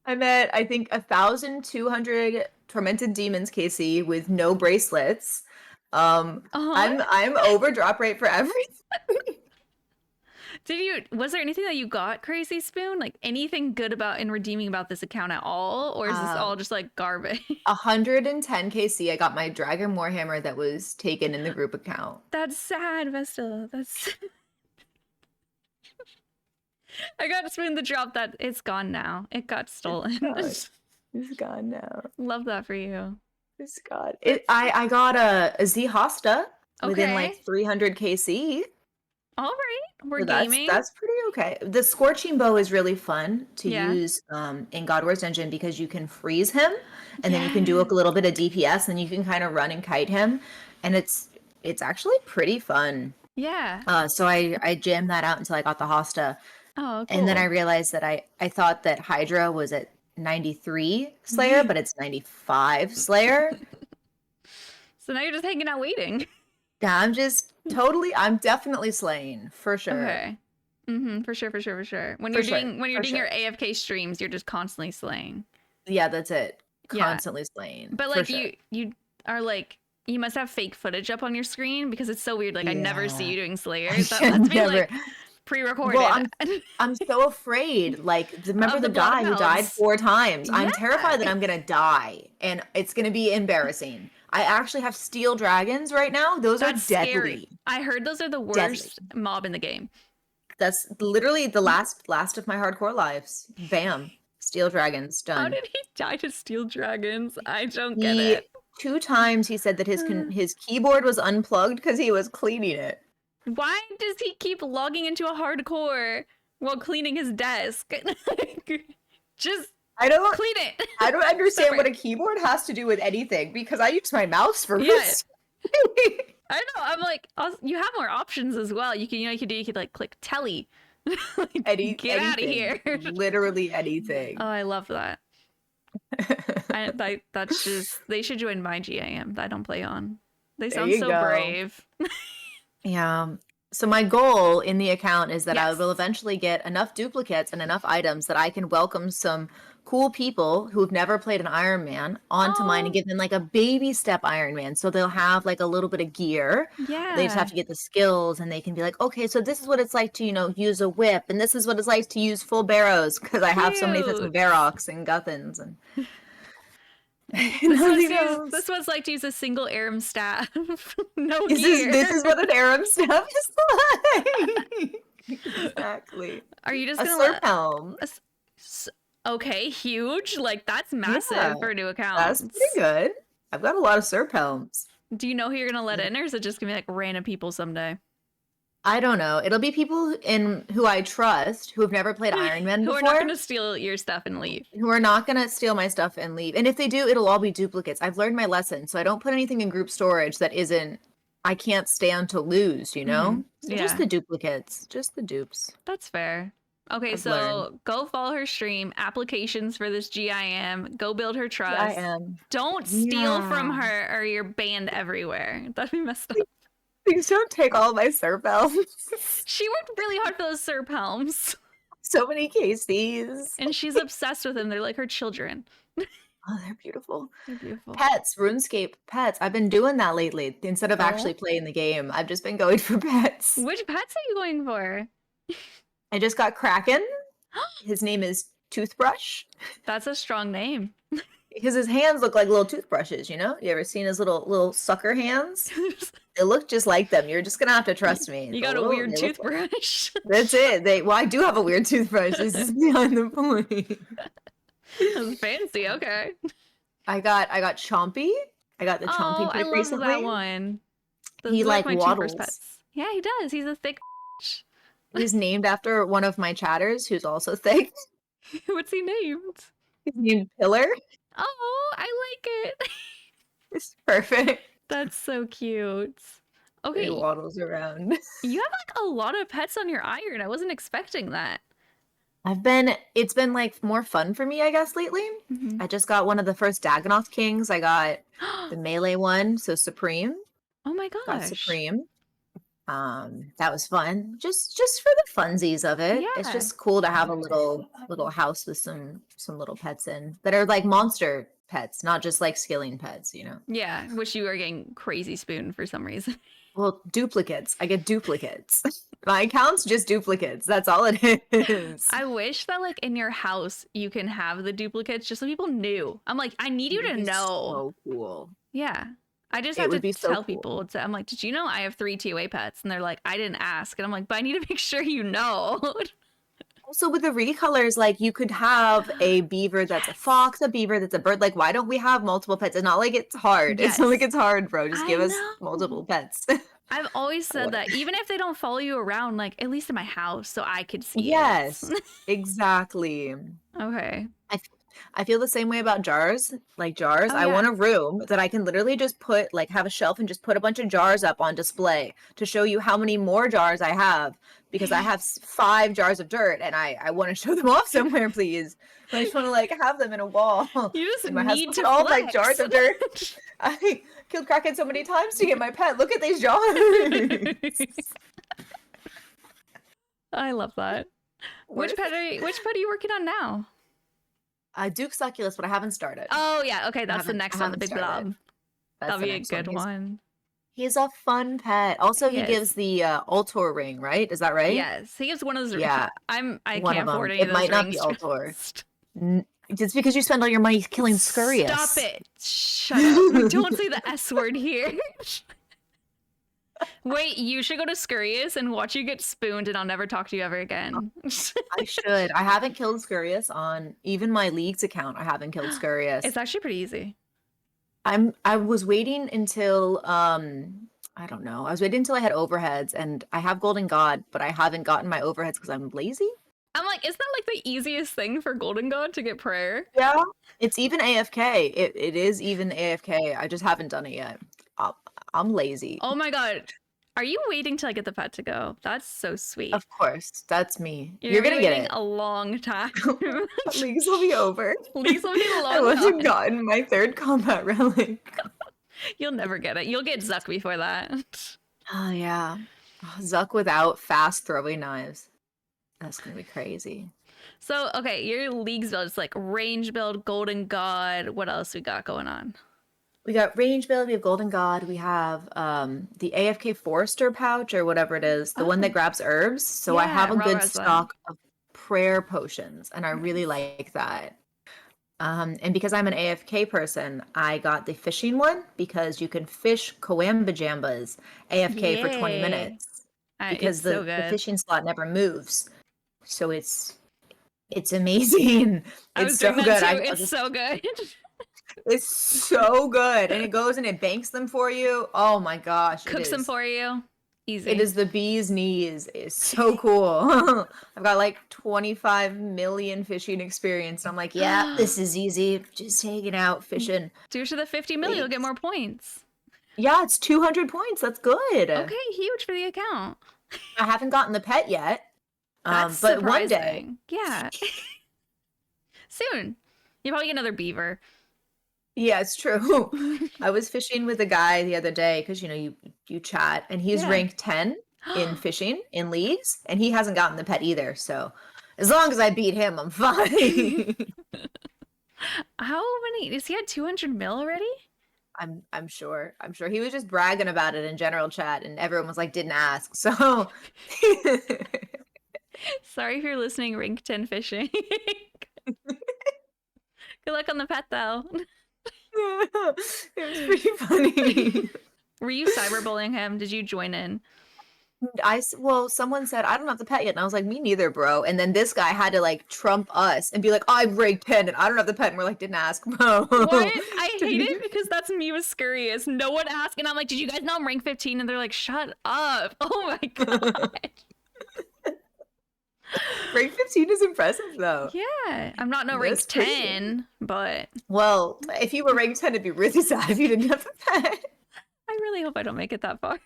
C: I'm at I think 1,200 tormented demons KC with no bracelets. I'm over drop rate for everything.
B: Was there anything that you got, Crazy Spoon? Like anything good about and redeeming about this account at all? Or is this all just like garbage?
C: 110 KC. I got my Dragon Warhammer that was taken in the group account.
B: That's sad, Bastila. That's I got Spoon the drop that it's gone now. It got stolen.
C: It's gone now.
B: Love that for you.
C: It's gone. I got a Z Hosta within like 300 KC.
B: All right, we're
C: So
B: gaming.
C: That's pretty okay. The Scorching Bow is really fun to use in God Wars Dungeon because you can freeze him, and then you can do a little bit of DPS, and you can kind of run and kite him, and it's actually pretty fun.
B: Yeah.
C: So I jammed that out until I got the Hosta.
B: Oh, cool.
C: And then I realized that I thought that Hydra was at 93 Slayer, but it's 95 Slayer.
B: So now you're just hanging out waiting.
C: Yeah, I'm definitely slaying for sure.
B: Okay. For sure. When you're doing your AFK streams, you're just constantly slaying.
C: Yeah, that's it. Constantly slaying.
B: But like you are like, you must have fake footage up on your screen because it's so weird. Like I never see you doing Slayers. That must be like pre-recorded.
C: Well, I'm so afraid. Like, remember the guy who died 4 times? I'm terrified that I'm gonna die, and it's gonna be embarrassing. I actually have steel dragons right now. Those are deadly.
B: Scary. I heard those are the worst mob in the game.
C: That's literally the last of my hardcore lives. Bam, steel dragons done.
B: How did he die to steel dragons? I don't get it.
C: 2 times he said that his keyboard was unplugged because he was cleaning it.
B: Why does he keep logging into a hardcore while cleaning his desk? Just clean it.
C: I don't understand what a keyboard has to do with anything because I use my mouse for
B: this. I know. I'm like, you have more options as well. You could like click telly. Like, get out of here.
C: Literally anything.
B: Oh, I love that. That's just, they should join my GIM that I don't play on. They sound so brave.
C: Yeah. So my goal in the account is that I will eventually get enough duplicates and enough items that I can welcome some cool people who've never played an Iron Man onto mine and give them like a baby step Iron Man. So they'll have like a little bit of gear.
B: Yeah.
C: They just have to get the skills and they can be like, okay, so this is what it's like to, use a whip. And this is what it's like to use full barrows because I have so many sets of Varrocs and Guthans and...
B: This one's like to use a single Aram staff. No gear.
C: This is what an Aram staff is like. Exactly.
B: Are you just
C: gonna Slurp helm?
B: Okay, huge. Like that's massive for a new account.
C: That's pretty good. I've got a lot of Slurp helms.
B: Do you know who you're gonna let in, or is it just gonna be like random people someday?
C: I don't know. It'll be people who I trust, who have never played Iron Man before.
B: Who are not going to steal your stuff and leave.
C: Who are not going to steal my stuff and leave. And if they do, it'll all be duplicates. I've learned my lesson. So I don't put anything in group storage that I can't stand to lose, So just the duplicates. Just the dupes.
B: That's fair. Okay, go follow her stream. Applications for this GIM. Go build her trust.
C: GIM.
B: Don't steal from her or you're banned everywhere. That'd be messed up.
C: Please don't take all my Serp helms.
B: She worked really hard for those Serp helms.
C: So many KCs.
B: And she's obsessed with them. They're like her children.
C: Oh, they're beautiful.
B: They're beautiful.
C: Pets, RuneScape pets. I've been doing that lately. Instead of actually playing the game, I've just been going for pets.
B: Which pets are you going for?
C: I just got Kraken. His name is Toothbrush.
B: That's a strong name.
C: Because his hands look like little toothbrushes, You ever seen his little sucker hands? They look just like them. You're just gonna have to trust me.
B: You got a weird toothbrush.
C: That's it. I do have a weird toothbrush. This is beyond the point.
B: That's fancy. Okay.
C: I got Chompy. I got the Chompy pick recently.
B: I love that one.
C: He like waddles.
B: Pets. Yeah, he does. He's a thick.
C: He's named after one of my chatters, who's also thick.
B: What's he named?
C: He's named Pillar.
B: Oh, I like it.
C: It's perfect.
B: That's so cute. Okay.
C: He waddles around.
B: You have like a lot of pets on your iron. I wasn't expecting that.
C: It's been like more fun for me, I guess, lately. Mm-hmm. I just got one of the first Dagonoth Kings. I got the melee one, so Supreme.
B: Oh my gosh.
C: Got Supreme. That was fun. Just for the funsies of it. Yeah. It's just cool to have a little house with some little pets in that are like monster pets, not just like skilling pets,
B: Yeah, which you are getting crazy Spoon for some reason.
C: Well, duplicates. I get duplicates. My account's just duplicates. That's all it is.
B: I wish that like in your house you can have the duplicates just so people knew. I'm like, I need you to know.
C: So cool.
B: Yeah. I just have to tell people. I'm like, did you know I have 3 TOA pets? And they're like, I didn't ask. And I'm like, but I need to make sure you know.
C: Also with the recolors, like you could have a beaver that's a fox, a beaver that's a bird. Like, why don't we have multiple pets? It's not like it's hard.
B: Yes.
C: It's not like it's hard, bro. Just give
B: I
C: us
B: know.
C: multiple pets.
B: I've always said that, even if they don't follow you around, like at least in my house, so I could see
C: Yes,
B: it.
C: exactly.
B: Okay.
C: I feel the same way about jars. Like jars,
B: Oh,
C: I
B: yeah.
C: want a room that I can literally just put, like, have a shelf and just put a bunch of jars up on display to show you how many more jars I have, because I have 5 jars of dirt and I want to show them off somewhere, please. I just want to like have them in a wall.
B: You just
C: in my house.
B: need
C: Look
B: to
C: at all
B: flex.
C: my jars of dirt. I killed Kraken so many times to get my pet. Look at these jars.
B: I love that. Which pet are you working on now?
C: Duke Succulus, but I haven't started.
B: Oh yeah, okay, that's the next one, the big blob. That'll be a good one.
C: He's a fun pet. Also, he gives the Ultor ring, right? Is that right?
B: Yes, he gives one of those.
C: Yeah,
B: I can't afford any of those.
C: It might not be Ultor. It's because you spend all your money killing Scurious.
B: Stop it! Shut up! We don't say the S word here. Wait, you should go to Scurious and watch you get spooned, and I'll never talk to you ever again.
C: I should. I haven't killed Scurious on even my Leagues account. I haven't killed Scurious.
B: It's actually pretty easy.
C: I was waiting until I don't know. I was waiting until I had overheads, and I have Golden God, but I haven't gotten my overheads because I'm lazy.
B: I'm like, isn't that like the easiest thing for Golden God to get prayer?
C: Yeah, it's even AFK. It is even AFK. I just haven't done it yet. I'm lazy.
B: Oh my god. Are you waiting till I get the pet to go? That's so sweet.
C: Of course. That's me.
B: You're
C: gonna get it.
B: A long time.
C: Leagues will be over.
B: Leagues will be a long
C: I
B: time.
C: haven't gotten my 3rd combat relic.
B: You'll never get it. You'll get Zuck before that.
C: Oh yeah. Zuck without fast throwing knives. That's gonna be crazy.
B: So okay, your Leagues build is like range build, Golden God. What else we got going on?
C: We got range build, we have Golden God, we have the AFK Forester pouch or whatever it is, the one that grabs herbs. So I have a good stock of prayer potions, and I really like that. And because I'm an AFK person, I got the fishing one because you can fish Coamba Jambas AFK for 20 minutes because the fishing slot never moves. So it's amazing. It's so good.
B: It's so good.
C: It's so good. And it goes and it banks them for you. Oh my gosh.
B: Cooks them for you. Easy.
C: It is the bee's knees. It's so cool. I've got like 25 million fishing experience. And I'm like, yeah, this is easy. Just hanging out, fishing.
B: Due to the 50 million, you'll get more points.
C: Yeah, it's 200 points. That's good.
B: Okay, huge for the account.
C: I haven't gotten the pet yet.
B: That's
C: but
B: surprising.
C: One day.
B: Yeah. Soon. You'll probably get another beaver.
C: Yeah, it's true. I was fishing with a guy the other day because, you chat, and he's rank 10 in fishing in Leagues, and he hasn't gotten the pet either. So as long as I beat him, I'm fine.
B: How many? Is he at 200 mil already?
C: I'm sure. I'm sure he was just bragging about it in general chat, and everyone was like, didn't ask. So
B: sorry if you're listening, rank 10 fishing. Good luck on the pet, though.
C: It was pretty funny.
B: Were you cyberbullying him? Did you join in?
C: Well, someone said, I don't have the pet yet. And I was like, me neither, bro. And then this guy had to like trump us and be like, I'm rank 10 and I don't have the pet. And we're like, didn't ask, bro.
B: What? I hate it because that's me with Scurious. No one asked. And I'm like, did you guys know I'm rank 15? And they're like, shut up. Oh my God.
C: Rank 15 is impressive, though.
B: Yeah. I'm not rank 10, but...
C: Well, if you were rank 10, it'd be really sad if you didn't have the pet.
B: I really hope I don't make it that far.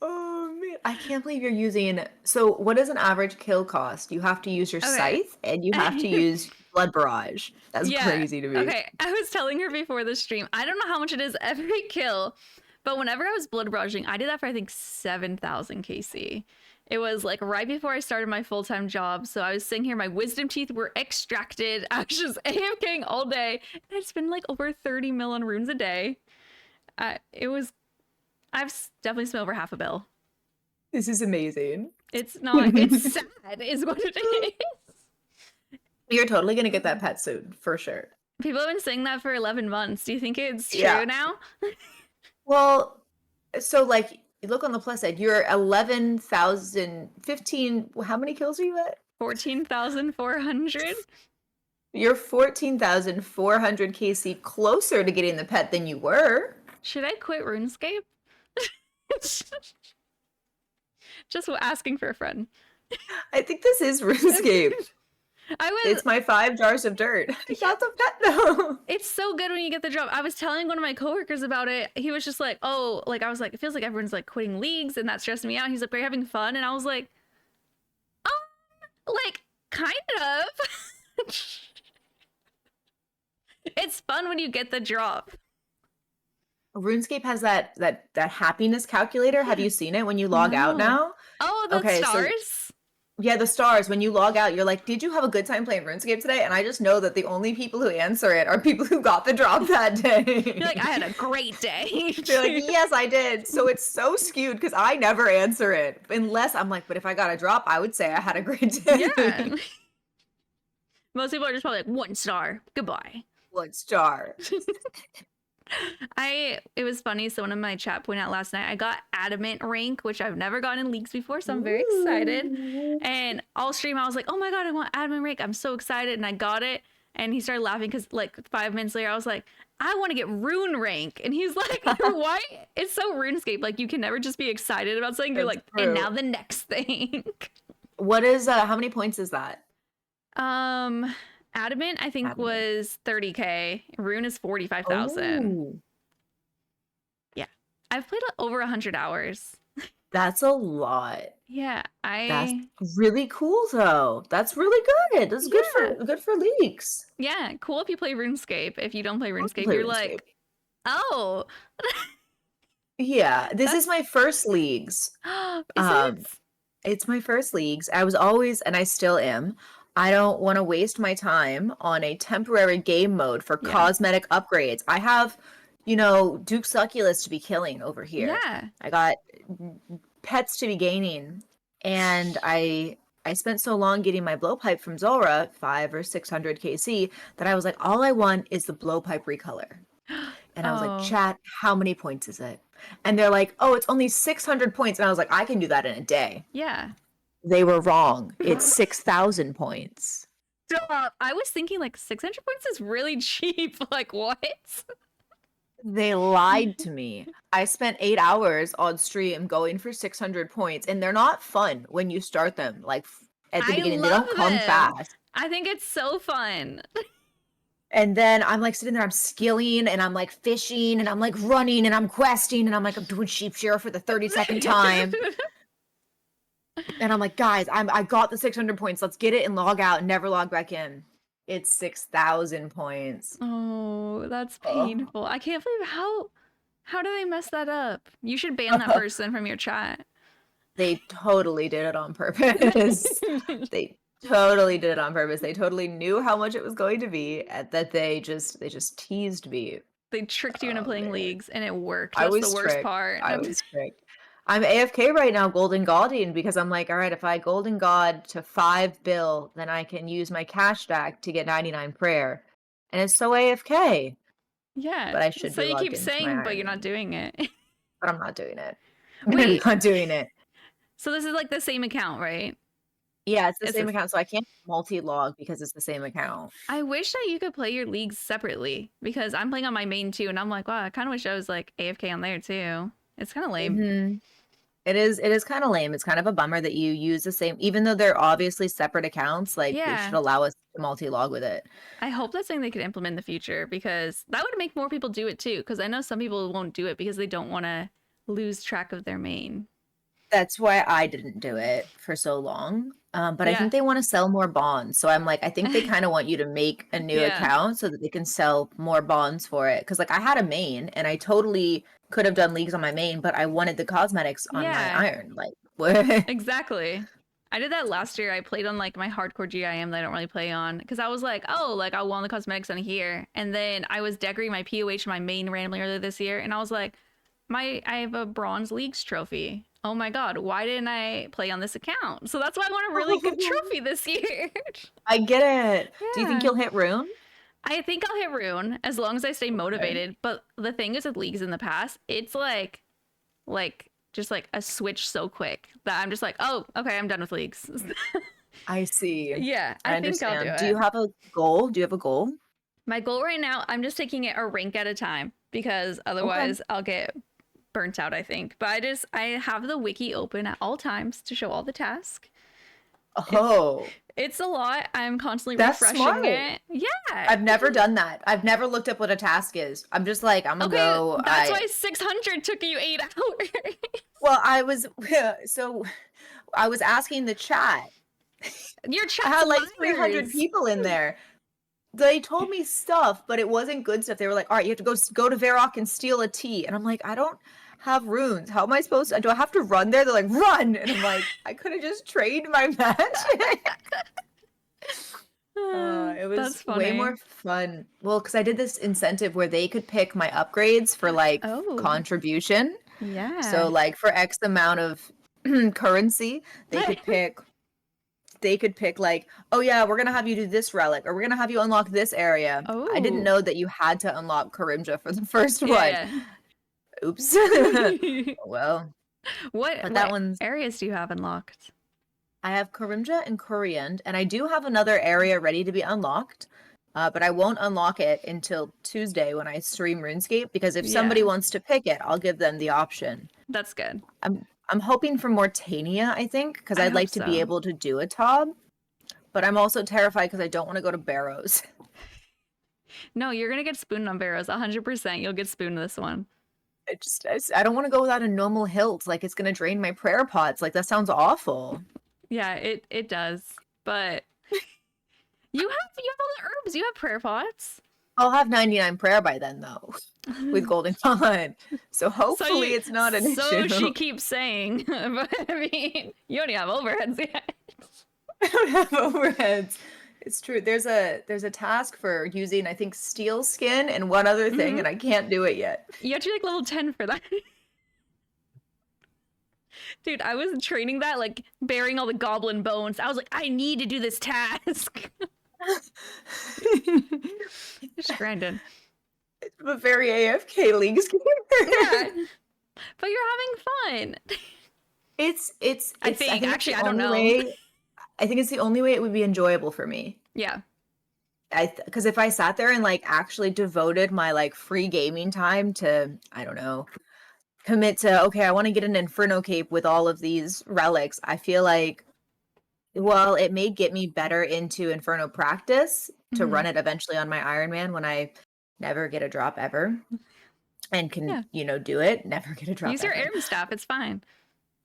C: Oh, man. I can't believe you're using... So what does an average kill cost? You have to use your scythe, and you have to use Blood Barrage. That's crazy to me.
B: Okay, I was telling her before the stream, I don't know how much it is every kill, but whenever I was Blood Barraging, I did that for, I think, 7,000 KC. It was like right before I started my full-time job. So I was sitting here, my wisdom teeth were extracted. I was just AFKing all day. And I'd spend like over 30 mil on runes a day. I've definitely spent over half a bill.
C: This is amazing.
B: It's not, it's sad is what it is.
C: You're totally going to get that pet soon, for sure.
B: People have been saying that for 11 months. Do you think it's true now?
C: Well, so like, you look on the plus side, you're 11,015. How many kills are you at?
B: 14,400.
C: You're 14,400 KC closer to getting the pet than you were.
B: Should I quit RuneScape? Just asking for a friend.
C: I think this is RuneScape. It's my 5 jars of dirt. I got the pet though.
B: It's so good when you get the drop. I was telling one of my coworkers about it. He was just like, oh, like I was like, it feels like everyone's like quitting leagues and that stressed me out. He's like, are you having fun? And I was like, like kind of. It's fun when you get the drop.
C: RuneScape has that happiness calculator. Have you seen it when you log out now?
B: Oh, the stars?
C: So, yeah, the stars. When you log out, you're like, did you have a good time playing RuneScape today? And I just know that the only people who answer it are people who got the drop that day.
B: You're like, I had a great day.
C: You're like, yes, I did. So it's so skewed because I never answer it. Unless I'm like, but if I got a drop, I would say I had a great day.
B: Yeah. Most people are just probably like, 1 star. Goodbye.
C: 1 star.
B: It was funny. So one of my chat pointed out last night, I got adamant rank, which I've never gotten in leagues before. So I'm very excited. And all stream, I was like, oh my God, I want adamant rank. I'm so excited. And I got it. And he started laughing because like 5 minutes later, I was like, I want to get rune rank. And he's like, why? It's so RuneScape. Like you can never just be excited about something. You're like, and now the next thing.
C: What is, how many points is that?
B: Adamant, I think, was 30K. Rune is 45,000.
C: Oh.
B: Yeah. I've played over 100 hours.
C: That's a lot.
B: Yeah,
C: That's really cool though. That's really good. That's good for leagues.
B: Yeah, cool if you play RuneScape. If you don't play RuneScape, you're like, oh.
C: Yeah, this is my first leagues. It's my first leagues. I was always, and I still am. I don't want to waste my time on a temporary game mode for cosmetic upgrades. I have, Duke Succulus to be killing over here.
B: Yeah.
C: I got pets to be gaining. And I spent so long getting my blowpipe from Zora, 500 or 600 KC, that I was like, all I want is the blowpipe recolor. And I was like, chat, how many points is it? And they're like, oh, it's only 600 points. And I was like, I can do that in a day.
B: Yeah.
C: They were wrong. It's 6,000 points.
B: Stop. I was thinking like 600 points is really cheap. Like what?
C: They lied to me. I spent 8 hours on stream going for 600 points, and they're not fun when you start them. Like at the beginning, they don't come fast.
B: I think it's so fun.
C: And then I'm like sitting there, I'm skilling, and I'm like fishing, and I'm like running, and I'm questing, and I'm like, I'm doing sheep shearer for the 32nd time. And I'm like, guys, I got the 600 points. Let's get it and log out and never log back in. It's 6,000 points.
B: Oh, that's painful. I can't believe how do they mess that up? You should ban that person from your chat.
C: They totally did it on purpose. They totally did it on purpose. They totally knew how much it was going to be, that they just teased me.
B: They tricked you into playing leagues and it worked. That's the worst part.
C: I was tricked. I'm AFK right now, Golden Godding, because I'm like, all right, if I Golden God to 5 bill, then I can use my cash stack to get 99 prayer. And it's so AFK.
B: Yeah.
C: But I should
B: so you keep saying, but you're not doing it.
C: But I'm not doing it. I'm not doing it.
B: So this is like the same account, right?
C: Yeah, it's the same account. So I can't multi-log because it's the same account.
B: I wish that you could play your leagues separately because I'm playing on my main too. And I'm like, wow, I kind of wish I was like AFK on there too. It's kind of lame.
C: Mm-hmm. It is kind of lame. It's kind of a bummer that you use the same, even though they're obviously separate accounts, like they should allow us to multi-log with it.
B: I hope that's something they could implement in the future because that would make more people do it too. Because I know some people won't do it because they don't want to lose track of their main.
C: That's why I didn't do it for so long. But I think they want to sell more bonds. So I'm like, I think they kind of want you to make a new account so that they can sell more bonds for it. Because like I had a main and I totally could have done leagues on my main, but I wanted the cosmetics on my iron. Like what?
B: Exactly. I did that last year. I played on like my hardcore GIM that I don't really play on because I was like, oh, like I want the cosmetics on here. And then I was decorating my POH in my main randomly earlier this year. And I was like, I have a bronze leagues trophy. Oh my God, why didn't I play on this account? So that's why I want a really good trophy this year.
C: I get it. Yeah. Do you think you'll hit Rune?
B: I think I'll hit Rune as long as I stay motivated. But the thing is with leagues in the past, it's like just like a switch so quick that I'm just like, oh, okay, I'm done with leagues.
C: I see.
B: Yeah,
C: I
B: I think I'll do
C: understand.
B: it.
C: Do you have a goal? Do you have a goal?
B: My goal right now, I'm just taking it a rank at a time because otherwise I'll get burnt out, I think. But I have the wiki open at all times to show all the tasks.
C: Oh.
B: It's a lot. I'm constantly
C: That's
B: refreshing
C: smart.
B: it. Yeah.
C: I've never done that. I've never looked up what a task is. I'm just like, I'm gonna go.
B: That's why 600 took you 8 hours.
C: Well, I was asking the chat.
B: Your chat
C: I had like 300 people in there. They told me stuff, but it wasn't good stuff. They were like, all right, you have to go to Varrock and steal a tea. And I'm like, I don't have runes. How am I supposed to? Do I have to run there? They're like, run. And I'm like, I could have just trained my magic. It was way more fun. Well, because I did this incentive where they could pick my upgrades for like contribution.
B: Yeah.
C: So like for X amount of currency, they could pick like, oh yeah, we're gonna have you do this relic, or we're gonna have you unlock this area. I didn't know that you had to unlock Karimja for the first one.
B: Yeah.
C: Oops. Well,
B: what areas do you have unlocked?
C: I have Karimja and Kuriand, and I do have another area ready to be unlocked, but I won't unlock it until Tuesday when I stream RuneScape, because if somebody wants to pick it, I'll give them the option.
B: That's good.
C: I'm hoping for Mortania, I think, because I'd like to be able to do a Tob, but I'm also terrified because I don't want to go to Barrows.
B: No, you're gonna get spooned on Barrows, 100%. You'll get spooned this one.
C: I don't want to go without a normal hilt. Like, it's gonna drain my prayer pots. Like, that sounds awful.
B: Yeah, it does. But you have all the herbs. You have prayer pots.
C: I'll have 99 prayer by then, though, with Golden Pond. So hopefully it's not an issue.
B: So she keeps saying, but I mean, you don't even have overheads yet.
C: I don't have overheads. It's true. There's a task for using, I think, steel skin and one other thing, and I can't do it yet.
B: You have to be like level 10 for that. Dude, I was training that, like, burying all the goblin bones. I was like, I need to do this task. Just grinding.
C: It's a very AFK League scheme.
B: Yeah. But you're having fun.
C: I think actually, I don't know. I think it's the only way it would be enjoyable for me.
B: Yeah.
C: Because if I sat there and like actually devoted my like free gaming time to, I don't know, commit to, okay, I want to get an Inferno Cape with all of these relics, I feel like, well, it may get me better into Inferno practice to run it eventually on my Iron Man when I never get a drop ever and can, do it. Never get a drop.
B: Use your Aram staff. It's fine.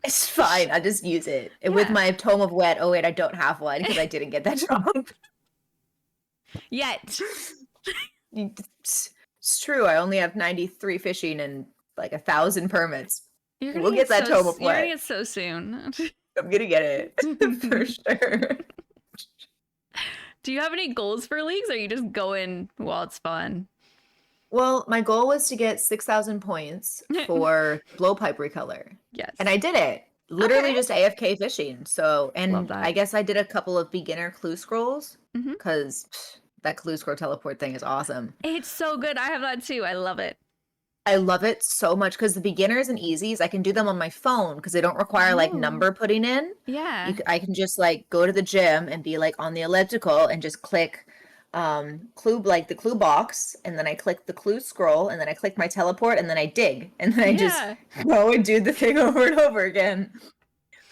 C: It's fine. I just use it with my Tome of Wet. Oh wait, I don't have one because I didn't get that drop
B: yet.
C: It's true. I only have 93 fishing and like 1,000 permits. We'll get that Tome of Wet.
B: You're gonna get so soon.
C: I'm gonna get it for sure.
B: Do you have any goals for leagues, or are you just going while it's fun?
C: Well, my goal was to get 6,000 points for blowpipe recolor.
B: Yes.
C: And I did it. Literally just AFK fishing. So, and I guess I did a couple of beginner clue scrolls because that clue scroll teleport thing is awesome.
B: It's so good. I have that too. I love it.
C: I love it so much because the beginners and easies, I can do them on my phone because they don't require like number putting in.
B: Yeah.
C: I can just like go to the gym and be like on the elliptical and just click clue, like the clue box, and then I click the clue scroll, and then I click my teleport, and then I dig, and then I just go and do the thing over and over again.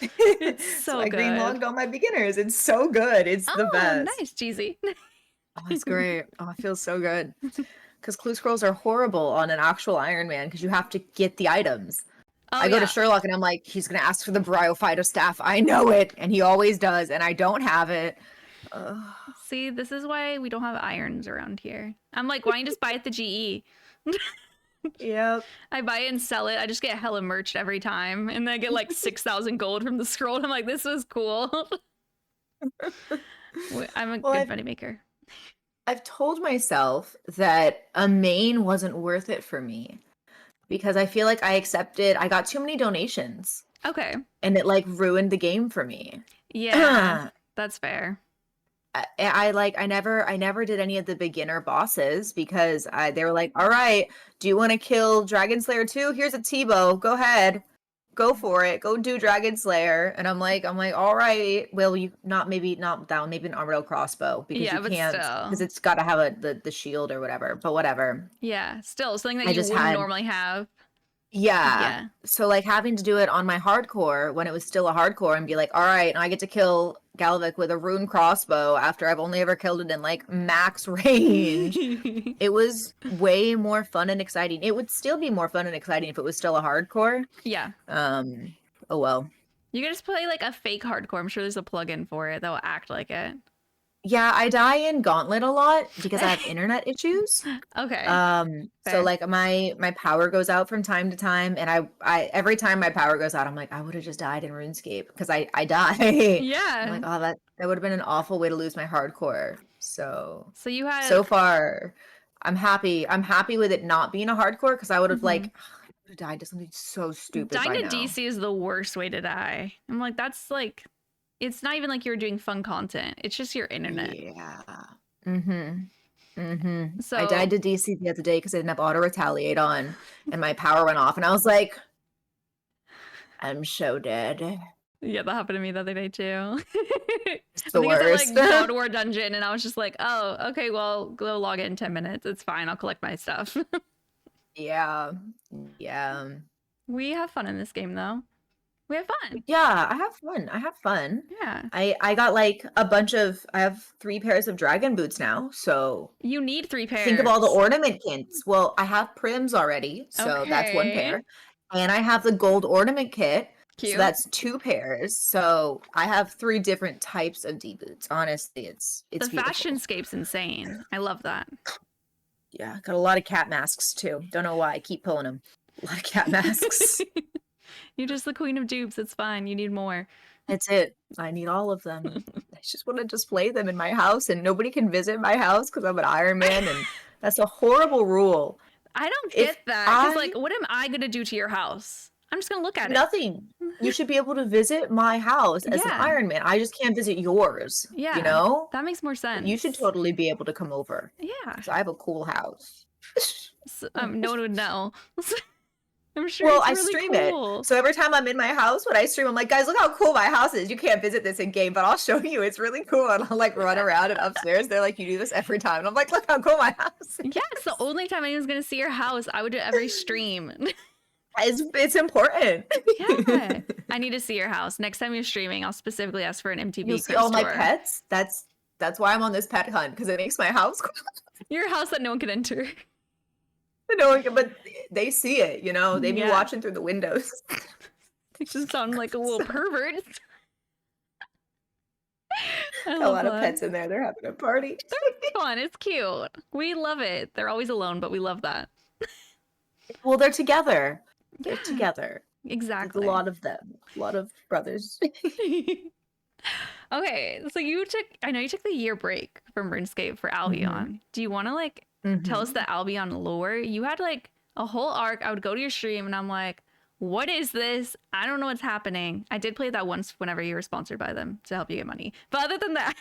B: It's so
C: I
B: good.
C: greenlogged all my beginners. It's so good. It's the best.
B: Nice, Jeezy.
C: Oh, it's great. Oh, it feels so good. Because clue scrolls are horrible on an actual Iron Man because you have to get the items. I go to Sherlock and I'm like, he's gonna ask for the Bryophyto staff. I know it, and he always does, and I don't have it.
B: See, this is why we don't have irons around here. I'm like, why don't you just buy it at the GE?
C: Yep.
B: I buy it and sell it. I just get hella merched every time, and then I get like 6,000 gold from the scroll. And I'm like, this was cool. I'm a good money maker.
C: I've told myself that a main wasn't worth it for me because I feel like I got too many donations.
B: Okay.
C: And it like ruined the game for me.
B: Yeah, that's fair.
C: I never did any of the beginner bosses because they were like, all right, do you want to kill Dragon Slayer 2? Here's a T-bow. Go ahead. go for it. Go do Dragon Slayer. And I'm like, all right. Well, you maybe not down, maybe an armored crossbow because you can't, because it's got to have the shield or whatever. But whatever.
B: Yeah, still something that you wouldn't normally have.
C: Yeah. So like having to do it on my hardcore when it was still a hardcore and be like, all right, and I get to kill Galvik with a rune crossbow after I've only ever killed it in like max range. It was way more fun and exciting. It would still be more fun and exciting if it was still a hardcore.
B: Yeah.
C: Oh well.
B: You can just play like a fake hardcore. I'm sure there's a plugin for it that will act like it.
C: Yeah, I die in Gauntlet a lot because I have internet issues.
B: Okay.
C: So like my power goes out from time to time, and I every time my power goes out, I'm like, I would have just died in RuneScape because I die.
B: Yeah.
C: I'm like, oh, that would have been an awful way to lose my hardcore. So
B: you had
C: so far, I'm happy. I'm happy with it not being a hardcore because I would have like I would have died to something so stupid.
B: Dying to DC is the worst way to die. I'm like, that's like. It's not even like you're doing fun content. It's just your internet.
C: Yeah. So
B: I
C: died to DC the other day because I didn't have auto retaliate on, and my power went off, and I was like, "I'm so dead."
B: Yeah, that happened to me the other day too.
C: It's the worst.
B: I was at like God War dungeon, and I was just like, "Oh, okay, well, go log in 10 minutes. It's fine. I'll collect my stuff."
C: Yeah.
B: We have fun in this game, though. We have fun.
C: Yeah, I have fun.
B: Yeah.
C: I got like I have 3 pairs of dragon boots now, so
B: you need 3 pairs.
C: Think of all the ornament kits. Well, I have prims already, so that's 1 pair. And I have the gold ornament kit. Cute. So that's 2 pairs. So I have 3 different types of D boots. Honestly, it's
B: the
C: beautiful.
B: fashionscape's insane. I love that.
C: Yeah, got a lot of cat masks too. Don't know why I keep pulling them. A lot of cat masks.
B: You're just the queen of dupes. It's fine. You need more.
C: That's it. I need all of them. I just want to display them in my house, and nobody can visit my house because I'm an Iron Man, and that's a horrible rule.
B: I don't get that. Because, like, what am I going to do to your house? I'm just going to look at it.
C: Nothing. You should be able to visit my house as an Iron Man. I just can't visit yours. Yeah. You know?
B: That makes more sense.
C: You should totally be able to come over.
B: Yeah.
C: So I have a cool house.
B: So, no one would know. I'm sure.
C: Well,
B: it's
C: I
B: really
C: stream
B: cool.
C: it. So every time I'm in my house, when I stream, I'm like, guys, look how cool my house is. You can't visit this in game, but I'll show you. It's really cool. And I'll like run around and upstairs. They're like, you do this every time. And I'm like, look how cool my house is.
B: Yeah, it's the only time anyone's going to see your house. I would do it every stream.
C: It's important.
B: Yeah. I need to see your house. Next time you're streaming, I'll specifically ask for an MTV.
C: You'll see all my pets. That's why I'm on this pet hunt, because it makes my house cool.
B: Your house that no one can enter.
C: No one can, but they see it, you know? They be watching through the windows.
B: You just sound like a little pervert.
C: A lot of pets in there. They're having a party.
B: They're fun. It's cute. We love it. They're always alone, but we love that.
C: Well, they're together. Yeah. They're together.
B: Exactly.
C: There's a lot of them. A lot of brothers.
B: Okay, so I know you took the year break from RuneScape for Albion. Do you want to like tell us the Albion lore? You had like a whole arc. I would go to your stream and I'm like, what is this? I don't know what's happening. I did play that once whenever you were sponsored by them to help you get money. But other than that.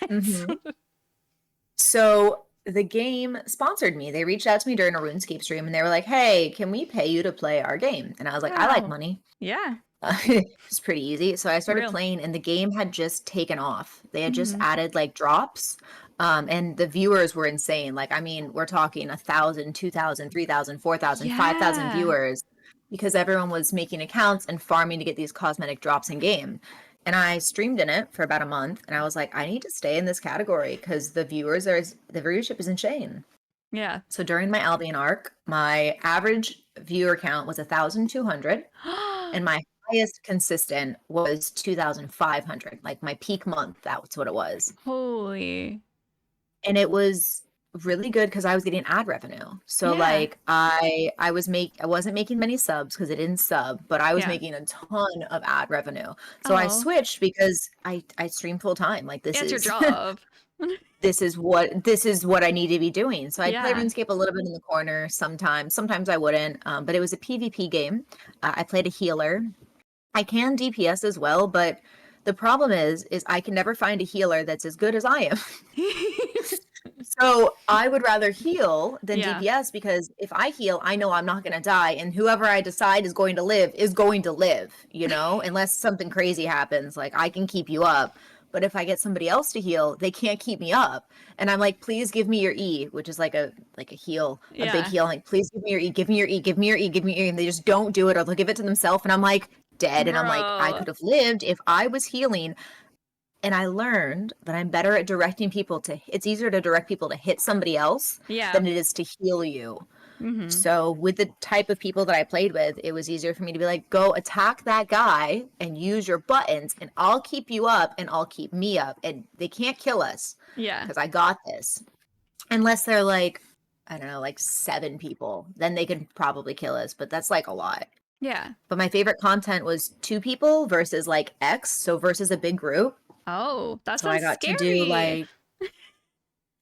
C: So the game sponsored me. They reached out to me during a RuneScape stream and they were like, hey, can we pay you to play our game? And I was like, I like money.
B: Yeah.
C: It's pretty easy. So I started playing and the game had just taken off. They had just added like drops. And the viewers were insane. Like, I mean, we're talking 1,000, 2,000, 3,000, 4,000, 5,000 viewers because everyone was making accounts and farming to get these cosmetic drops in game. And I streamed in it for about a month and I was like, I need to stay in this category because the viewership is insane.
B: Yeah.
C: So during my Albion arc, my average viewer count was 1,200 and my highest consistent was 2,500. Like my peak month, that's what it was.
B: Holy.
C: And it was really good because I was getting ad revenue. So like I wasn't making many subs because it didn't sub, but I was making a ton of ad revenue. So I switched because I stream full time. Like this is
B: your job.
C: this is what I need to be doing. So I'd play RuneScape a little bit in the corner sometimes I wouldn't. But it was a PvP game. I played a healer. I can DPS as well, but the problem is I can never find a healer that's as good as I am. So I would rather heal than
B: Yeah.
C: DPS because if I heal, I know I'm not going to die. And whoever I decide is going to live, you know, unless something crazy happens. Like I can keep you up. But if I get somebody else to heal, they can't keep me up. And I'm like, please give me your E, which is like a heal, a big
B: Yeah.
C: heal. I'm like, please give me your E, give me your E, give me your E, give me your E. And they just don't do it or they'll give it to themselves. And I'm like, dead. And I'm like, I
B: Bro.
C: could have lived if I was healing. And I learned that I'm better at directing people to, it's easier to direct people to hit somebody else
B: Yeah.
C: than it is to heal you.
B: Mm-hmm.
C: So with the type of people that I played with, it was easier for me to be like, go attack that guy and use your buttons and I'll keep you up and I'll keep me up. And they can't kill us
B: Yeah.
C: because I got this. Unless they're like, I don't know, like 7 people, then they could probably kill us. But that's like a lot.
B: Yeah.
C: But my favorite content was 2 people versus like X. So versus a big group.
B: Oh, that
C: So I
B: sounds
C: got
B: scary.
C: to do like,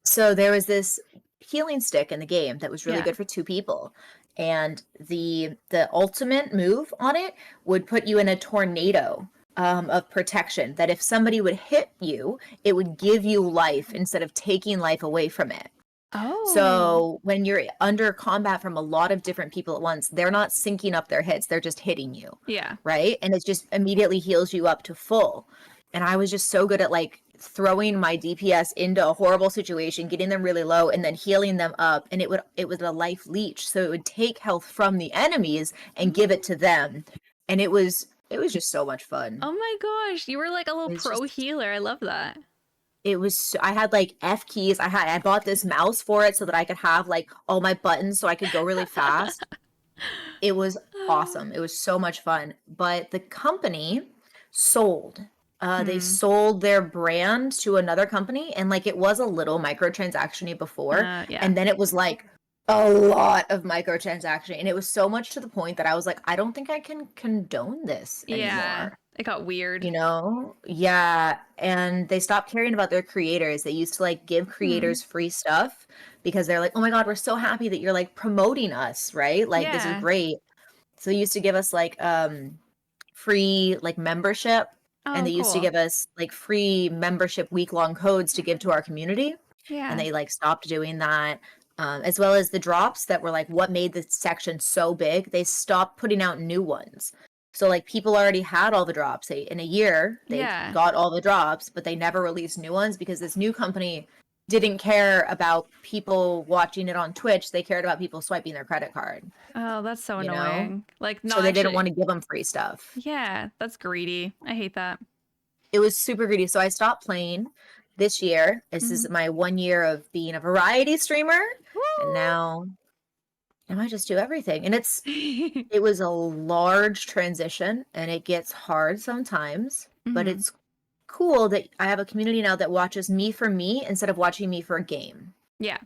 C: so there was this healing stick in the game that was really
B: Yeah.
C: good for 2 people. And the ultimate move on it would put you in a tornado of protection that if somebody would hit you, it would give you life instead of taking life away from it.
B: Oh.
C: So when you're under combat from a lot of different people at once, they're not syncing up their hits, they're just hitting you.
B: Yeah.
C: Right? And it just immediately heals you up to full. And I was just so good at like throwing my DPS into a horrible situation, getting them really low, and then healing them up. And it was a life leech. So it would take health from the enemies and give it to them. And it was just so much fun.
B: Oh my gosh. You were like a little pro
C: just,
B: healer. I love that.
C: It was, I had like F keys. I bought this mouse for it so that I could have like all my buttons so I could go really fast. It was awesome. It was so much fun. But the company sold. They sold their brand to another company, and like it was a little microtransaction-y before,
B: Yeah.
C: and then it was like a lot of microtransaction, and it was so much to the point that I was like, I don't think I can condone this
B: Yeah.
C: anymore.
B: It got weird.
C: You know? Yeah. And they stopped caring about their creators. They used to like give creators free stuff because they're like, oh my God, we're so happy that you're like promoting us, right? Like this is
B: Yeah.
C: great. So they used to give us like free like membership. And
B: Oh,
C: they used to
B: cool.
C: give us like free membership week-long codes to give to our community.
B: Yeah.
C: And they like stopped doing that. As well as the drops that were like what made the section so big. They stopped putting out new ones. So like people already had all the drops. In a year, they
B: Yeah.
C: got all the drops, but they never released new ones because this new company didn't care about people watching it on Twitch. They cared about people swiping their credit card.
B: Oh, that's so
C: You know?
B: annoying. Like, no,
C: So they didn't
B: actually.
C: want to give them free stuff.
B: Yeah, that's greedy. I hate that.
C: It was super greedy. So I stopped playing this year. This is my 1 year of being a variety streamer. And
B: Woo!
C: now I might just do everything. And it was a large transition and it gets hard sometimes, but it's cool that I have a community now that watches me for me instead of watching me for a game.
B: Yeah.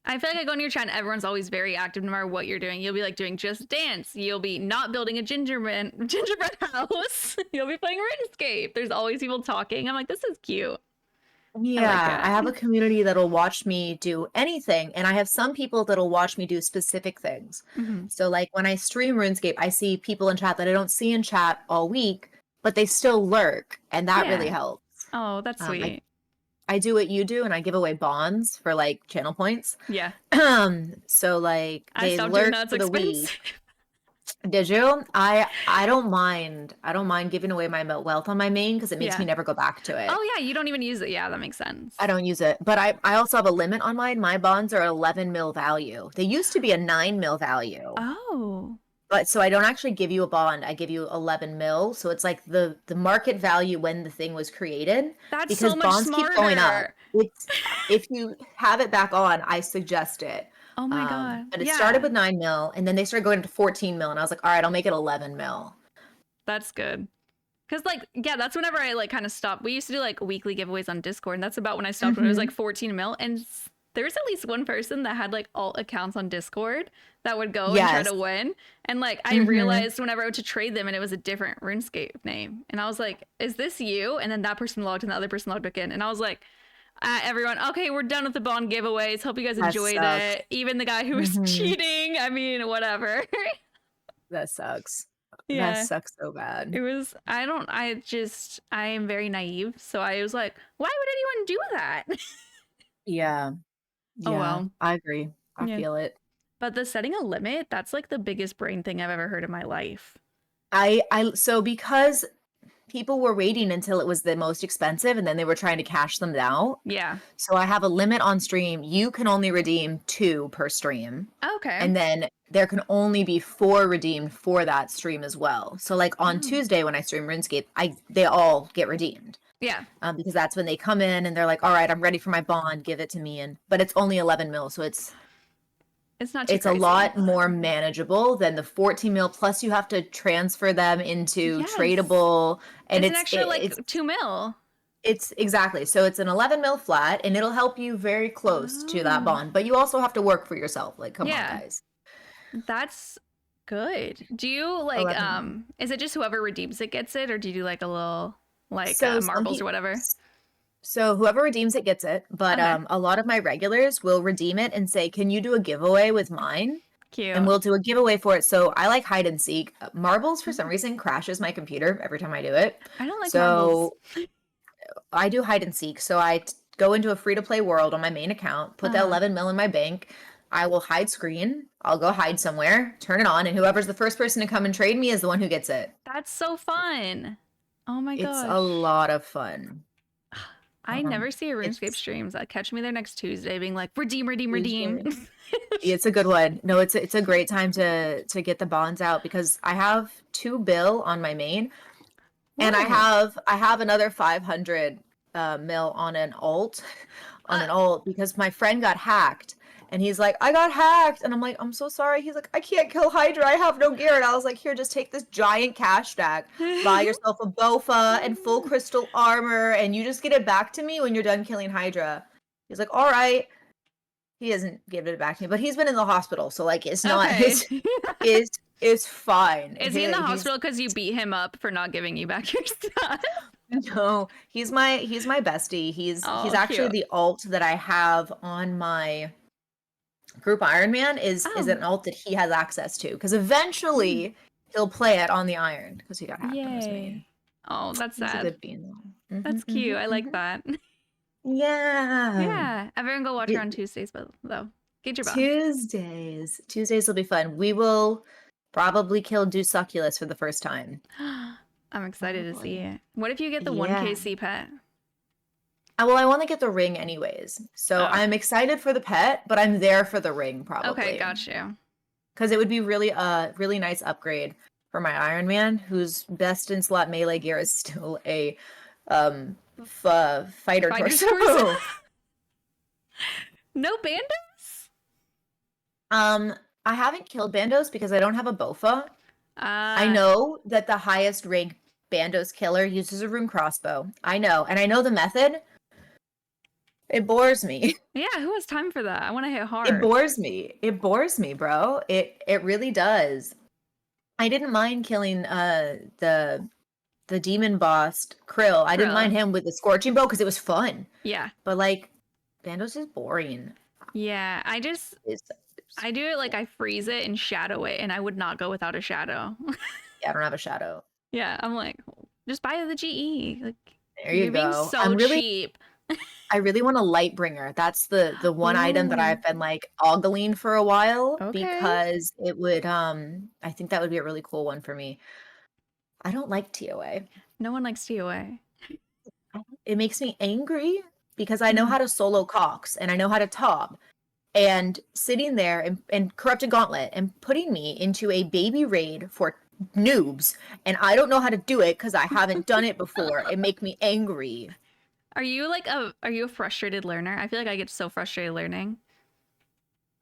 B: I feel like I go on your chat and everyone's always very active no matter what you're doing. You'll be like doing Just Dance. You'll be not building a gingerbread house. You'll be playing RuneScape. There's always people talking. I'm like, this is cute.
C: Yeah, I have a community that'll watch me do anything, and I have some people that'll watch me do specific things. So like when I stream RuneScape, I see people in chat that I don't see in chat all week, but they still lurk, and that really helps.
B: Oh, that's sweet.
C: I do what you do, and I give away bonds for like channel points.
B: Yeah.
C: So like
B: I
C: they
B: stopped
C: lurk
B: doing that.
C: for
B: It's
C: the week.
B: expensive.
C: Did you? I don't mind. I don't mind giving away my wealth on my main because it makes me never go back to it.
B: Oh yeah, you don't even use it. Yeah, that makes sense.
C: I don't use it, but I also have a limit on mine. My bonds are 11 mil value. They used to be a 9 mil value.
B: Oh.
C: But so I don't actually give you a bond. I give you 11 mil. So it's like the market value when the thing was created.
B: That's
C: because
B: so much
C: bonds
B: smarter.
C: keep going up. If you have it back on, I suggest it.
B: Oh my God.
C: But it started with 9 mil and then they started going to 14 mil and I was like, all right, I'll make it 11 mil.
B: That's good. Cause like, yeah, that's whenever I like kind of stopped. We used to do like weekly giveaways on Discord and that's about when I stopped when it was like 14 mil. And there was at least one person that had like alt accounts on Discord that would go and try to win. And like, I realized whenever I went to trade them and it was a different RuneScape name. And I was like, is this you? And then that person logged and the other person logged back in. And I was like, everyone, okay, we're done with the bond giveaways. Hope you guys enjoyed it. Even the guy who was cheating. I mean, whatever.
C: That sucks.
B: Yeah.
C: That sucks so bad.
B: It was, I am very naive. So I was like, why would anyone do that?
C: Yeah.
B: Oh
C: Yeah,
B: well.
C: I agree. I
B: Yeah.
C: feel it.
B: But the setting a limit, that's like the biggest brain thing I've ever heard in my life.
C: So because people were waiting until it was the most expensive and then they were trying to cash them out.
B: Yeah.
C: So I have a limit on stream. You can only redeem 2 per stream.
B: Okay.
C: And then there can only be 4 redeemed for that stream as well. So like on Tuesday when I stream RuneScape, they all get redeemed.
B: Yeah.
C: Because that's when they come in and they're like, all right, I'm ready for my bond, give it to me. But it's only 11 mil, so it's
B: not too
C: a
B: crazy.
C: lot more manageable than the 14 mil. Plus you have to transfer them into tradable, and
B: it's an extra like 2 mil.
C: It's exactly. So it's an 11 mil flat, and it'll help you very close to that bond. But you also have to work for yourself. Like, come on, guys.
B: That's good. Do you like is it just whoever redeems it gets it, or do you do like a little like marbles or whatever?
C: So whoever redeems it gets it, but a lot of my regulars will redeem it and say, "Can you do a giveaway with mine?"
B: Cute.
C: And we'll do a giveaway for it. So I like hide and seek. Marbles for some reason crashes my computer every time I do it.
B: I don't like marbles.
C: I do hide and seek. So I go into a free-to-play world on my main account, put the 11 mil in my bank. I will hide screen. I'll go hide somewhere, turn it on, and whoever's the first person to come and trade me is the one who gets it.
B: That's so fun. Oh my gosh.
C: It's a lot of fun.
B: I never see a RuneScape streams. Catch me there next Tuesday being like, redeem.
C: It's a good one. No, it's a great time to get the bonds out because I have 2 bill on my main. And I have another 500 mil on an alt because my friend got hacked and he's like, I got hacked, and I'm like, I'm so sorry. He's like, I can't kill Hydra, I have no gear. And I was like, here, just take this giant cash stack, buy yourself a Bofa and full crystal armor, and you just get it back to me when you're done killing Hydra. He's like, all right. He doesn't give it back to me, but he's been in the hospital, so like it's not it's fine.
B: Is he in the hospital because you beat him up for not giving you back your stuff?
C: No, he's my bestie. He's actually
B: cute.
C: the alt that I have on my group Iron Man is an alt that he has access to because eventually he'll play it on the Iron because he got hacked on his main.
B: Oh, that's sad.
C: He's a good bean though.
B: That's cute. I like that.
C: Yeah.
B: Yeah. Everyone go watch her on Tuesdays, though. Get your box.
C: Tuesdays will be fun. We will probably kill Dusuculus for the first time.
B: I'm excited to see it. What if you get the 1KC pet?
C: Well, I want to get the ring anyways. So I'm excited for the pet, but I'm there for the ring probably.
B: Okay, got you.
C: Because it would be really nice upgrade for my Iron Man, whose best in slot melee gear is still a fighter torso.
B: No bandos?
C: I haven't killed bandos because I don't have a Bofa. I know that the highest ranked bandos killer uses a rune crossbow. I know, and I know the method. It bores me.
B: Yeah, who has time for that? I want to hit hard.
C: It bores me, bro. It really does. I didn't mind killing the demon boss Krill. I didn't mind him with the scorching bow because it was fun.
B: Yeah.
C: But like bandos is boring.
B: Yeah, I do it like I freeze it and shadow it, and I would not go without a shadow.
C: Yeah, I don't have a shadow.
B: Yeah, I'm like, just buy the GE. Like,
C: there you go.
B: You're being so cheap.
C: I really want a Lightbringer. That's the one item that I've been like ogling for a while because it would I think that would be a really cool one for me. I don't like TOA.
B: No one likes TOA.
C: It makes me angry because I know how to solo Cox and I know how to top. And sitting there and Corrupted Gauntlet and putting me into a baby raid for noobs and I don't know how to do it because I haven't done it before. It make me angry.
B: Are you a frustrated learner? I feel like I get so frustrated learning.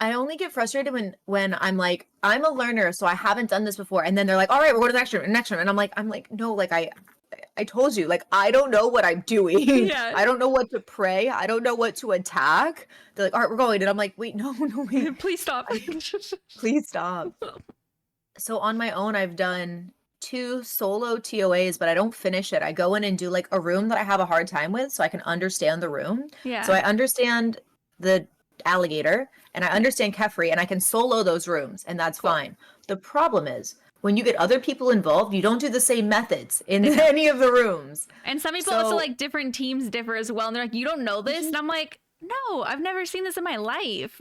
C: I only get frustrated when I'm like, I'm a learner, so I haven't done this before. And then they're like, all right, we're going to the next room. And I'm like, no, like I told you, like, I don't know what I'm doing.
B: Yeah.
C: I don't know what to pray. I don't know what to attack. They're like, all right, we're going. And I'm like, wait, no, wait.
B: Please stop.
C: Please stop. So on my own, I've done 2 solo TOAs, but I don't finish it. I go in and do like a room that I have a hard time with so I can understand the room.
B: Yeah.
C: So I understand the alligator and I understand Kefri and I can solo those rooms and that's fine. The problem is when you get other people involved, you don't do the same methods in any of the rooms.
B: And some people also like different teams differ as well. And they're like, you don't know this? And I'm like, No, I've never seen this in my life.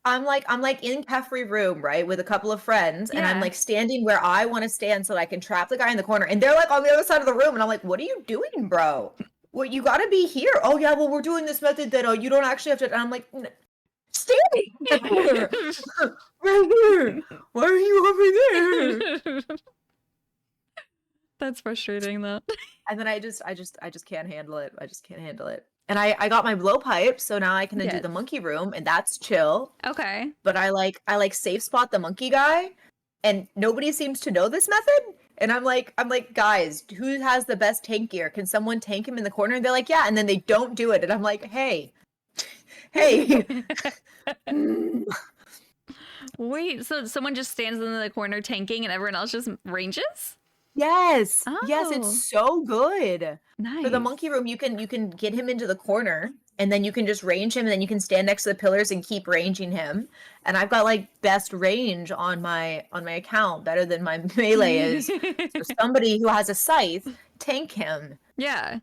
C: I'm like in Kefri room, right, with a couple of friends, and I'm
B: Yeah.
C: like standing where I want to stand so that I can trap the guy in the corner, and they're like on the other side of the room, and I'm like, what are you doing, bro? Well, you gotta be here. Oh yeah, well we're doing this method that you don't actually have to. And I'm like, standing there, right here. Why are you over there?
B: That's frustrating though.
C: And then I just can't handle it. I just can't handle it. And I got my blowpipe, so now I can do the monkey room, and that's chill.
B: Okay.
C: But I like safe spot the monkey guy, and nobody seems to know this method. And I'm like, guys, who has the best tank gear? Can someone tank him in the corner? And they're like, yeah. And then they don't do it. And I'm like, hey.
B: Wait, so someone just stands in the corner tanking and everyone else just ranges?
C: Yes.
B: Oh.
C: Yes, it's so good.
B: Nice.
C: For the monkey room, you can get him into the corner, and then you can just range him, and then you can stand next to the pillars and keep ranging him. And I've got like best range on my account, better than my melee is. So somebody who has a scythe, tank him.
B: Yeah.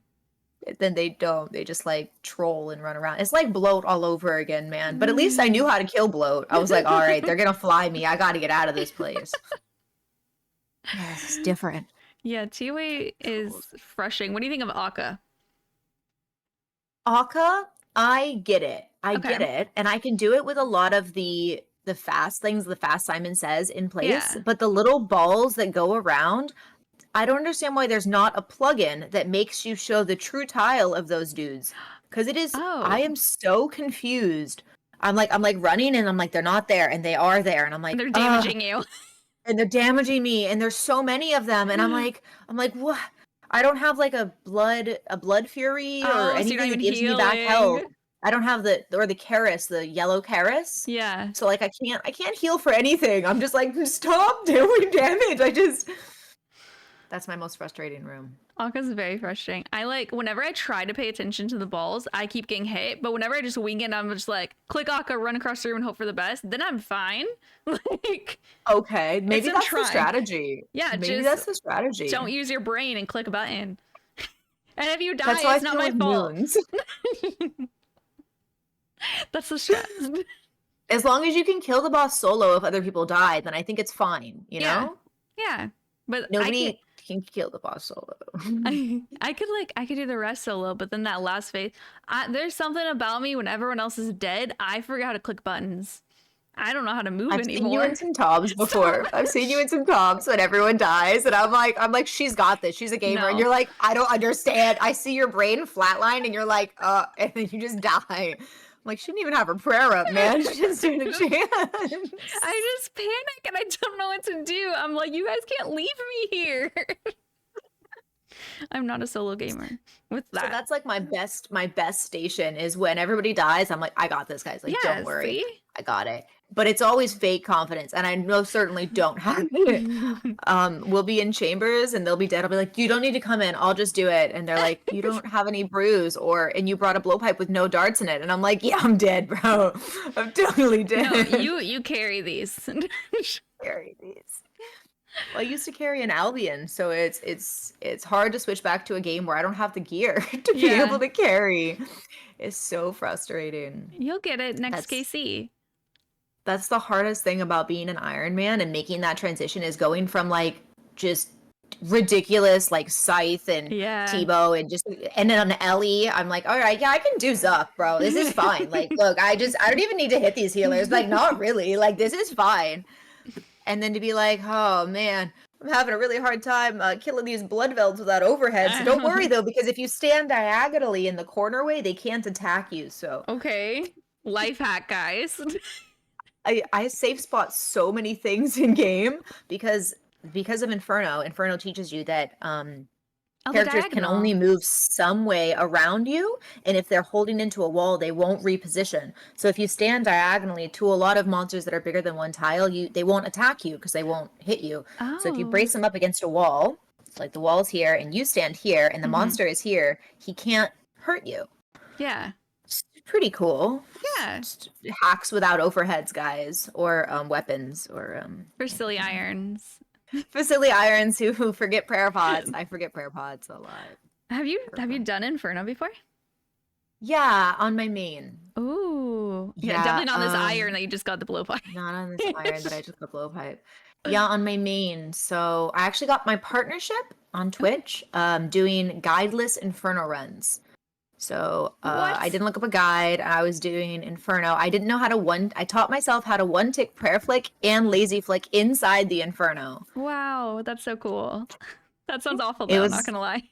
C: Then they don't. They just like troll and run around. It's like bloat all over again, man. But at least I knew how to kill bloat. I was like, all right, they're gonna fly me. I gotta get out of this place. Yeah, it's different.
B: Yeah, Tiwei is frustrating. What do you think of Akka?
C: Akka, I get it. I get it. And I can do it with a lot of the fast things, the fast Simon Says in place.
B: Yeah.
C: But the little balls that go around, I don't understand why there's not a plugin that makes you show the true tile of those dudes. Because it is, I am so confused. I'm like running, and I'm like, they're not there, and they are there. And I'm like,
B: they're damaging you.
C: And they're damaging me, and there's so many of them, and I'm like, what? I don't have like a blood fury or anything that gives me back health. I don't have the Karis, the yellow Karis.
B: Yeah.
C: So like I can't heal for anything. I'm just like, stop doing damage. That's my most frustrating room.
B: Akka's very frustrating. I like, whenever I try to pay attention to the balls, I keep getting hit. But whenever I just wing it, I'm just like, click Akka, run across the room and hope for the best. Then I'm fine. Like,
C: okay, maybe that's the strategy.
B: Yeah,
C: maybe that's the strategy.
B: Don't use your brain and click a button. And if you die, it's not my fault. That's the stress.
C: As long as you can kill the boss solo if other people die, then I think it's fine, you know?
B: Yeah. But
C: nobody can kill the boss solo.
B: I could do the rest solo, but then that last phase, there's something about me when everyone else is dead, I forget how to click buttons. I don't know how to move anymore.
C: I've seen you in some toms before. I've seen you in some toms when everyone dies, and I'm like, she's got this. She's a gamer, and you're like, I don't understand. I see your brain flatline, and you're like, and then you just die. I'm like, she didn't even have her prayer up, man. She just didn't a chance.
B: I just panic and I don't know what to do. I'm like, you guys can't leave me here. I'm not a solo gamer with that.
C: So that's like my best station is when everybody dies. I'm like, I got this, guys. Like, don't worry. See? I got it. But it's always fake confidence, and I most certainly don't have it. We'll be in chambers, and they'll be dead. I'll be like, you don't need to come in. I'll just do it. And they're like, you don't have any bruise, and you brought a blowpipe with no darts in it. And I'm like, yeah, I'm dead, bro. I'm totally dead.
B: No, you carry these.
C: Carry these. Well, I used to carry an Albion, so it's hard to switch back to a game where I don't have the gear to be able to carry. It's so frustrating.
B: You'll get it next KC.
C: That's the hardest thing about being an Iron Man and making that transition is going from like just ridiculous like Scythe and Tebow and then on Ellie, I'm like, all right, yeah, I can do Zuck, bro. This is fine. Like, look, I don't even need to hit these healers. Like, not really. Like, this is fine. And then to be like, oh man, I'm having a really hard time killing these blood velds without overhead. So don't worry though, because if you stand diagonally in the corner way, they can't attack you. So
B: okay, life hack, guys.
C: I safe spot so many things in game because of Inferno. Inferno teaches you that characters can only move some way around you, and if they're holding into a wall, they won't reposition. So if you stand diagonally to a lot of monsters that are bigger than one tile, they won't attack you because they won't hit you. So if you brace them up against a wall, like the wall's here, and you stand here, and the monster is here, he can't hurt you.
B: Yeah.
C: Pretty cool.
B: Yeah.
C: Just hacks without overheads, guys, or weapons, or
B: for silly irons.
C: For silly irons who forget prayer pods. I forget prayer pods a lot.
B: Have you done Inferno before?
C: Yeah, on my main.
B: Ooh. Yeah,
C: Yeah,
B: definitely not on this iron that you just got the blowpipe.
C: not on this iron that I just got blowpipe. Yeah, on my main. So I actually got my partnership on
B: Okay.
C: Twitch, doing guideless Inferno runs. So I
B: What?
C: didn't look up a guide. I was doing Inferno. I didn't know how to I taught myself how to one tick prayer flick and lazy flick inside the Inferno.
B: Wow, that's so cool. That sounds awful
C: It
B: though, not
C: was
B: gonna lie.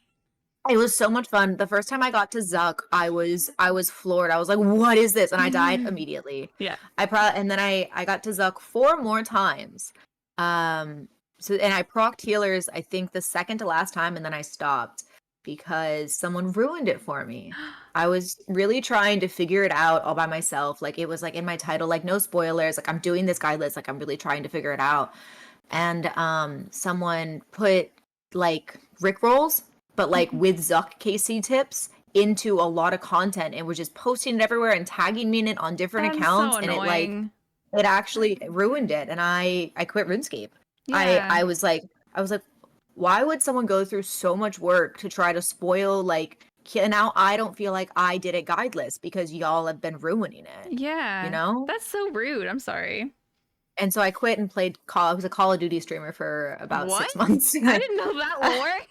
C: it was so much fun. The first time I got to Zuck, I was floored. I was like, "What is this?" And I died immediately.
B: Yeah.
C: And then I got to Zuck 4 more times. Um so and I procced healers I think the second to last time, and then I stopped because someone ruined it for me. I was really trying to figure it out all by myself. Like it was like in my title, like no spoilers, like I'm doing this guideless, like I'm really trying to figure it out. And someone put like Rick rolls, but like with Zuck KC tips into a lot of content and was just posting it everywhere and tagging me in it on different
B: That's so
C: accounts, and
B: annoying.
C: it actually ruined it, and I quit RuneScape.
B: Yeah.
C: I was like, why would someone go through so much work to try to spoil like now I don't feel like I did it guideless because y'all have been ruining it, you
B: Yeah.
C: know?
B: That's so rude. I'm sorry.
C: And so I quit and I was a Call of Duty streamer for about
B: What?
C: 6 months.
B: I didn't know that lore.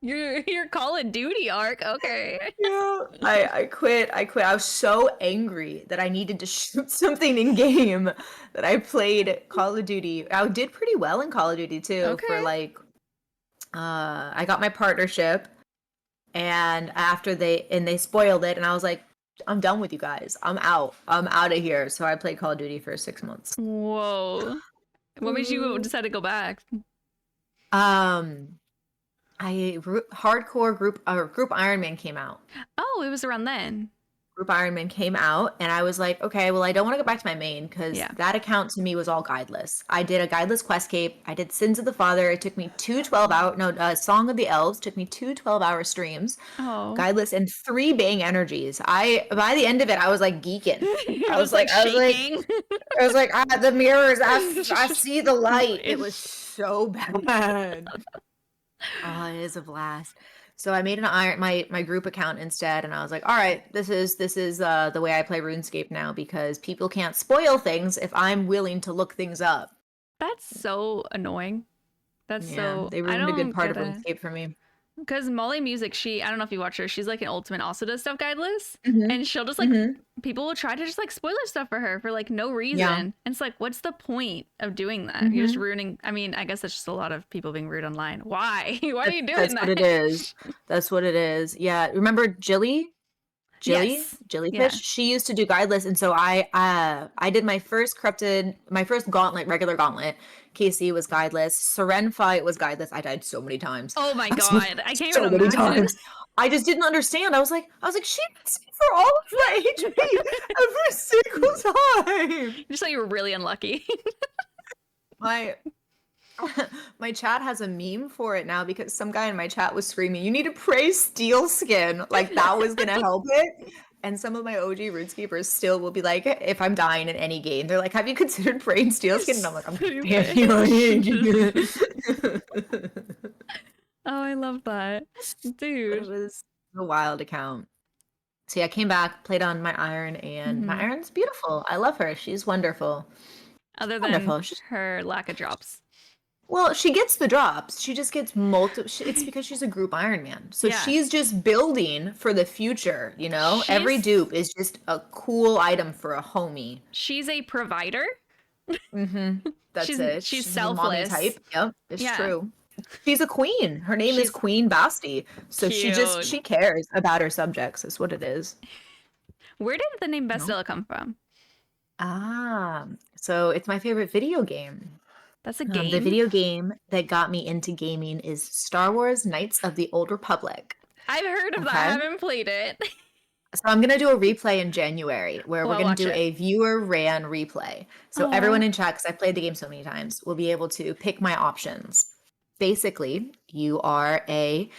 B: Your Call of Duty arc. Okay.
C: Yeah, I quit. I was so angry that I needed to shoot something in game that I played Call of Duty. I did pretty well in Call of Duty too for
B: Okay.
C: like I got my partnership, and after they spoiled it, and I was like, I'm done with you guys. I'm out. I'm out of here. So I played Call of Duty for 6 months.
B: Whoa. What made you decide to go back?
C: Um hardcore group Iron Man came out.
B: Oh, it was around then.
C: Group Iron Man came out, and I was like, okay, well, I don't want to go back to my main because
B: Yeah.
C: that account to me was all guideless. I did a guideless quest cape. I did Sins of the Father. It took me two 12-hour, no, Song of the Elves took me two 12-hour streams,
B: Oh.
C: guideless, and 3 bang energies. By the end of it, I was like geeking.
B: You're
C: I was
B: just
C: like,
B: like shaking.
C: the mirrors. I see the light. It was so bad. Oh, it is a blast. So I made my group account instead, and I was like, all right, this is the way I play RuneScape now, because people can't spoil things if I'm willing to look things up.
B: That's so annoying. That's
C: Yeah,
B: so
C: they
B: I
C: ruined a good
B: don't
C: part
B: get
C: of
B: it.
C: RuneScape for me.
B: Because Molly Music, I don't know if you watch her, she's like an ultimate, also does stuff guideless.
C: Hmm.
B: And she'll just like,
C: Hmm.
B: people will try to just like spoiler stuff for her for like no reason.
C: Yeah.
B: And it's like, what's the point of doing that? You're just
C: Hmm.
B: ruining, I mean, I guess that's just a lot of people being rude online. Why? Why are you doing
C: That's
B: that?
C: what it is. That's what it is. Yeah. Remember
B: Yes.
C: Jellyfish?
B: Yeah.
C: She used to do guideless, and so I did my first gauntlet, regular gauntlet. KC was guideless. Seren fight was guideless. I died so many times.
B: Oh my God. I can't
C: So
B: even
C: many
B: imagine.
C: times. I just didn't understand. I was like, she hits me for all of my HP every single time.
B: You just thought you were really unlucky.
C: My my chat has a meme for it now because some guy in my chat was screaming, "You need to pray steel skin," like that was gonna help it. And some of my OG RuneScapers still will be like, if I'm dying in any game, they're like, "Have you considered praying steel skin?" And I'm like, "I'm
B: Oh, I love that. Dude.
C: It was a wild account. So yeah, I came back, played on my Iron, and my Iron's beautiful. I love her. She's wonderful.
B: Other than
C: Wonderful.
B: her lack of drops.
C: Well, she gets the drops. She just gets multiple. It's because she's a group Iron Man. So
B: Yeah.
C: she's just building for the future, you know? Every dupe is just a cool item for a homie.
B: She's a provider.
C: Mm-hmm. That's it.
B: She's
C: a mommy
B: selfless.
C: type. Yep, it's
B: Yeah.
C: true. She's a queen. Her name is Queen Basti. So
B: Cute.
C: she cares about her subjects. Is what it is.
B: Where did the name Bastila come from?
C: So it's my favorite video game.
B: That's a game.
C: The video game that got me into gaming is Star Wars Knights of the Old Republic.
B: I've heard of that. I haven't played it.
C: So I'm going to do a replay in January where we're going to do a viewer ran replay. So everyone in chat, because I've played the game so many times, will be able to pick my options. Basically, you are a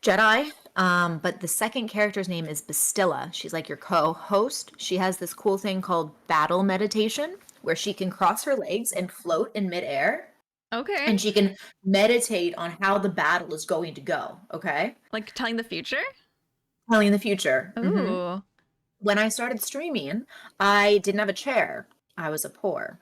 C: Jedi, but the second character's name is Bastila. She's like your co-host. She has this cool thing called battle meditation, where she can cross her legs and float in midair.
B: Okay.
C: And she can meditate on how the battle is going to go. Okay.
B: Like telling the future?
C: Telling the future.
B: Ooh.
C: Mm-hmm. when I started streaming, I didn't have a chair. I was a poor.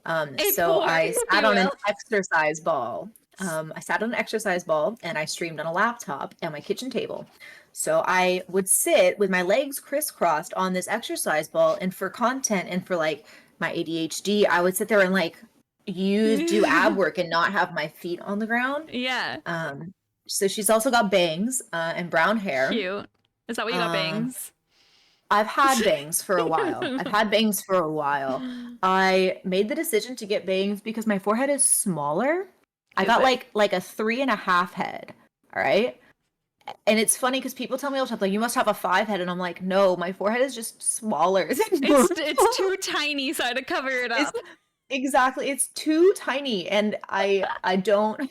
C: So
B: poor,
C: I
B: if
C: sat
B: you
C: on an
B: will.
C: exercise ball. I sat on an exercise ball and I streamed on a laptop and my kitchen table. So I would sit with my legs crisscrossed on this exercise ball, and for content and for like my ADHD, I would sit there and like do ab work and not have my feet on the ground.
B: Yeah.
C: So she's also got bangs and brown hair.
B: Cute. Is that what you got,
C: Um,
B: bangs?
C: I've had bangs for a while. I've had bangs for a while. I made the decision to get bangs because my forehead is smaller. I got like a 3.5 head. All right. And it's funny because people tell me all the time, like, you must have a 5 head. And I'm like, no, my forehead is just smaller than
B: It's too tiny, so I had to cover it up.
C: Exactly. It's too tiny. And I don't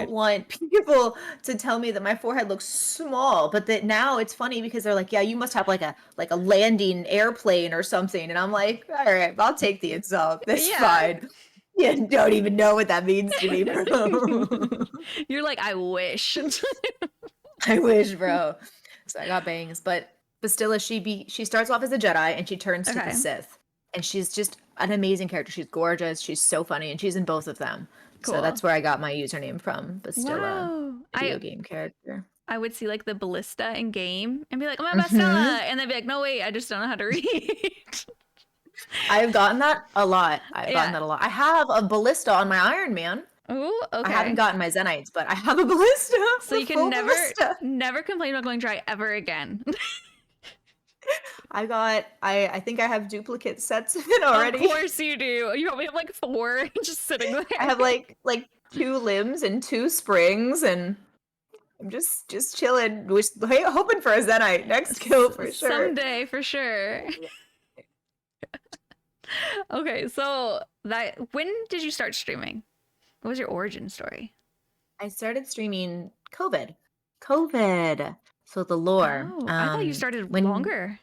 C: want people to tell me that my forehead looks small, but that now it's funny because they're like, yeah, you must have like a landing airplane or something. And I'm like, all right, I'll take the insult. That's fine. You don't even know what that means to me, bro.
B: You're like, I wish.
C: I wish, bro. So I got bangs. But Bastila, she starts off as a Jedi and she turns to the Sith. And she's just an amazing character. She's gorgeous. She's so funny. And she's in both of them. Cool. So that's where I got my username from, Bastila, video game character.
B: I would see like the ballista in game and be like, I'm a Bastila. And they'd be like, no, wait, I just don't know how to read.
C: I've gotten that a lot. I have a ballista on my Iron Man.
B: Ooh, okay.
C: I haven't gotten my Zenites, but I have a ballista.
B: So you can never complain about going dry ever again.
C: I think I have duplicate sets of it already.
B: Of course you do. You probably have like 4 just sitting there.
C: I have like 2 limbs and 2 springs, and I'm just chilling, hoping for a Zenite next kill for sure.
B: Someday, for sure. Okay, so when did you start streaming? What was your origin story?
C: I started streaming COVID. So the lore.
B: Oh, I thought you started longer.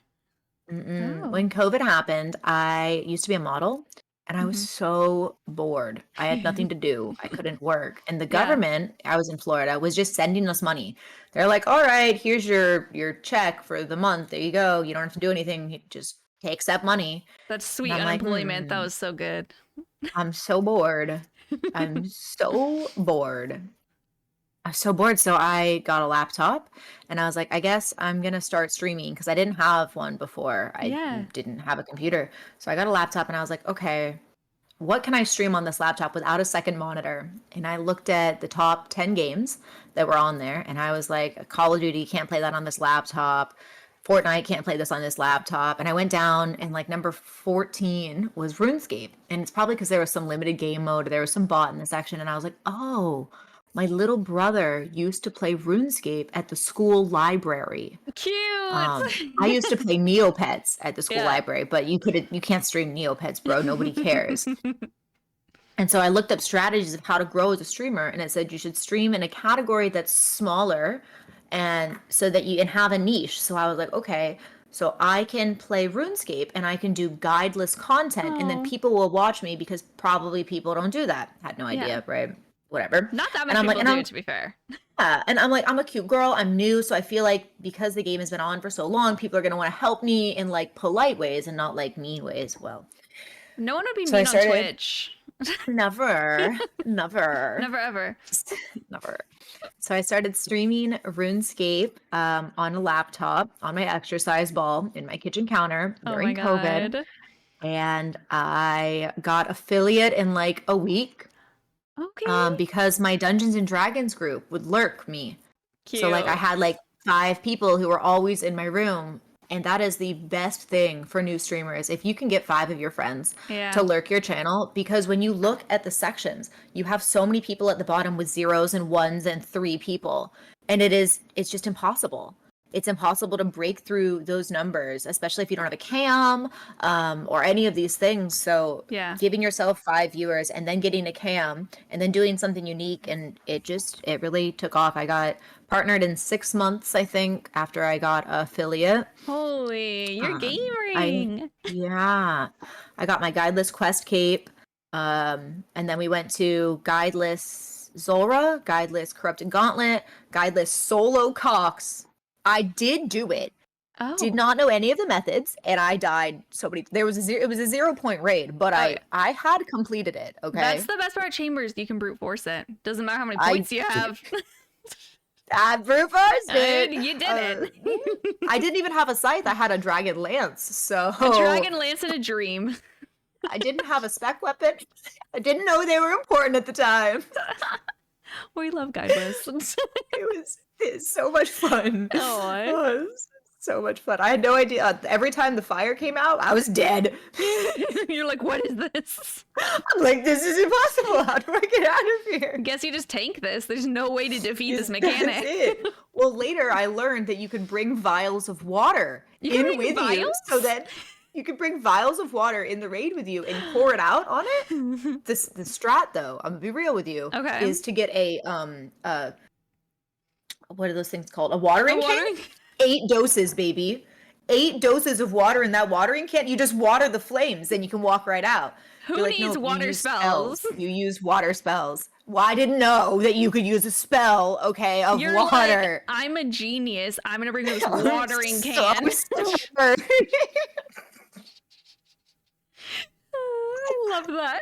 C: When COVID happened, I used to be a model and I was so bored. I had nothing to do. I couldn't work. And the government, I was in Florida, was just sending us money. They're like, all right, here's your check for the month. There you go. You don't have to do anything. You just accept money.
B: That's sweet unemployment. That was so good.
C: I'm so bored. I'm so bored. So I got a laptop and I was like, I guess I'm going to start streaming because I didn't have one before. I didn't have a computer. So I got a laptop and I was like, okay, what can I stream on this laptop without a second monitor? And I looked at the top 10 games that were on there and I was like, Call of Duty, can't play that on this laptop. Fortnite, can't play this on this laptop. And I went down and like number 14 was RuneScape. And it's probably because there was some limited game mode. There was some bot in the section. And I was like, oh, my little brother used to play RuneScape at the school library.
B: Cute.
C: I used to play Neopets at the school library, but you can't stream Neopets, bro. Nobody cares. And so I looked up strategies of how to grow as a streamer, and it said you should stream in a category that's smaller, and so that you can have a niche. So I was like, okay, so I can play RuneScape and I can do guideless content, and then people will watch me because probably people don't do that. Had no idea, right? Whatever.
B: Not that many people do, to be fair.
C: Yeah, and I'm like, I'm a cute girl. I'm new, so I feel like because the game has been on for so long, people are gonna want to help me in like polite ways and not like mean ways. Well,
B: no one would be mean on Twitch.
C: Never,
B: never ever.
C: So I started streaming RuneScape on a laptop on my exercise ball in my kitchen counter during COVID, and I got affiliate in like a week.
B: Okay.
C: Because my Dungeons and Dragons group would lurk me.
B: Cute.
C: So like I had like 5 people who were always in my room, and that is the best thing for new streamers. If you can get 5 of your friends to lurk your channel, because when you look at the sections, you have so many people at the bottom with 0s and 1s and 3 people, and it's just impossible. It's impossible to break through those numbers, especially if you don't have a cam or any of these things. So giving yourself 5 viewers and then getting a cam and then doing something unique, and it really took off. I got partnered in 6 months, I think, after I got affiliate.
B: Holy, you're gaming.
C: I got my guideless quest cape, and then we went to guideless Zora, guideless corrupted gauntlet, guideless solo Cox. I did do it. Did not know any of the methods, and I died so many. It was a 0-point raid, but I had completed it. Okay,
B: that's the best part of Chambers. You can brute force it. Doesn't matter how many points you have.
C: I brute forced it.
B: You did it.
C: I didn't even have a scythe. I had a dragon lance. So
B: a dragon lance in a dream.
C: I didn't have a spec weapon. I didn't know they were important at the time.
B: We love guide lists.
C: It's so much fun.
B: Oh,
C: it was so much fun. I had no idea. Every time the fire came out, I was dead.
B: You're like, what is this?
C: I'm like, this is impossible. How do I get out of here?
B: Guess you just tank this. There's no way to defeat this mechanic.
C: That's it. Well, later I learned that you can bring vials of water in with you, so that you can bring vials of water in the raid with you and pour it out on it. The strat, though, I'm gonna be real with you, is to get a what are those things called? A watering can? 8 doses, baby. 8 doses of water in that watering can. You just water the flames, then you can walk right out.
B: Who needs water spells?
C: You use water spells. Well, I didn't know that you could use a spell, of
B: You're
C: water.
B: Like, I'm a genius. I'm gonna bring this watering can. I love that.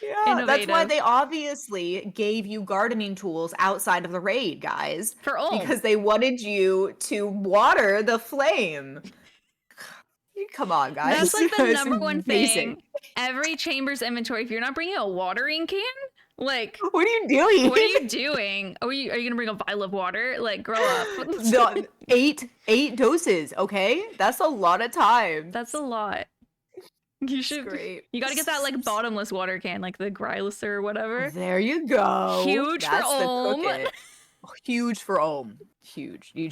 C: Yeah, innovative. That's why they obviously gave you gardening tools outside of the raid, guys.
B: For all.
C: Because they wanted you to water the flame. Come on, guys.
B: That's like the number one thing. Every Chambers inventory, if you're not bringing a watering can, like,
C: what are you doing?
B: What are you doing? Are you gonna bring a vial of water? Like, grow up.
C: No, 8 doses, okay? That's a lot of time.
B: That's a lot. You should.
C: Great.
B: You gotta get that like bottomless water can, like the Grylis or whatever.
C: There you go.
B: Huge for Ohm.
C: Huge for Ohm. Huge. You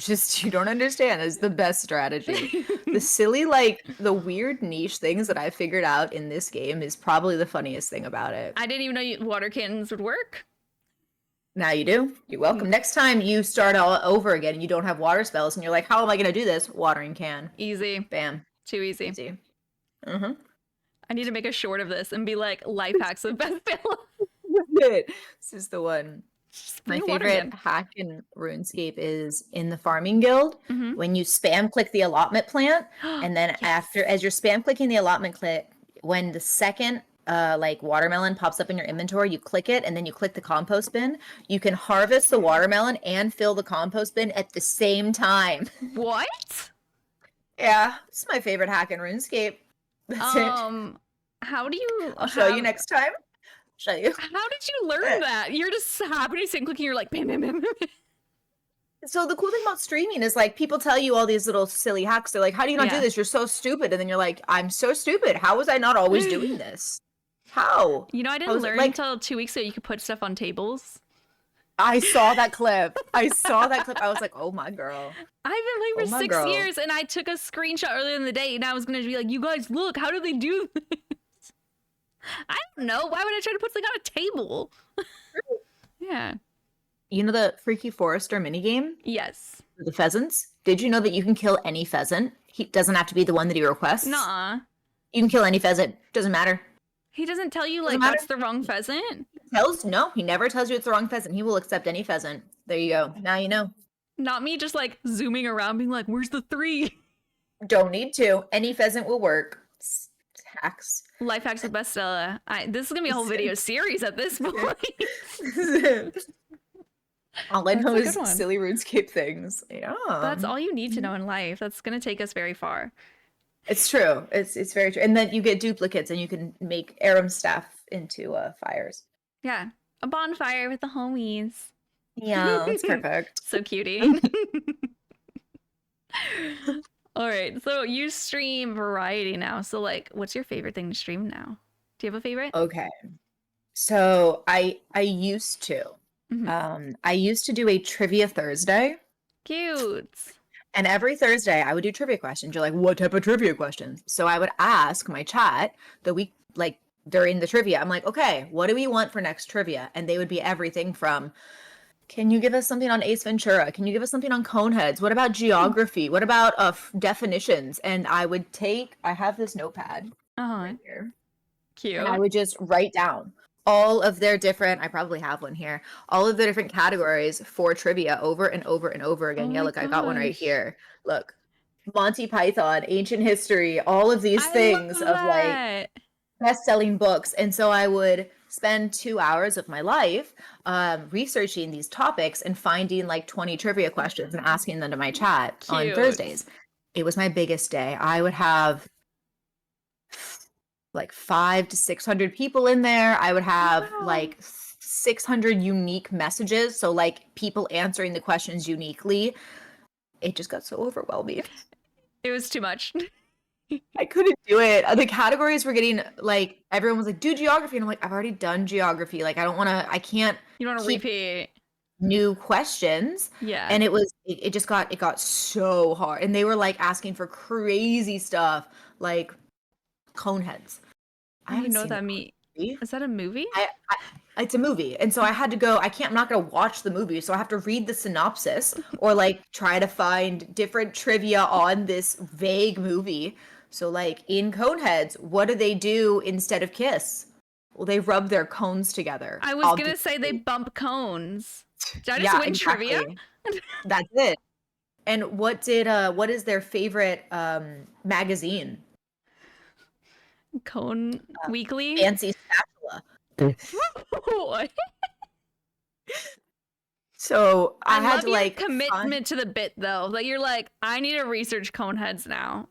C: don't understand. It's the best strategy. The silly, like the weird niche things that I figured out in this game is probably the funniest thing about it.
B: I didn't even know water cannons would work.
C: Now you do. You're welcome. Next time you start all over again and you don't have water spells and you're like, how am I gonna do this? Watering can.
B: Easy.
C: Bam.
B: Too easy.
C: Easy.
B: I need to make a short of this and be like, life hacks with Bastila.
C: This is the one. My favorite hack in RuneScape is in the farming guild, when you spam click the allotment plant, and then as you're spam clicking the allotment click, when the second like watermelon pops up in your inventory, you click it, and then you click the compost bin. You can harvest the watermelon and fill the compost bin at the same time.
B: What?
C: Yeah, it's my favorite hack in RuneScape. That's it.
B: How do you?
C: I'll show you next time. Show you.
B: How did you learn that? You're just happening to clicking. You're like, bam, bam, bam.
C: So the cool thing about streaming is like people tell you all these little silly hacks. They're like, how do you not do this? You're so stupid. And then you're like, I'm so stupid. How was I not always doing this? How?
B: You know, I didn't learn until 2 weeks ago you could put stuff on tables.
C: I saw that clip. I was like, oh my girl.
B: I've been playing for 6 years and I took a screenshot earlier in the day and I was going to be like, you guys, look, how do they do this? I don't know. Why would I try to put something on a table? Yeah.
C: You know the Freaky Forester minigame?
B: Yes.
C: The pheasants? Did you know that you can kill any pheasant? He doesn't have to be the one that he requests.
B: Nuh-uh.
C: You can kill any pheasant. Doesn't matter.
B: He doesn't tell you, like, that's the wrong pheasant?
C: No, he never tells you it's the wrong pheasant. He will accept any pheasant. There you go. Now you know.
B: Not me just, like, zooming around being like, where's the 3?
C: Don't need to. Any pheasant will work. Hacks.
B: Life hacks with Bastila. This is gonna be a whole video series at this point.
C: All I know is silly RuneScape things. Yeah.
B: That's all you need to know in life. That's gonna take us very far.
C: It's true. It's very true. And then you get duplicates and you can make Aram staff into fires.
B: Yeah. A bonfire with the homies.
C: Yeah, that's perfect.
B: So cutie. All right, so you stream variety now. So, like, what's your favorite thing to stream now? Do you have a favorite?
C: Okay, so I used to. I used to do a trivia Thursday.
B: Cute.
C: And every Thursday I would do trivia questions. You're like, what type of trivia questions? So I would ask my chat the week, like during the trivia. I'm like, okay, what do we want for next trivia? And they would be everything from, can you give us something on Ace Ventura? Can you give us something on Coneheads? What about geography? What about definitions? And I have this notepad right here.
B: Cute.
C: And I would just write down all of their different, I probably have one here, all of the different categories for trivia over and over and over again. Yeah, look, I got one right here. Look. Monty Python, ancient history, all of these things of like best-selling books. And so I would spend 2 hours of my life researching these topics and finding like 20 trivia questions and asking them to my chat on Thursdays. It was my biggest day. I would have like 500 to 600 people in there. I would have like 600 unique messages. So like people answering the questions uniquely. It just got so overwhelming.
B: It was too much.
C: I couldn't do it. The categories were getting like, everyone was like, do geography. And I'm like, I've already done geography. Like, I can't.
B: You don't want to repeat
C: new questions.
B: Yeah.
C: And it got so hard. And they were like asking for crazy stuff like cone heads.
B: I don't even know what that means. Is that a movie?
C: It's a movie. And so I had to go, I'm not going to watch the movie. So I have to read the synopsis or like try to find different trivia on this vague movie. So like in Coneheads, what do they do instead of kiss? Well, they rub their cones together.
B: I was going to say they bump cones. Did I just win trivia?
C: That's it. And what is their favorite magazine?
B: Cone Weekly?
C: Fancy Spatula. So I had to like
B: commitment to the bit though. Like you're like, I need to research cone heads now.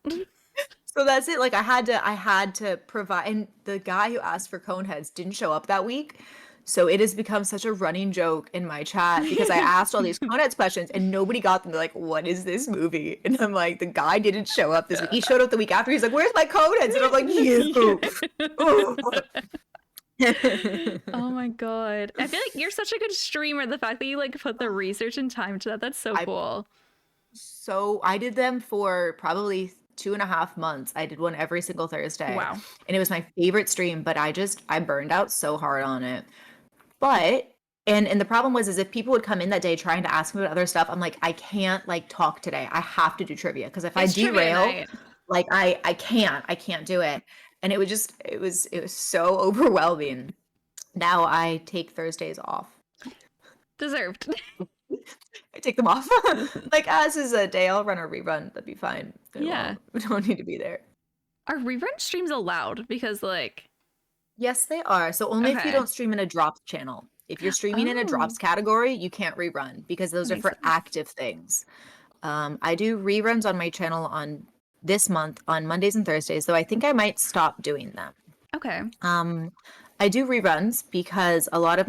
C: So that's it. Like I had to provide, and the guy who asked for cone heads didn't show up that week. So it has become such a running joke in my chat because I asked all these cone heads questions and nobody got them. They're like, what is this movie? And I'm like, the guy didn't show up this week. He showed up the week after. He's like, where's my cone heads? And I'm like, you.
B: Oh my god. I feel like you're such a good streamer. The fact that you like put the research and time to that's so cool.
C: So I did them for probably 2.5 months. I did one every single Thursday.
B: Wow.
C: And it was my favorite stream, but I burned out so hard on it. But and the problem was is if people would come in that day trying to ask me about other stuff, I'm like, I can't like talk today. I have to do trivia because if I derail, like I can't do it. And it was so overwhelming. Now I take Thursdays off.
B: Deserved.
C: I take them off. Like, this is a day I'll run a rerun. That'd be fine.
B: Yeah.
C: We don't need to be there.
B: Are rerun streams allowed? Because like...
C: Yes, they are. So only if you don't stream in a drops channel. If you're streaming in a drops category, you can't rerun because those are for active things. I do reruns on my channel on this month on Mondays and Thursdays, though I think I might stop doing them.
B: Okay.
C: I do reruns because a lot of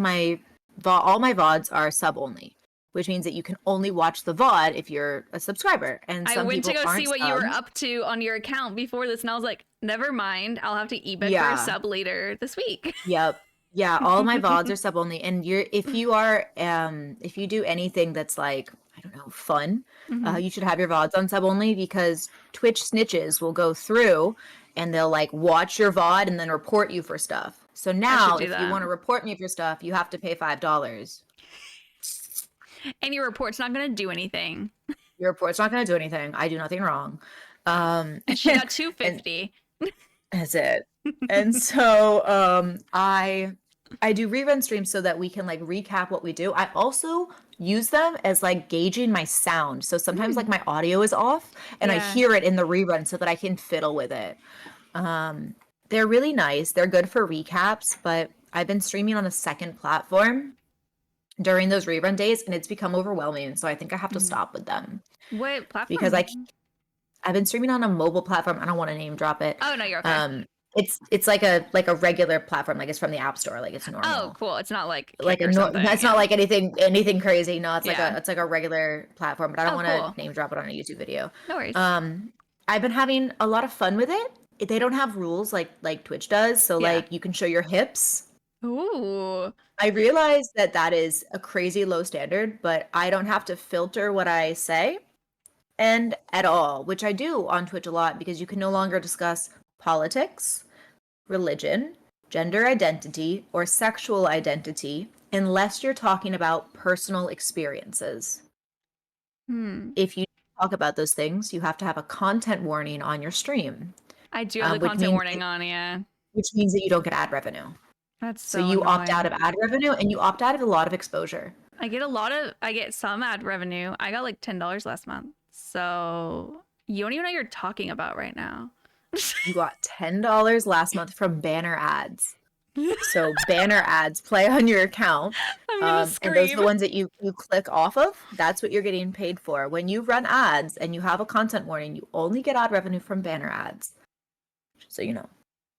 C: all my VODs are sub only, which means that you can only watch the VOD if you're a subscriber. And
B: I went to go see what you were up to on your account before this, and I was like, never mind, I'll have to eBay for a sub later this week.
C: Yep. Yeah, all my VODs are sub only. And if you do anything that's like, I don't know, fun, you should have your VODs on sub only because Twitch snitches will go through and they'll like watch your VOD and then report you for stuff. So now if you want to report me for stuff, you have to pay $5.
B: And your report's not going to do anything.
C: Your report's not going to do anything. I do nothing wrong.
B: And she got $250.
C: That's it. And so I do rerun streams so that we can like recap what we do. I also use them as like gauging my sound. So sometimes like my audio is off and I hear it in the rerun so that I can fiddle with it. They're really nice. They're good for recaps, but I've been streaming on a second platform during those rerun days and it's become overwhelming. So I think I have to stop with them.
B: What platform?
C: Because I've been streaming on a mobile platform. I don't want to name drop it.
B: Oh no, you're okay.
C: It's like a regular platform, like it's from the App Store, like it's normal.
B: Oh, cool. It's not like
C: it's not like anything crazy. No, it's like a regular platform, but I don't want to name drop it on a YouTube video.
B: No worries.
C: I've been having a lot of fun with it. They don't have rules like Twitch does, so like you can show your hips.
B: Ooh.
C: I realize that is a crazy low standard, but I don't have to filter what I say and at all, which I do on Twitch a lot because you can no longer discuss politics, religion, gender identity, or sexual identity unless you're talking about personal experiences. If you talk about those things, you have to have a content warning on your stream.
B: I do have the content warning on, yeah.
C: Which means that you don't get ad revenue.
B: That's
C: so you
B: annoying.
C: Opt out of ad revenue and you opt out of a lot of exposure.
B: I get some ad revenue. I got like $10 last month. So You don't even know what you're talking about right now.
C: You got $10 last month from banner ads. So banner ads play on your account.
B: I'm gonna scream.
C: And those are the ones that you click off of. That's what you're getting paid for. When you run ads and you have a content warning, you only get ad revenue from banner ads. So you know.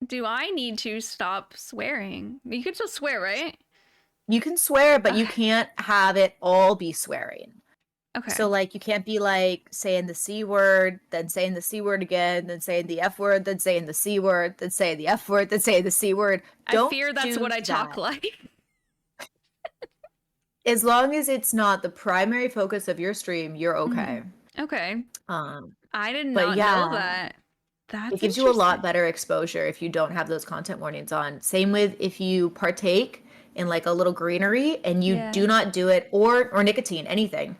B: Do I need to stop swearing? You can still swear, right?
C: You can swear, but you can't have it all be swearing.
B: Okay.
C: So like you can't be like saying the C word, then saying the C word again, then saying the F word, then saying the C word, then saying the F word, then saying the C word.
B: I fear that's what I talk like.
C: As long as it's not the primary focus of your stream, you're okay.
B: Okay. I did
C: but
B: not know that. That's
C: it gives you a lot better exposure if you don't have those content warnings on. Same with if you partake in like a little greenery and you do not do it, or nicotine, anything.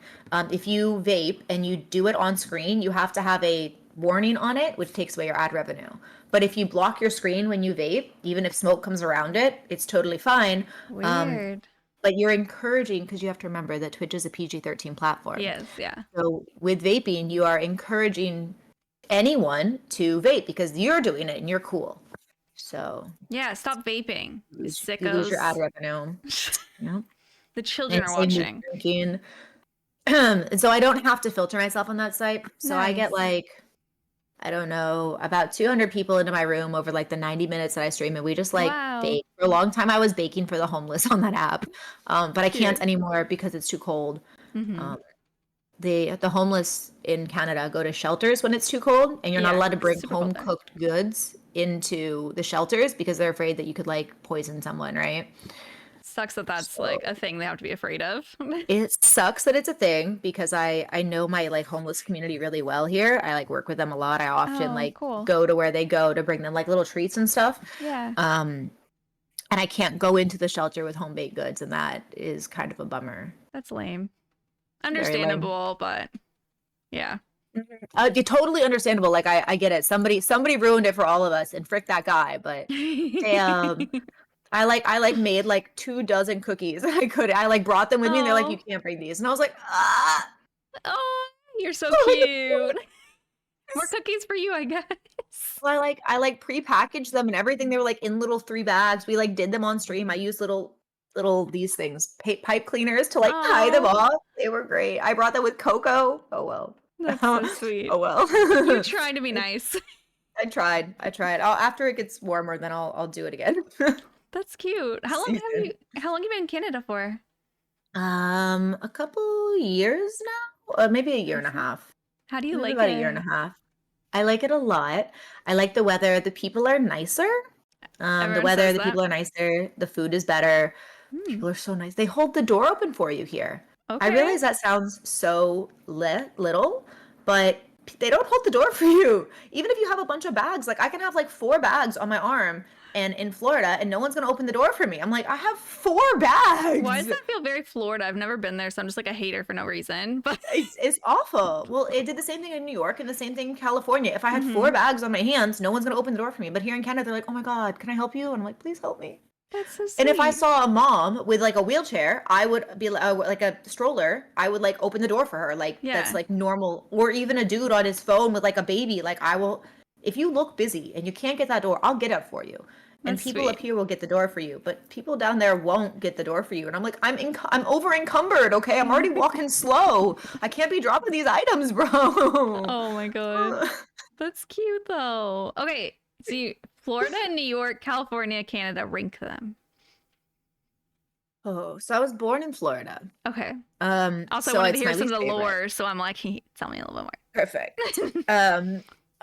C: If you vape and you do it on screen, you have to have a warning on it, which takes away your ad revenue. But if you block your screen when you vape, even if smoke comes around it, it's totally fine.
B: Weird.
C: But you're encouraging, because you have to remember that Twitch is a PG-13 platform.
B: Yes, yeah.
C: So with vaping, you are encouraging anyone to vape because you're doing it and you're cool. So
B: yeah, stop vaping. You sickos.
C: You lose your ad revenue. Yeah.
B: The children are watching.
C: And so I don't have to filter myself on that site. So I get like, I don't know, about 200 people into my room over like the 90 minutes that I stream, and we just like bake. For a long time I was baking for the homeless on that app, but I can't anymore because it's too cold. The homeless in Canada go to shelters when it's too cold, and you're not allowed to bring home cooked goods into the shelters because they're afraid that you could like poison someone, right?
B: Sucks that that's like a thing they have to be afraid of.
C: It sucks that it's a thing because I know my like homeless community really well here. I like work with them a lot. I often go to where they go to bring them like little treats and stuff.
B: Yeah.
C: And I can't go into the shelter with home baked goods, and that is kind of a bummer.
B: That's lame. Understandable, but yeah.
C: Totally understandable. Like I get it. Somebody ruined it for all of us, and frick that guy. But damn, I made like 24 cookies. I like brought them with me, and they're like, you can't bring these, and I was like, ah.
B: Oh, you're so cute. More cookies for you, I guess.
C: Well, I like pre-packaged them and everything. They were like in little 3 bags. We like did them on stream. I used little these things, pipe cleaners, to like tie them off. They were great. I brought them with cocoa. Oh well.
B: That's so sweet.
C: Oh well.
B: You tried to be nice.
C: I tried. After it gets warmer, then I'll do it again.
B: That's cute. How long have you been in Canada for?
C: A couple years now. Maybe a year and a half.
B: How do you like it?
C: About a year and a half. I like it a lot. I like the weather. The people are nicer. The weather, the people are nicer. The food is better. People are so nice. They hold the door open for you here. Okay. I realize that sounds so little, but they don't hold the door for you. Even if you have a bunch of bags, like I can have like 4 bags on my arm and in Florida, and no one's going to open the door for me. I'm like, I have 4 bags.
B: Why does that feel very Florida? I've never been there, so I'm just like a hater for no reason. But
C: it's awful. Well, it did the same thing in New York and the same thing in California. If I had 4 bags on my hands, no one's going to open the door for me. But here in Canada, they're like, oh my God, can I help you? And I'm like, please help me.
B: That's so sweet.
C: And if I saw a mom with like a wheelchair, I would be like a stroller. I would like open the door for her. Like that's like normal. Or even a dude on his phone with like a baby. Like I will, if you look busy and you can't get that door, I'll get it for you. And people up here will get the door for you, but people down there won't get the door for you. And I'm like, I'm over encumbered. Okay, I'm already walking slow. I can't be dropping these items, bro.
B: Oh my God, that's cute though. Okay, so Florida, New York, California, Canada, rank them.
C: Oh, so I was born in Florida.
B: Okay. Also, I wanted to hear some of the lore, so I'm like, tell me a little bit more.
C: Perfect.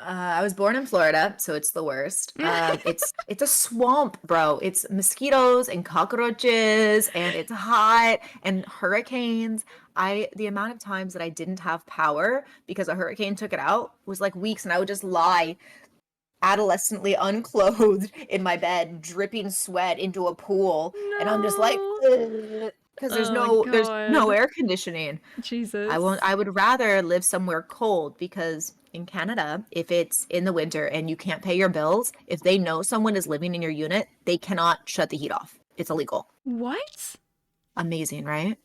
C: I was born in Florida, so it's the worst. It's a swamp, bro. It's mosquitoes and cockroaches, and it's hot and hurricanes. The amount of times that I didn't have power because a hurricane took it out was like weeks, and I would just lie adolescently unclothed in my bed, dripping sweat into a pool, and I'm just like, because there's no air conditioning.
B: Jesus.
C: I would rather live somewhere cold, because in Canada, if it's in the winter and you can't pay your bills, if they know someone is living in your unit, they cannot shut the heat off. It's illegal.
B: What?
C: Amazing, right?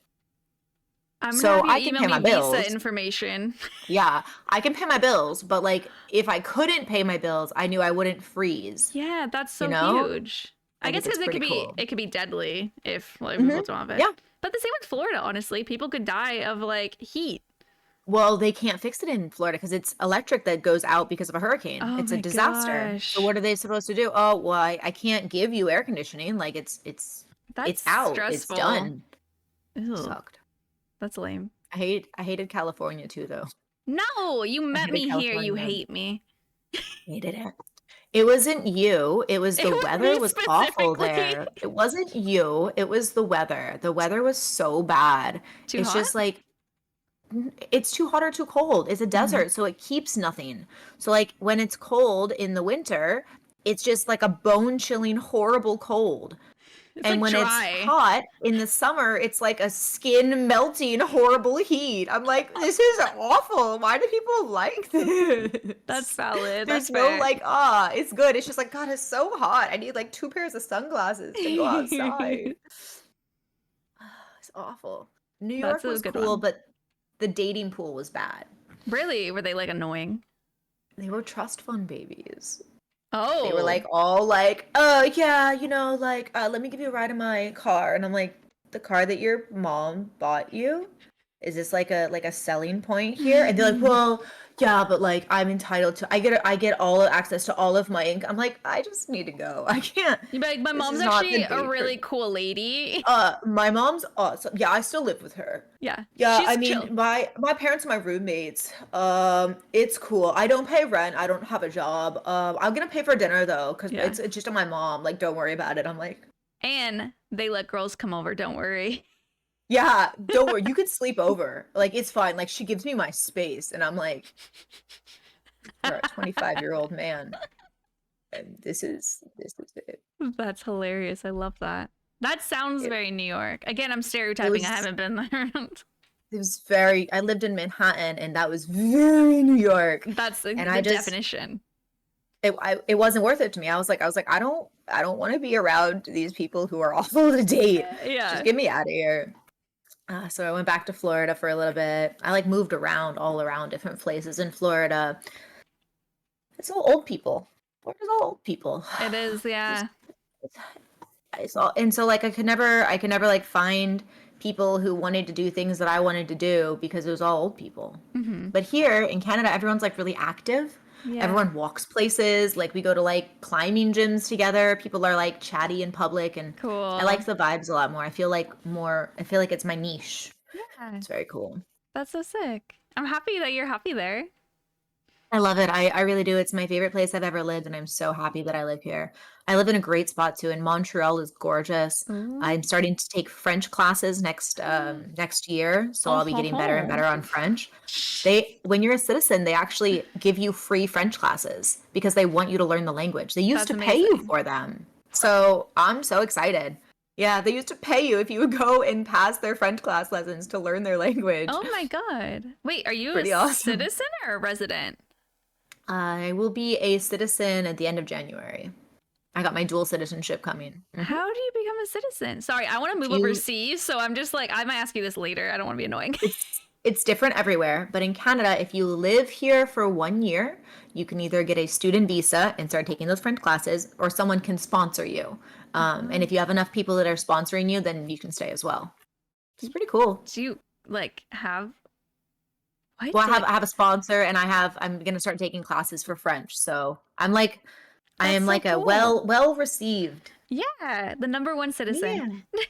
B: I'm gonna
C: So
B: have you
C: I can
B: email
C: pay
B: me
C: my bills.
B: visa information.
C: Yeah, I can pay my bills, but like if I couldn't pay my bills, I knew I wouldn't freeze.
B: Yeah, that's
C: You
B: so
C: know?
B: huge. I
C: I
B: guess
C: think it's
B: because
C: pretty cool.
B: it could be deadly if like
C: Hmm.
B: people don't have it.
C: Yeah.
B: But the same with Florida, honestly. People could die of like heat.
C: Well, they can't fix it in Florida because it's electric that goes out because of a hurricane.
B: Oh
C: It's a
B: my
C: disaster. So
B: gosh.
C: what are they supposed to do? Oh, well, I can't give you air conditioning. Like it's
B: That's
C: out. It's
B: stressful.
C: done.
B: Ew,
C: Sucked.
B: that's lame.
C: I hated California too, though.
B: No, you
C: I
B: met
C: hated
B: me here. You
C: California.
B: hate me.
C: Hated it. It wasn't you. It was
B: It
C: the
B: was
C: weather
B: me
C: was awful
B: specifically.
C: there. It wasn't you. It was the weather. The weather was so bad.
B: Too
C: It's
B: hot?
C: just like it's too hot or too cold. It's a desert, so it keeps nothing. So like when it's cold in the winter, it's just like a bone-chilling, horrible cold.
B: It's
C: And
B: like
C: when it's
B: dry.
C: hot in the summer, it's like a skin melting, horrible heat. I'm like, this is awful. Why do people like this?
B: That's valid.
C: There's
B: That's
C: no
B: fair.
C: like, it's good. It's just like, God, it's so hot. I need like 2 pairs of sunglasses to go outside. It's awful. New
B: That's
C: York
B: a
C: was
B: good
C: cool,
B: one.
C: but the dating pool was bad.
B: Really? Were they like annoying?
C: They were trust fund babies.
B: Oh.
C: They were like all like, oh yeah, like let me give you a ride in my car. And I'm like, the car that your mom bought you? Is this like a selling point here? And they're like, well, yeah, but like I'm entitled to I get all access to all of my income. I'm like, I just need to go. I can't.
B: You'd be like, my
C: This
B: mom's
C: is not
B: actually
C: the
B: a
C: date
B: really
C: for-
B: cool lady.
C: My mom's awesome. Yeah, I still live with her.
B: Yeah.
C: Yeah,
B: She's
C: I mean,
B: chill.
C: my parents are my roommates. It's cool. I don't pay rent. I don't have a job. I'm gonna pay for dinner though, because
B: Yeah.
C: it's just on my mom. Like, don't worry about it. I'm like,
B: And they let girls come over, don't worry.
C: yeah, don't worry. You could sleep over. Like, it's fine. Like, she gives me my space, and I'm like, you're a 25-year-old man, and this is it.
B: That's hilarious. I love that. That sounds
C: It-
B: very New York. Again, I'm stereotyping. I
C: was-
B: haven't been there.
C: It was very. I lived in Manhattan, and that was very New York.
B: That's the
C: And I just-
B: definition.
C: It wasn't worth it to me. I was like, I don't want to be around these people who are awful to date.
B: Yeah.
C: Just get me out of here. So I went back to Florida for a little bit. I like moved around all around different places in Florida. It's all old people. Florida's all old people.
B: It is, yeah.
C: And so like I could never like find people who wanted to do things that I wanted to do because it was all old people.
B: Mm-hmm.
C: But here in Canada, everyone's like really active.
B: Yeah.
C: Everyone walks places. Like we go to like climbing gyms together. People are like chatty in public, and
B: Cool.
C: I like the vibes a lot more. I feel like it's my niche.
B: Yeah.
C: It's very cool.
B: That's so sick. I'm happy that you're happy there.
C: I love it. I really do. It's my favorite place I've ever lived, and I'm so happy that I live here. I live in a great spot too, and Montreal is gorgeous.
B: Ooh.
C: I'm starting to take French classes next year, so I'll be getting better and better on French. When you're a citizen, they actually give you free French classes because they want you to learn the language. They used
B: That's
C: to pay you
B: amazing.
C: for them. So I'm so excited. Yeah, they used to pay you if you would go and pass their French class lessons to learn their language.
B: Oh my god. Wait, are you
C: Pretty
B: a
C: awesome.
B: citizen or a resident?
C: I will be a citizen at the end of January. I got my dual citizenship coming.
B: How do you become a citizen? Sorry, I want to move overseas, so I'm just like, I might ask you this later. I don't want to be annoying.
C: It's different everywhere, but in Canada, if you live here for 1 year, you can either get a student visa and start taking those French classes, or someone can sponsor you. And if you have enough people that are sponsoring you, then you can stay as well. It's pretty cool.
B: Do you like have? What?
C: Well, I have a sponsor, and I'm gonna start taking classes for French. So I am
B: That's so
C: like a
B: cool.
C: well received.
B: Yeah, the #1 citizen.
C: Yeah.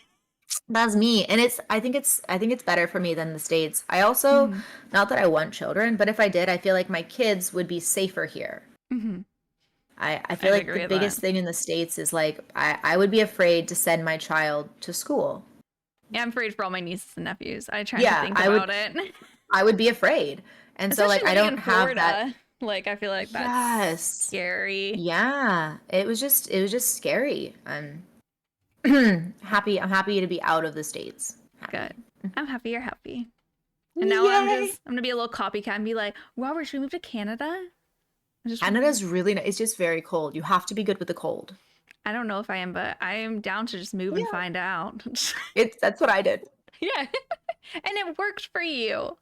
C: That's me, and I think it's better for me than the States. I also, not that I want children, but if I did, I feel like my kids would be safer here.
B: Mm-hmm.
C: I feel like the biggest thing in the States is like I would be afraid to send my child to school.
B: Yeah, I'm afraid for all my nieces and nephews. I try
C: Yeah,
B: to think
C: I would-
B: about it.
C: I would be afraid, and so like
B: Especially
C: I
B: living
C: don't
B: in
C: have that.
B: Florida. Like I feel like that's
C: Yes.
B: scary.
C: Yeah, it was just scary. I'm happy. I'm happy to be out of the States. Happy.
B: Good. I'm happy you're happy. And now I'm
C: Yay!
B: gonna be a little copycat and be like, Robert, should we move to Canada?
C: Canada's really nice. It's just very cold. You have to be good with the cold.
B: I don't know if I am, but I am down to just move and find out.
C: That's what I did.
B: Yeah. And it worked for you.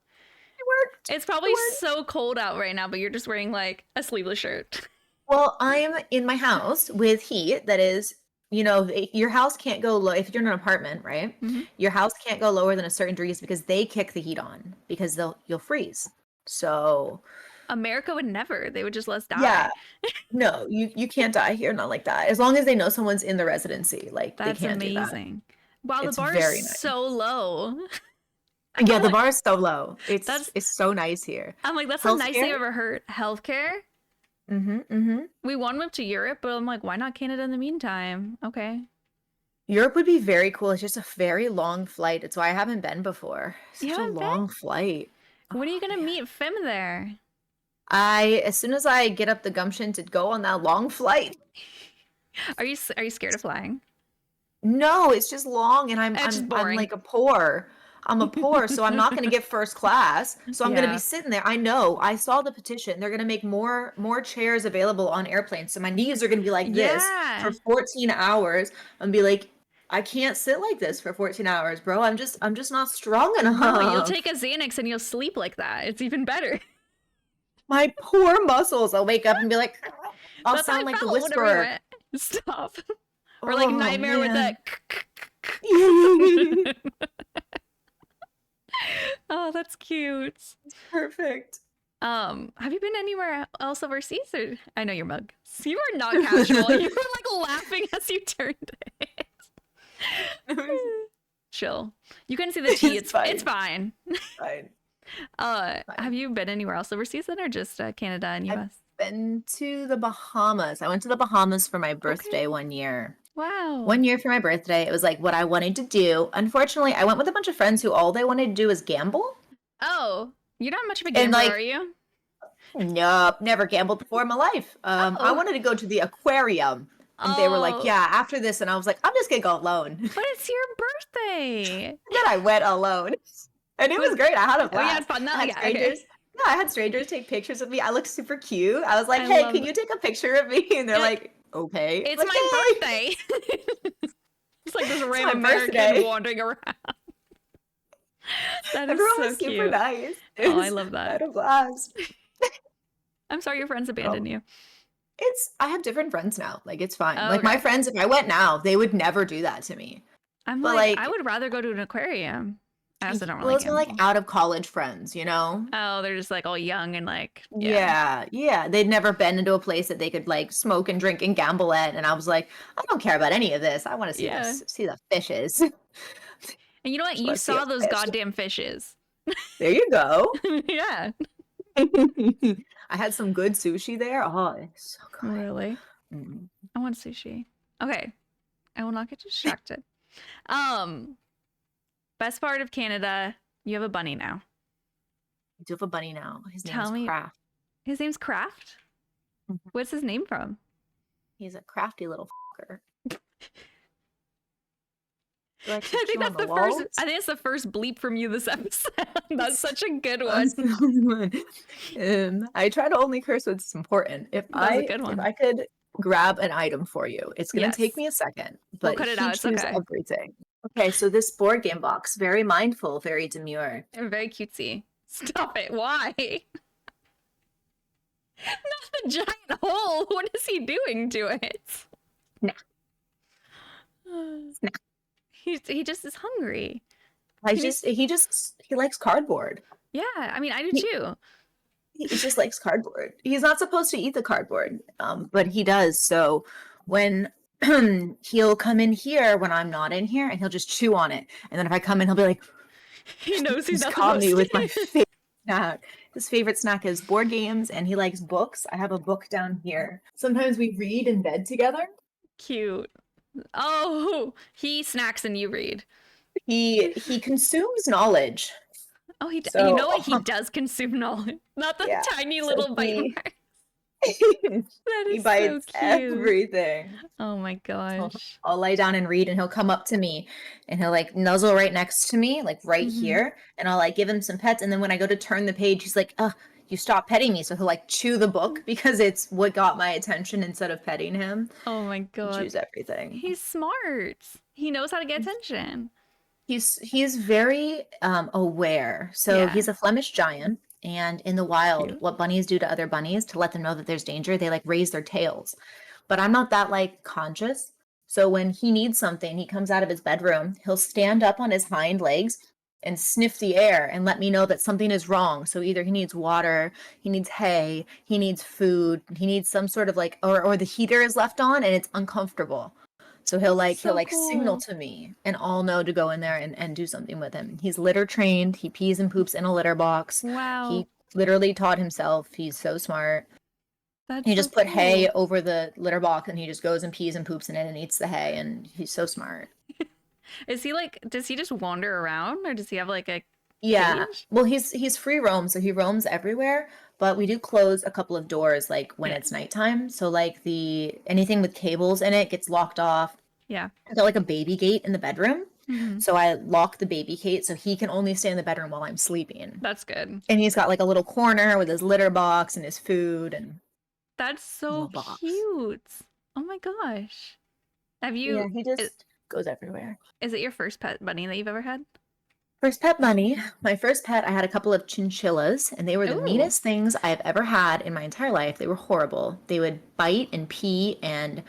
C: It worked.
B: It's probably so cold out right now, but you're just wearing like a sleeveless shirt.
C: Well, I'm in my house with heat that is, your house can't go low if you're in an apartment, right?
B: Mm-hmm.
C: Your house can't go lower than a certain degrees because they kick the heat on because you'll freeze. So
B: America would never. They would just let us die.
C: Yeah. No, you can't die here, not like that. As long as they know someone's in the residency, like
B: that's
C: they can't
B: amazing.
C: do that.
B: Wow,
C: It's
B: the bar
C: very
B: is
C: nice.
B: so low.
C: Yeah, the bar is so low. It's so nice here.
B: I'm like, that's the nicest thing I've ever heard. Healthcare? We want to move to Europe, but I'm like, why not Canada in the meantime? Okay.
C: Europe would be very cool. It's just a very long flight. It's why I haven't been before. Such a long flight.
B: When are you gonna meet Fim there?
C: As soon as I get up the gumption to go on that long flight.
B: Are you scared of flying?
C: No, it's just long, and I'm like a poor. I'm a poor, so I'm not going to get first class. So I'm going to be sitting there. I know. I saw the petition. They're going to make more chairs available on airplanes. So my knees are going to be like this for 14 hours and be like, I can't sit like this for 14 hours, bro. I'm just not strong enough.
B: No, you'll take a Xanax and you'll sleep like that. It's even better.
C: My poor muscles. I'll wake up and be like, I'll sound like the whisperer.
B: Stop. Or like Nightmare with that. Oh, that's cute.
C: It's perfect.
B: Have you been anywhere else overseas? Or I know your mug. You were not casual. You were like laughing as you turned it. Chill. You couldn't see the tea. It's fine. It's fine.
C: Fine.
B: Have you been anywhere else overseas then, or just Canada and US?
C: I've been to the Bahamas. I went to the Bahamas for my birthday 1 year.
B: Wow.
C: 1 year for my birthday. It was like what I wanted to do. Unfortunately, I went with a bunch of friends who all they wanted to do was gamble.
B: Oh, you're not much of a gambler, are you?
C: Nope, never gambled before in my life. I wanted to go to the aquarium. And they were like, yeah, after this. And I was like, I'm just going to go alone.
B: But it's your birthday.
C: Then I went alone. And it was great. I had a blast.
B: You had fun.
C: I had strangers take pictures of me. I looked super cute. I was like, hey, can you take a picture of me? And they're like, okay.
B: It's like, my birthday. It's like this random American wandering around.
C: Everyone was super nice.
B: Oh, I love that.
C: I had a blast.
B: I'm sorry your friends abandoned you.
C: I have different friends now. Like, it's fine. Like, my friends, if I went now, they would never do that to me.
B: I'm like, I would rather go to an aquarium. I also don't really
C: those are like out of college friends, you know?
B: Oh, they're just like all young and like
C: yeah. They'd never been into a place that they could like smoke and drink and gamble at, and I was like, I don't care about any of this. I want to see the fishes.
B: And you know what? You saw those goddamn fishes.
C: There you go.
B: Yeah.
C: I had some good sushi there. Oh, it's so good.
B: Really? I want sushi. Okay. I will not get distracted. Best part of Canada, you have a bunny now.
C: I do have a bunny now. His name's Kraft.
B: His name's Kraft? What's his name from?
C: He's a crafty little fucker.
B: I think that's the first. I think it's the first bleep from you this episode. That's such a good one.
C: I try to only curse when it's important. If I could grab an item for you, it's gonna take me a second, but
B: we'll cut it out. It's okay.
C: Everything. Okay, so this board game box, very mindful, very demure,
B: and very cutesy. Stop it! Why? Not the giant hole. What is he doing to it?
C: Snack.
B: He just is hungry.
C: He likes cardboard.
B: Yeah, I mean, I do too.
C: He just likes cardboard. He's not supposed to eat the cardboard, but he does. So when he'll come in here when I'm not in here, and he'll just chew on it. And then if I come in, he'll be like,
B: he knows he's not
C: caught me with my favorite snack. His favorite snack is board games, and he likes books. I have a book down here. Sometimes we read in bed together.
B: Cute. Oh, he snacks and you read.
C: He consumes knowledge.
B: Oh, you know what? He does consume knowledge. Not the tiny little bite marks.
C: He bites everything.
B: Oh my gosh.
C: I'll lie down and read, and he'll come up to me, and he'll like nuzzle right next to me, like right here, and I'll like give him some pets, and then when I go to turn the page, he's like, you stop petting me. So he'll like chew the book because it's what got my attention instead of petting him.
B: Oh my god.
C: He chews everything.
B: He's smart. He knows how to get attention.
C: He's very aware. So
B: Yeah.
C: he's a Flemish giant, and in the wild,
B: Cute.
C: what bunnies do to other bunnies to let them know that there's danger, they like raise their tails. But I'm not that like conscious. So when he needs something, he comes out of his bedroom, he'll stand up on his hind legs and sniff the air and let me know that something is wrong. So either he needs water, he needs hay, he needs food, he needs some sort of like or the heater is left on and it's uncomfortable. So he'll
B: That's so
C: signal
B: cool.
C: to me and I'll know to go in there and do something with him. He's litter trained. He pees and poops in a litter box.
B: Wow.
C: He literally taught himself. He's so smart.
B: That's
C: You
B: so
C: just put hay
B: cool.
C: over the litter box and he just goes and pees and poops in it and eats the hay and he's so smart.
B: Is he like, does he just wander around or does he have like a
C: Yeah.
B: cage?
C: Well, he's free roam, so he roams everywhere, but we do close a couple of doors like when
B: Yeah.
C: it's nighttime. So like the anything with cables in it gets locked off.
B: Yeah.
C: I got like a baby gate in the bedroom.
B: Mm-hmm.
C: So I lock the baby gate so he can only stay in the bedroom while I'm sleeping.
B: That's good.
C: And he's got like a little corner with his litter box and his food and
B: That's
C: a
B: so
C: little box.
B: cute. Oh my gosh. Have
C: Yeah,
B: you,
C: he just goes everywhere.
B: is it your first pet bunny that you've ever had?
C: First pet bunny. My first pet, I had a couple of chinchillas, and they were the
B: Ooh.
C: meanest things I have ever had in my entire life. They were horrible. They would bite and pee and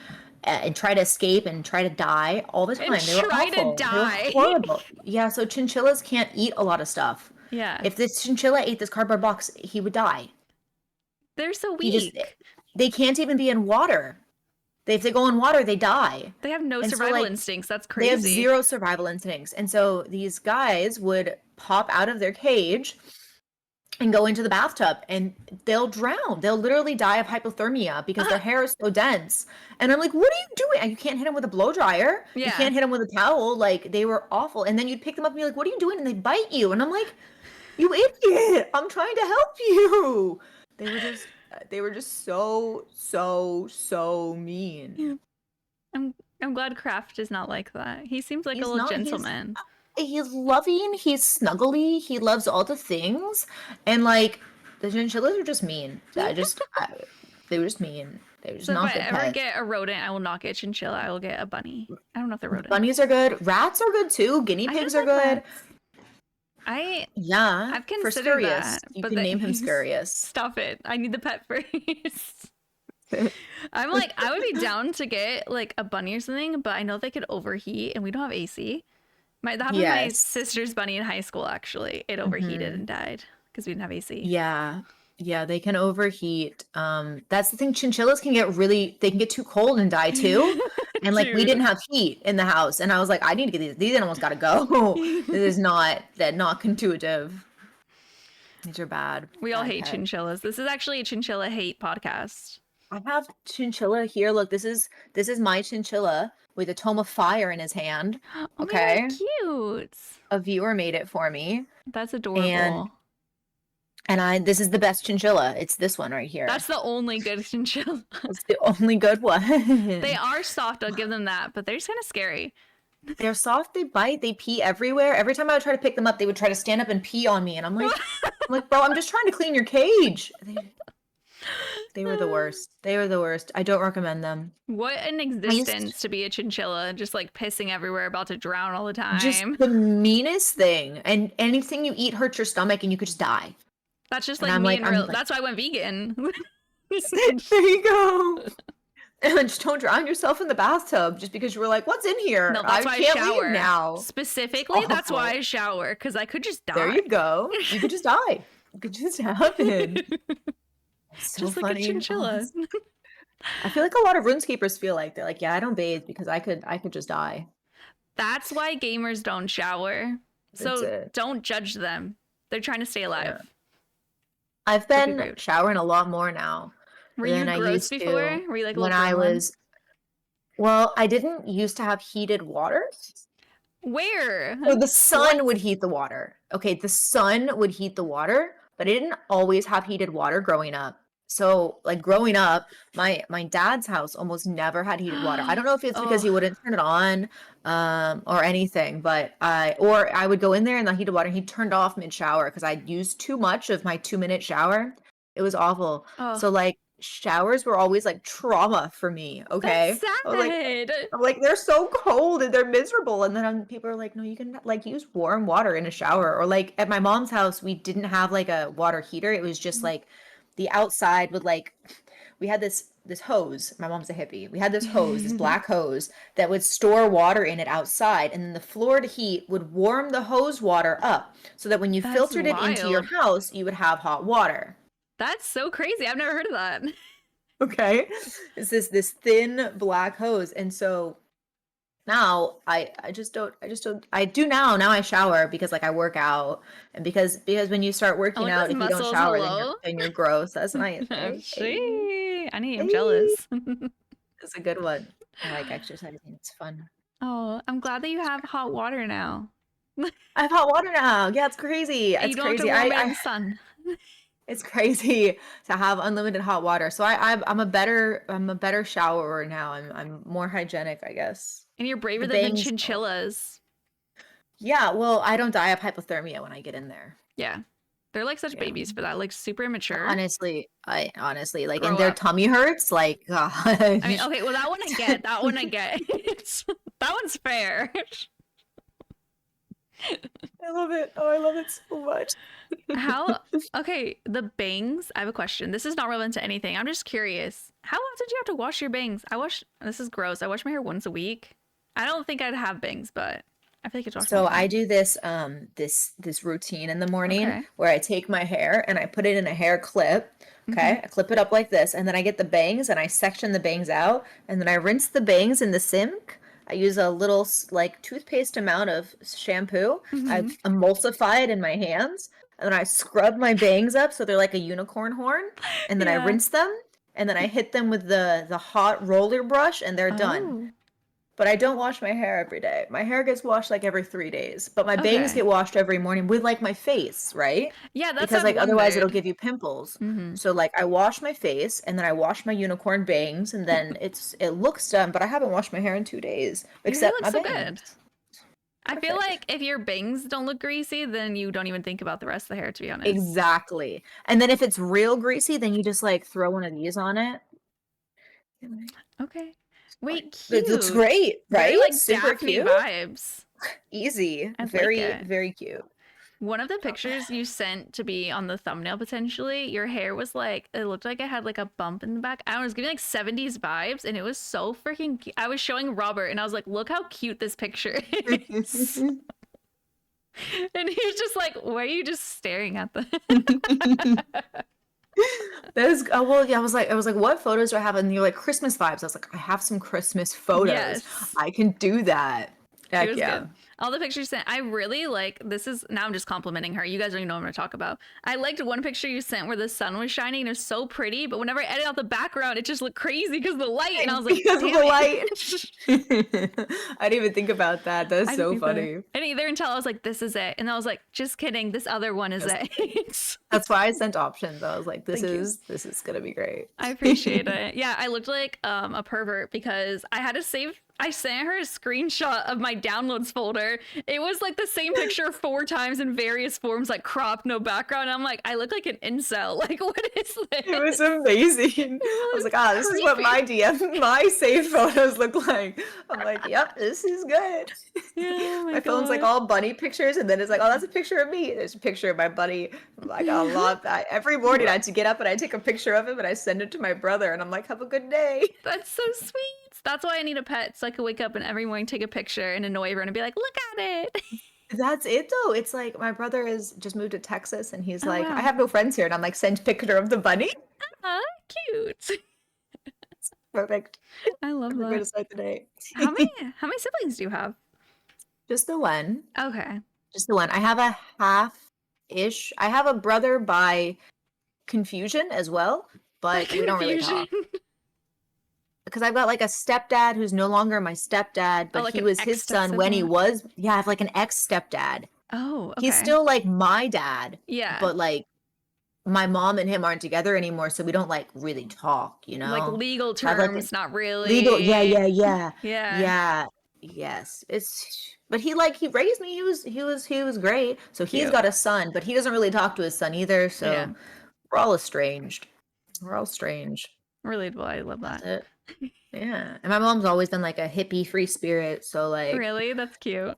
C: try to escape and try to die all the
B: And
C: time. They were
B: try to
C: awful. They were
B: die.
C: horrible. Yeah, so chinchillas can't eat a lot of stuff.
B: Yeah.
C: If this chinchilla ate this cardboard box, he would die.
B: They're so
C: He just
B: weak.
C: they can't even be in water. If they go in water, they die.
B: They have no
C: And so,
B: survival
C: like,
B: instincts. That's
C: they have
B: crazy.
C: zero survival instincts. And so these guys would pop out of their cage and go into the bathtub and they'll drown. They'll literally die of hypothermia because their hair is so dense. And I'm like, what are you doing? And you can't hit them with a blow dryer. You
B: Yeah.
C: can't hit them with a towel. Like, they were awful. And then you'd pick them up and be like, what are you doing? And they bite you. And I'm like, you idiot. I'm trying to help you. They were just so mean.
B: I'm glad Kraft is not like that. He seems like
C: He's
B: a little
C: not.
B: gentleman.
C: He's loving, he's snuggly, he loves all the things, and like the chinchillas are just mean. They were just mean. They were just
B: So if
C: not
B: I
C: good
B: ever
C: pets.
B: get a rodent, I will not get a chinchilla. I will get a bunny. I don't know if they're rodents.
C: Bunnies are good. Rats are good too. Guinea
B: I
C: pigs
B: don't
C: are
B: like
C: good.
B: rats.
C: Yeah.
B: I've
C: For
B: considered
C: Scurious.
B: that.
C: You
B: but
C: can name him Scurious.
B: Stop it. I need the pet first. I'm like, I would be down to get like a bunny or something, but I know they could overheat and we don't have AC. That happened with my sister's bunny in high school, actually. It overheated and died because we didn't have AC.
C: Yeah. Yeah, they can overheat. That's the thing. Chinchillas can get too cold and die too. And like we didn't have heat in the house. And I was like, I need to get these animals gotta go. This is not intuitive. These are bad.
B: We all hate chinchillas. This is actually a chinchilla hate podcast.
C: I have chinchilla here. Look, this is my chinchilla with a tome of fire in his hand. Okay.
B: Oh, cute.
C: A viewer made it for me.
B: That's adorable.
C: And this is the best chinchilla. It's this one right here.
B: That's the only good chinchilla.
C: It's the only good one.
B: They are soft, I'll give them that, but they're just kind of scary.
C: They're soft, they bite, they pee everywhere. Every time I would try to pick them up, they would try to stand up and pee on me. And I'm like, bro, I'm just trying to clean your cage. They were the worst. They were the worst. I don't recommend them.
B: What an existence to be a chinchilla, just like pissing everywhere, about to drown all the time.
C: Just the meanest thing. And anything you eat hurts your stomach and you could just die.
B: That's just like me in real. That's why I went vegan.
C: There you go. And just don't drown yourself in the bathtub just because you were like, what's in here?
B: No, that's why I
C: can't
B: shower
C: leave now.
B: Specifically, that's why I shower, because I could just die.
C: There you go. You could just die. It could just happen. So
B: just
C: funny.
B: Like a chinchilla.
C: I feel like a lot of RuneScapers feel like they're like, yeah, I don't bathe because I could just die.
B: That's why gamers don't shower. So don't judge them. They're trying to stay alive.
C: Yeah. I've been showering a lot more now.
B: Were you gross before? Were you like
C: when I was? Well, I didn't used to have heated water.
B: Where?
C: So the sun would heat the water. Okay, the sun would heat the water, but I didn't always have heated water growing up. So like growing up, my dad's house almost never had heated water. I don't know if it's because he wouldn't turn it on or anything, but I would go in there and the heated water, he turned off mid shower because I'd used too much of my 2-minute shower. It was awful. So like showers were always like trauma for me. Okay.
B: That's sad.
C: I'm like, they're so cold and they're miserable. And then people are like, no, you can like use warm water in a shower. Or like at my mom's house, we didn't have like a water heater. It was just like the outside would like, we had this hose. My mom's a hippie. We had this hose, this black hose that would store water in it outside. And then the floor to heat would warm the hose water up so that when you filtered it into your house, you would have hot water.
B: That's so crazy. I've never heard of that.
C: Okay. It's this thin black hose. And so now I do now I shower because like I work out and because when you start working out, if you don't shower then you're gross. That's nice.
B: Right? I'm jealous.
C: It's a good one. I like exercising. It's fun.
B: Oh, I'm glad that you have hot water now.
C: I have hot water now. Yeah, it's crazy. It's
B: you don't
C: crazy.
B: Have to warm it in the sun.
C: It's crazy to have unlimited hot water. So I'm a better showerer now. I'm more hygienic, I guess.
B: And you're braver than the chinchillas.
C: Yeah, well, I don't die of hypothermia when I get in there.
B: Yeah. They're like such babies for that, like super immature.
C: Honestly, like and their tummy hurts, like God. I
B: mean, okay, well that one I get. That one I get. That one's fair.
C: I love it. Oh, I love it so much.
B: Okay, the bangs. I have a question. This is not relevant to anything. I'm just curious. How often do you have to wash your bangs? This is gross. I wash my hair once a week. I don't think I'd have bangs, but I feel like it's
C: so I do this this routine in the morning where I take my hair and I put it in a hair clip. Okay, I clip it up like this, and then I get the bangs and I section the bangs out, and then I rinse the bangs in the sink. I use a little like toothpaste amount of shampoo. I emulsify it in my hands, and then I scrub my bangs up so they're like a unicorn horn, and then I rinse them, and then I hit them with the hot roller brush, and they're done. But I don't wash my hair every day. My hair gets washed like every 3 days, but my bangs get washed every morning with like my face, right?
B: Yeah, that's
C: because like otherwise it'll give you pimples. So like I wash my face and then I wash my unicorn bangs and then it looks done. But I haven't washed my hair in 2 days except my bangs.
B: Good. I feel like if your bangs don't look greasy, then you don't even think about the rest of the hair, to be honest.
C: Exactly. And then if it's real greasy, then you just like throw one of these on it.
B: Okay. Wait, cute.
C: It looks great, right?
B: Very, like
C: super
B: Daphne
C: cute
B: vibes.
C: Easy. Very cute.
B: One of the pictures you sent to be on the thumbnail potentially, your hair was like, it looked like it had like a bump in the back. I was giving like 70s vibes and it was so freaking cute. I was showing Robert and I was like, look how cute this picture is. And he was just like, why are you just staring at them?
C: I was like, what photos do I have? And you're like, Christmas vibes. I was like, I have some Christmas photos.
B: Yes.
C: I can do that. Heck yeah.
B: Good. All the pictures you sent, I really like. Now I'm just complimenting her. You guys don't even know what I'm going to talk about. I liked one picture you sent where the sun was shining and it was so pretty, but whenever I edit out the background, it just looked crazy because of the light. And I was like, because of the light.
C: I didn't even think about that. That's so funny.
B: And either until I was like, this is it. And I was like, just kidding. This other one is it.
C: That's why I sent options. I was like, this is going to be great.
B: I appreciate it. Yeah, I looked like a pervert because I had to save. I sent her a screenshot of my downloads folder. It was like the same picture 4 times in various forms, like cropped, no background. I'm like, I look like an incel. Like, what is this?
C: It was amazing. I was like, this is what my saved photos look like. I'm like, yep, this is good.
B: Yeah,
C: my phone's like all bunny pictures, and then it's like, oh, that's a picture of me. There's a picture of my buddy. I'm like, I love that. Every morning I had to get up and I take a picture of him and I send it to my brother, and I'm like, have a good day.
B: That's so sweet. That's why I need a pet, so I can wake up and every morning take a picture and annoy everyone and be like, look at it.
C: That's it though. It's like my brother has just moved to Texas and he's like, wow. I have no friends here. And I'm like, send picture of the bunny.
B: Cute.
C: Perfect.
B: I love that.
C: We're going to start the day.
B: How many siblings do you have?
C: Just the one.
B: Okay.
C: Just the one. I have a half-ish. I have a brother by confusion as well, but we don't really talk. Because I've got like a stepdad who's no longer my stepdad, but he was his son when he was. Yeah, I have like an ex-stepdad.
B: Oh, okay.
C: He's still like my dad.
B: Yeah.
C: But like my mom and him aren't together anymore, so we don't like really talk, you know?
B: Like legal terms, not really.
C: Legal, yeah. Yeah. Yes. But he raised me. He was great. So he's got a son, but he doesn't really talk to his son either, so we're all estranged. We're all strange.
B: Relatable. I love that.
C: That's it. Yeah. And my mom's always been like a hippie free spirit. So like
B: Really? That's cute.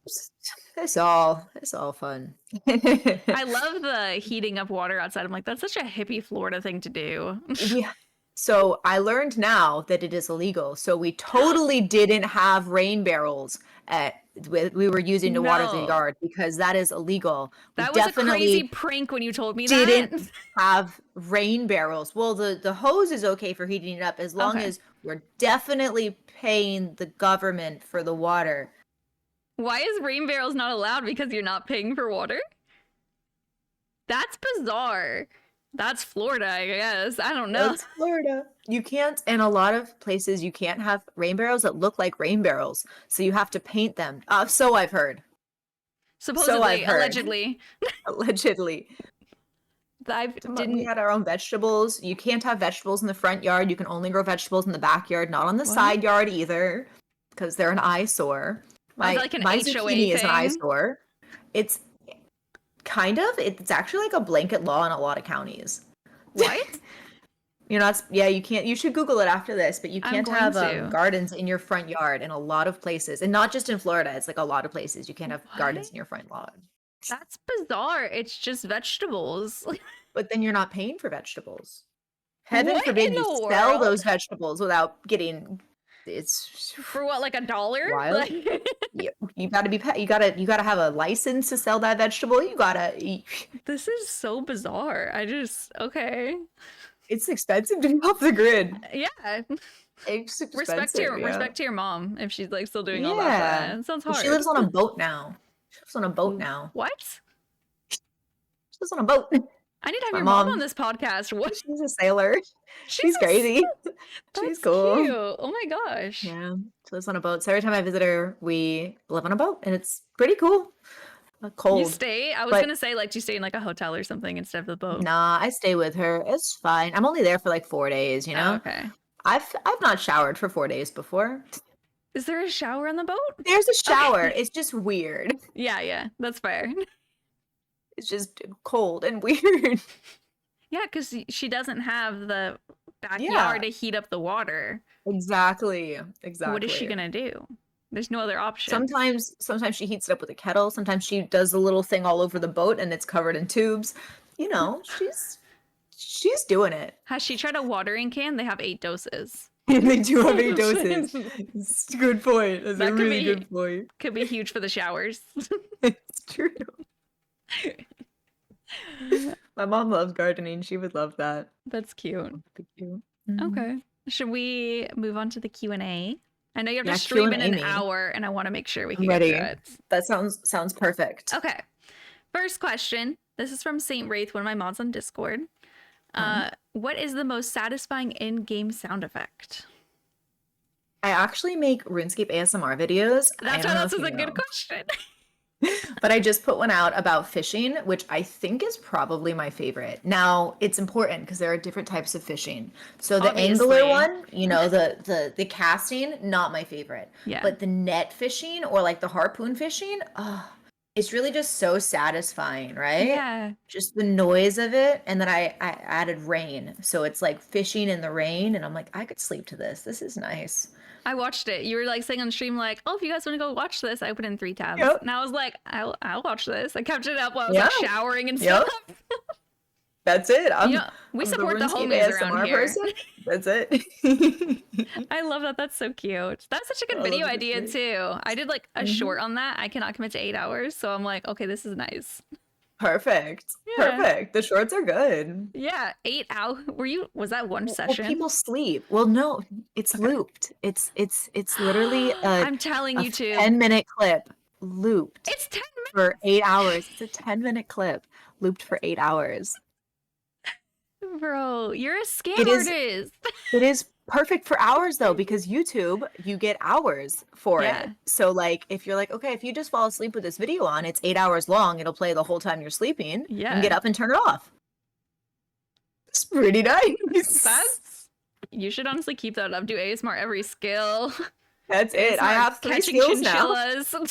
C: it's all fun.
B: I love the heating up water outside. I'm like, that's such a hippie Florida thing to do.
C: Yeah. So I learned now that it is illegal. So we totally didn't have rain barrels we were using to water the yard because that is illegal.
B: That was a crazy prank when you told me that.
C: Didn't have rain barrels. Well, the hose is okay for heating it up as long as we're definitely paying the government for the water.
B: Why is rain barrels not allowed? Because you're not paying for water? That's bizarre. That's Florida, I guess. I don't know.
C: That's Florida. You can't, in a lot of places, you can't have rain barrels that look like rain barrels. So you have to paint them. So I've heard.
B: Supposedly, allegedly.
C: Allegedly. We had our own vegetables. You can't have vegetables in the front yard. You can only grow vegetables in the backyard, not on the side yard either, because they're an eyesore. My zucchini is an eyesore. It's kind of. It's actually like a blanket law in a lot of counties.
B: What?
C: You can't. You should Google it after this, but you can't have gardens in your front yard in a lot of places, and not just in Florida. It's like a lot of places you can't have gardens in your front lawn.
B: That's bizarre. It's just vegetables.
C: But then you're not paying for vegetables. Heaven forbid you sell those vegetables without getting. It's
B: for what, like $1?
C: Wild. You gotta have a license to sell that vegetable. You gotta.
B: This is so bizarre.
C: It's expensive to be off the grid.
B: Yeah.
C: It's
B: respect to your mom if she's like still doing all that. It sounds hard.
C: She lives on a boat now. What? She lives on a boat.
B: I need to have your mom on this podcast. What?
C: She's a sailor. She's crazy. She's cool.
B: Cute. Oh my gosh.
C: Yeah. She lives on a boat. So every time I visit her, we live on a boat and it's pretty cool. Cold.
B: You stay? I was gonna say, like, do you stay in like a hotel or something instead of the boat?
C: Nah, I stay with her. It's fine. I'm only there for like 4 days, you know?
B: Okay.
C: I've not showered for 4 days before.
B: Is there a shower on the boat?
C: There's a shower. Okay. It's just weird.
B: Yeah, that's fair.
C: It's just cold and weird.
B: Yeah, because she doesn't have the backyard to heat up the water.
C: Exactly.
B: What is she gonna do? There's no other option.
C: Sometimes she heats it up with a kettle. Sometimes she does a little thing all over the boat and it's covered in tubes. You know, she's doing it.
B: Has she tried a watering can? They have 8 doses.
C: They do have 8 doses. It's a good point. That's a really good point.
B: Could be huge for the showers.
C: It's true. My mom loves gardening. She would love that.
B: That's cute.
C: Mm-hmm.
B: Okay. Should we move on to the Q&A? I know you have to stream in an hour, and I want to make sure we can get through it.
C: That sounds perfect.
B: Okay. First question. This is from Saint Wraith, one of my mods on Discord. What is the most satisfying in-game sound effect?
C: I actually make RuneScape ASMR videos.
B: That's why this is a good question.
C: But I just put one out about fishing, which I think is probably my favorite. Now, it's important because there are different types of fishing. So the angler one, you know, the casting, not my favorite.
B: Yeah.
C: But the net fishing or like the harpoon fishing, it's really just so satisfying, right?
B: Yeah.
C: Just the noise of it. And then I added rain. So it's like fishing in the rain. And I'm like, I could sleep to this. This is nice.
B: I watched it. You were like saying on stream, like, "Oh, if you guys want to go watch this," I put in 3 tabs, and I was like, "I'll watch this." I kept it up while I was like showering and stuff.
C: That's it.
B: We support the homies around here.
C: Person. That's it.
B: I love that. That's so cute. That's such a good video idea too. I did like a short on that. I cannot commit to 8 hours, so I'm like, okay, this is nice.
C: Perfect. Perfect. The shorts are good.
B: Yeah, 8 hours. Was that one session?
C: Well, people sleep. Well, no, it's looped. It's literally
B: I'm telling you,
C: 10-minute clip looped.
B: It's 10 minutes
C: for 8 hours. It's a 10-minute clip looped for 8 hours.
B: Bro, you're a scam artist.
C: It is perfect for hours though, because YouTube, you get hours for it. So like if you're like, okay, if you just fall asleep with this video on, it's 8 hours long, it'll play the whole time you're sleeping.
B: Yeah.
C: And get up and turn it off. It's pretty nice.
B: You should honestly keep that up. Do ASMR every skill.
C: That's it. I have 3 skills
B: chinchillas. Now.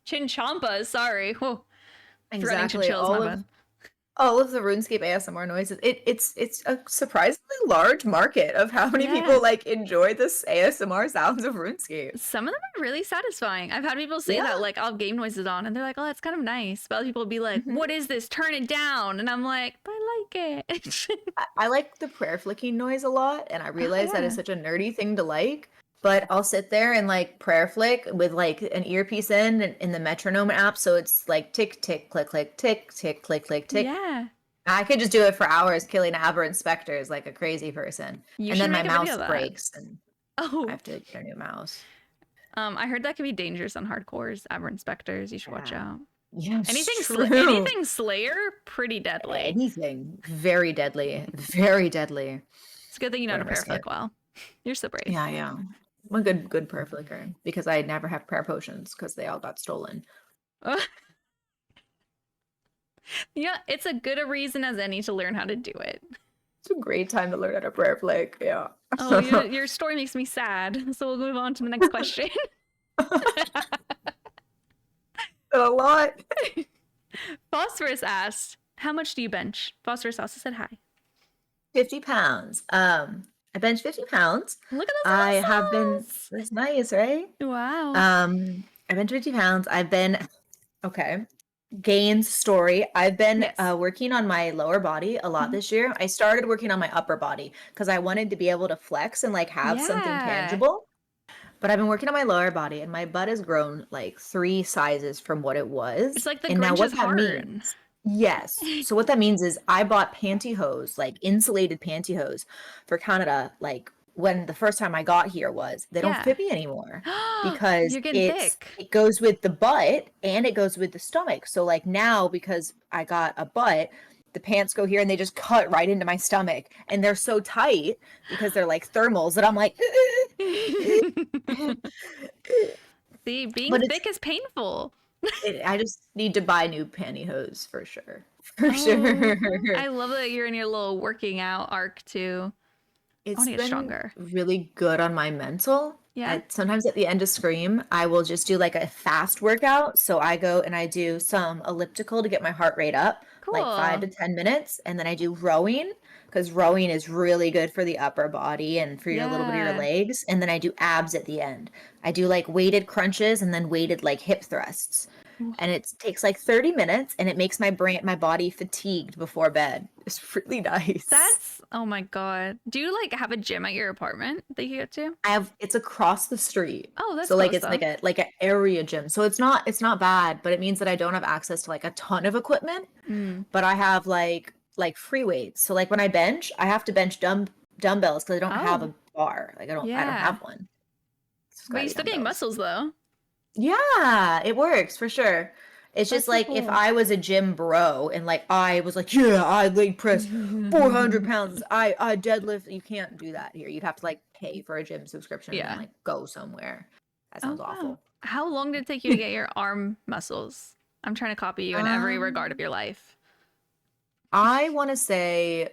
B: Chinchillas, sorry. Whoa.
C: Exactly. all of the RuneScape ASMR noises. It's a surprisingly large market of how many people like enjoy this ASMR sounds of RuneScape.
B: Some of them are really satisfying. I've had people say that, like, I'll have game noises on and they're like, oh, that's kind of nice. But other people will be like, what is this? Turn it down. And I'm like, I like it.
C: I like the prayer flicking noise a lot, and I realize that is such a nerdy thing to like. But I'll sit there and like prayer flick with like an earpiece in the metronome app, so it's like tick tick click click tick tick click click tick.
B: Yeah.
C: I could just do it for hours, killing aberrant specters like a crazy person. And then my mouse breaks, and I have to get a new mouse.
B: I heard that can be dangerous on hardcores, aberrant specters. You should watch out.
C: Yeah,
B: anything Slayer, pretty deadly.
C: Anything, very deadly, very deadly.
B: It's a good thing you know how to prayer flick well. You're so brave.
C: Yeah. I'm a good prayer flicker because I never have prayer potions because they all got stolen.
B: Yeah, it's a good a reason as any to learn how to do it.
C: It's a great time to learn how to prayer flick. Yeah.
B: Oh, your story makes me sad. So we'll move on to the next question.
C: A lot.
B: Phosphorus asked, how much do you bench? Phosphorus also said hi.
C: 50 pounds. I bench 50 pounds.
B: Look at those
C: I have been, that's nice, right?
B: Wow.
C: I bench 50 pounds. I've been, okay. Gains story. I've been working on my lower body a lot this year. I started working on my upper body because I wanted to be able to flex and like have something tangible. But I've been working on my lower body, and my butt has grown like 3 sizes from what it was.
B: It's like the
C: and now what that
B: heart.
C: means? Yes. So what that means is I bought pantyhose, like insulated pantyhose for Canada, like when the first time I got here was. They don't fit me anymore because it goes with the butt and it goes with the stomach. So like now, because I got a butt, the pants go here and they just cut right into my stomach, and they're so tight because they're like thermals that I'm like
B: See, being thick is painful.
C: I just need to buy new pantyhose for sure. Sure.
B: I love that you're in your little working out arc too.
C: It's been stronger. Really good on my mental. Yeah. Sometimes at the end of Scream, I will just do like a fast workout. So I go and I do some elliptical to get my heart rate up, like 5 to 10 minutes. And then I do rowing because rowing is really good for the upper body and for your little bit of your legs. And then I do abs at the end. I do like weighted crunches and then weighted like hip thrusts. And it takes like 30 minutes, and it makes my body fatigued before bed. It's really nice.
B: Oh my God. Do you like have a gym at your apartment that you get to?
C: It's across the street.
B: Oh, that's
C: so like it's like an area gym. So it's not bad, but it means that I don't have access to like a ton of equipment. But I have like free weights. So like when I bench, I have to bench dumbbells because I don't have a bar. Like I don't have one.
B: But you're still getting muscles though.
C: Yeah, it works for sure. It's just like if I was a gym bro and like I was like, yeah, I leg press 400 pounds, I deadlift. You can't do that here. You'd have to like pay for a gym subscription and like go somewhere. That sounds awful.
B: How long did it take you to get your arm muscles? I'm trying to copy you in every regard of your life.
C: I want to say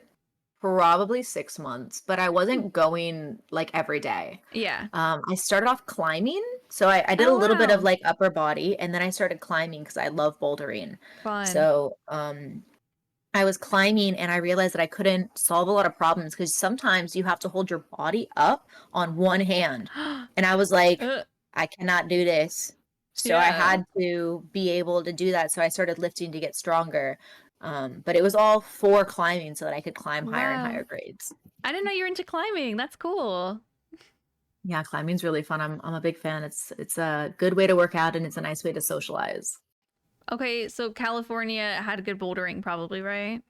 C: probably 6 months, but I wasn't going like every day.
B: Yeah.
C: I started off climbing. So I did a little bit of like upper body, and then I started climbing because I love bouldering.
B: Fun.
C: So I was climbing and I realized that I couldn't solve a lot of problems because sometimes you have to hold your body up on one hand. And I was like, I cannot do this. So I had to be able to do that. So I started lifting to get stronger. But it was all for climbing so that I could climb higher and higher grades.
B: I didn't know you were into climbing. That's cool.
C: Yeah, climbing's really fun. I'm a big fan. It's a good way to work out, and it's a nice way to socialize.
B: Okay, so California had good bouldering probably, right?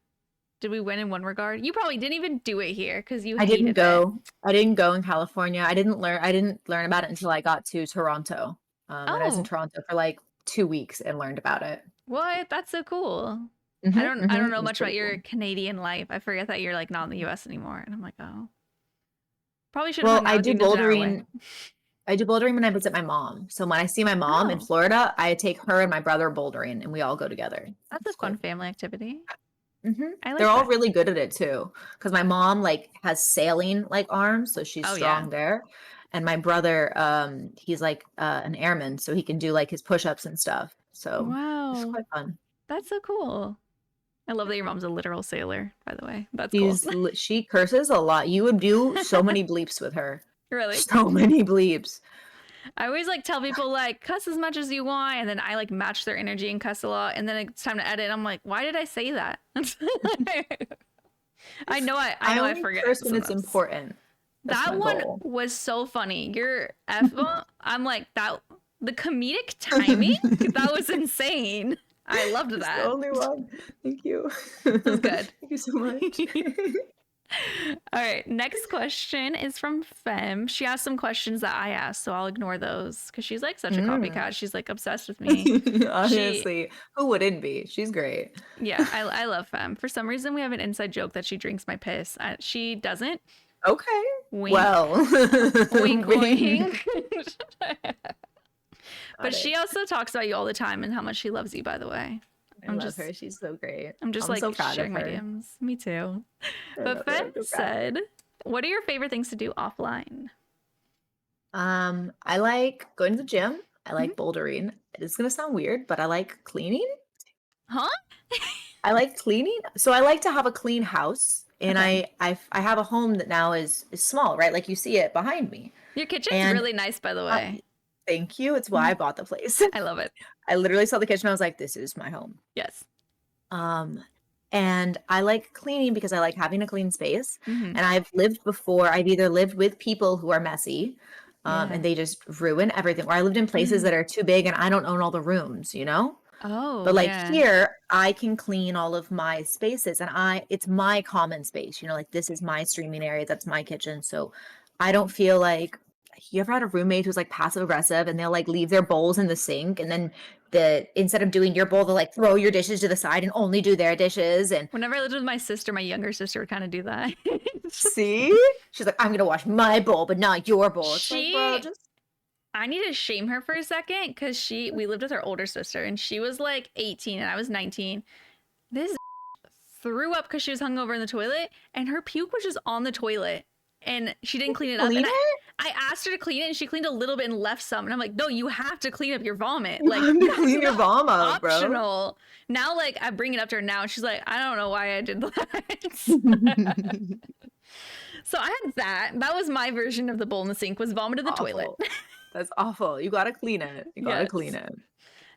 B: Did we win in one regard? You probably didn't even do it here because you hated
C: I didn't go. I didn't go in California. I didn't learn about it until I got to Toronto. And I was in Toronto for like 2 weeks and learned about it.
B: What? That's so cool. I don't know much about your Canadian life. I forget that you're like not in the US anymore. And I'm like, oh. Probably should have.
C: Well, I do bouldering. I do bouldering when I visit my mom. So when I see my mom in Florida, I take her and my brother bouldering, and we all go together.
B: That's a fun family activity.
C: They're all really good at it too, because my mom like has sailing like arms, so she's strong there. And my brother, he's like an airman, so he can do like his push-ups and stuff. So it's quite fun.
B: That's so cool. I love that your mom's a literal sailor, by the way. That's cool.
C: She curses a lot. You would do so many bleeps with her.
B: Really?
C: So many bleeps.
B: I always like tell people like cuss as much as you want, and then I like match their energy and cuss a lot, and then it's time to edit. And I'm like, why did I say that? I know I forget.
C: Curse when it's important.
B: That one was so funny. Your F-bomb, I'm like, that the comedic timing, that was insane. I loved that.
C: It's the only one. Thank you.
B: That was good.
C: Thank you so much.
B: All right, next question is from Fem. She asked some questions that I asked, so I'll ignore those because she's like such a copycat. She's like obsessed with me.
C: Honestly, who wouldn't be? She's great.
B: Yeah, I love Fem. For some reason, we have an inside joke that she drinks my piss. She doesn't.
C: Okay.
B: Wink.
C: Well.
B: Wink, wink. But she also talks about you all the time and how much she loves you, by the way.
C: I love her. She's so great.
B: I'm like so sharing my DMs. Me too. But Fem said, what are your favorite things to do offline?
C: I like going to the gym. I like bouldering. It's going to sound weird, but I like cleaning.
B: Huh?
C: I like cleaning. So I like to have a clean house. And I have a home that now is small, right? Like you see it behind me.
B: Your kitchen's really nice, by the way.
C: Thank you. It's why I bought the place.
B: I love it.
C: I literally saw the kitchen. I was like, this is my home.
B: Yes.
C: And I like cleaning because I like having a clean space. And I've lived before. I've either lived with people who are messy and they just ruin everything. Or I lived in places that are too big and I don't own all the rooms, you know?
B: Oh,
C: but like here, I can clean all of my spaces and it's my common space, you know, like this is my streaming area. That's my kitchen. So I don't feel like, you ever had a roommate who's like passive aggressive and they'll like leave their bowls in the sink and then instead of doing your bowl, they'll like throw your dishes to the side and only do their dishes. And
B: whenever I lived with my sister, my younger sister would kind of do that.
C: See? She's like, I'm going to wash my bowl, but not your bowl. It's like, bro,
B: I need to shame her for a second because we lived with her older sister and she was like 18 and I was 19. This threw up because she was hungover in the toilet and her puke was just on the toilet and she didn't clean it up. I asked her to clean it and she cleaned a little bit and left some. And I'm like, no, you have to clean up your vomit.
C: You have to clean your vomit,
B: optional. Bro. Now, like, I bring it up to her now and she's like, I don't know why I did that. So I had that. That was my version of the bowl in the sink was vomit in the toilet.
C: That's awful. You gotta clean it. You gotta clean it.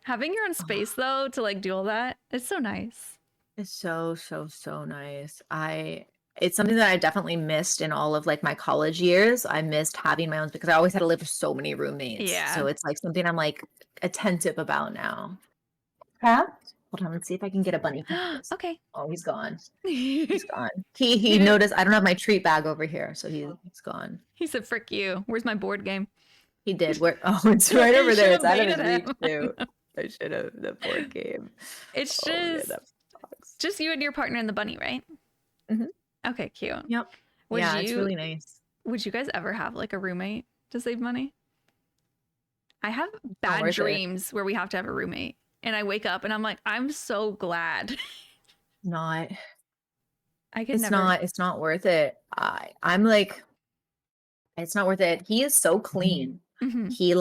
B: Having your own space though to like do all that, it's so nice.
C: It's so nice. It's something that I definitely missed in all of like my college years. I missed having my own because I always had to live with so many roommates.
B: Yeah.
C: So it's like something I'm like attentive about now. Hold on, let's see if I can get a bunny.
B: Okay.
C: Oh, he's gone. He's gone. He noticed I don't have my treat bag over here, so he's gone.
B: He said, "Frick you. Where's my board game?"
C: He did. It's right over there. It's out of his reach too. I should have the board game.
B: It's just you and your partner and the bunny, right? Okay, cute.
C: Yep. It's really nice.
B: Would you guys ever have like a roommate to save money? I have bad dreams where we have to have a roommate. And I wake up and I'm like, I'm so glad.
C: Not.
B: It's
C: not worth it. I'm like, it's not worth it. He is so clean. He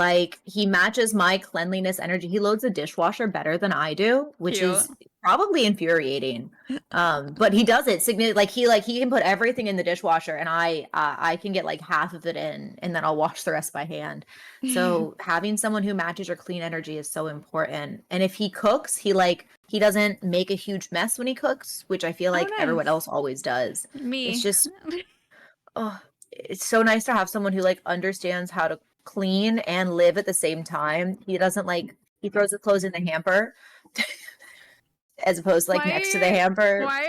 C: matches my cleanliness energy. He loads the dishwasher better than I do, which is probably infuriating. But he does it like he can put everything in the dishwasher and I can get like half of it in and then I'll wash the rest by hand. So having someone who matches your clean energy is so important. And if he cooks, he doesn't make a huge mess when he cooks, which I feel like everyone else always does. It's just it's so nice to have someone who like understands how to clean and live at the same time. He doesn't he throws the clothes in the hamper as opposed to next to the hamper.
B: Why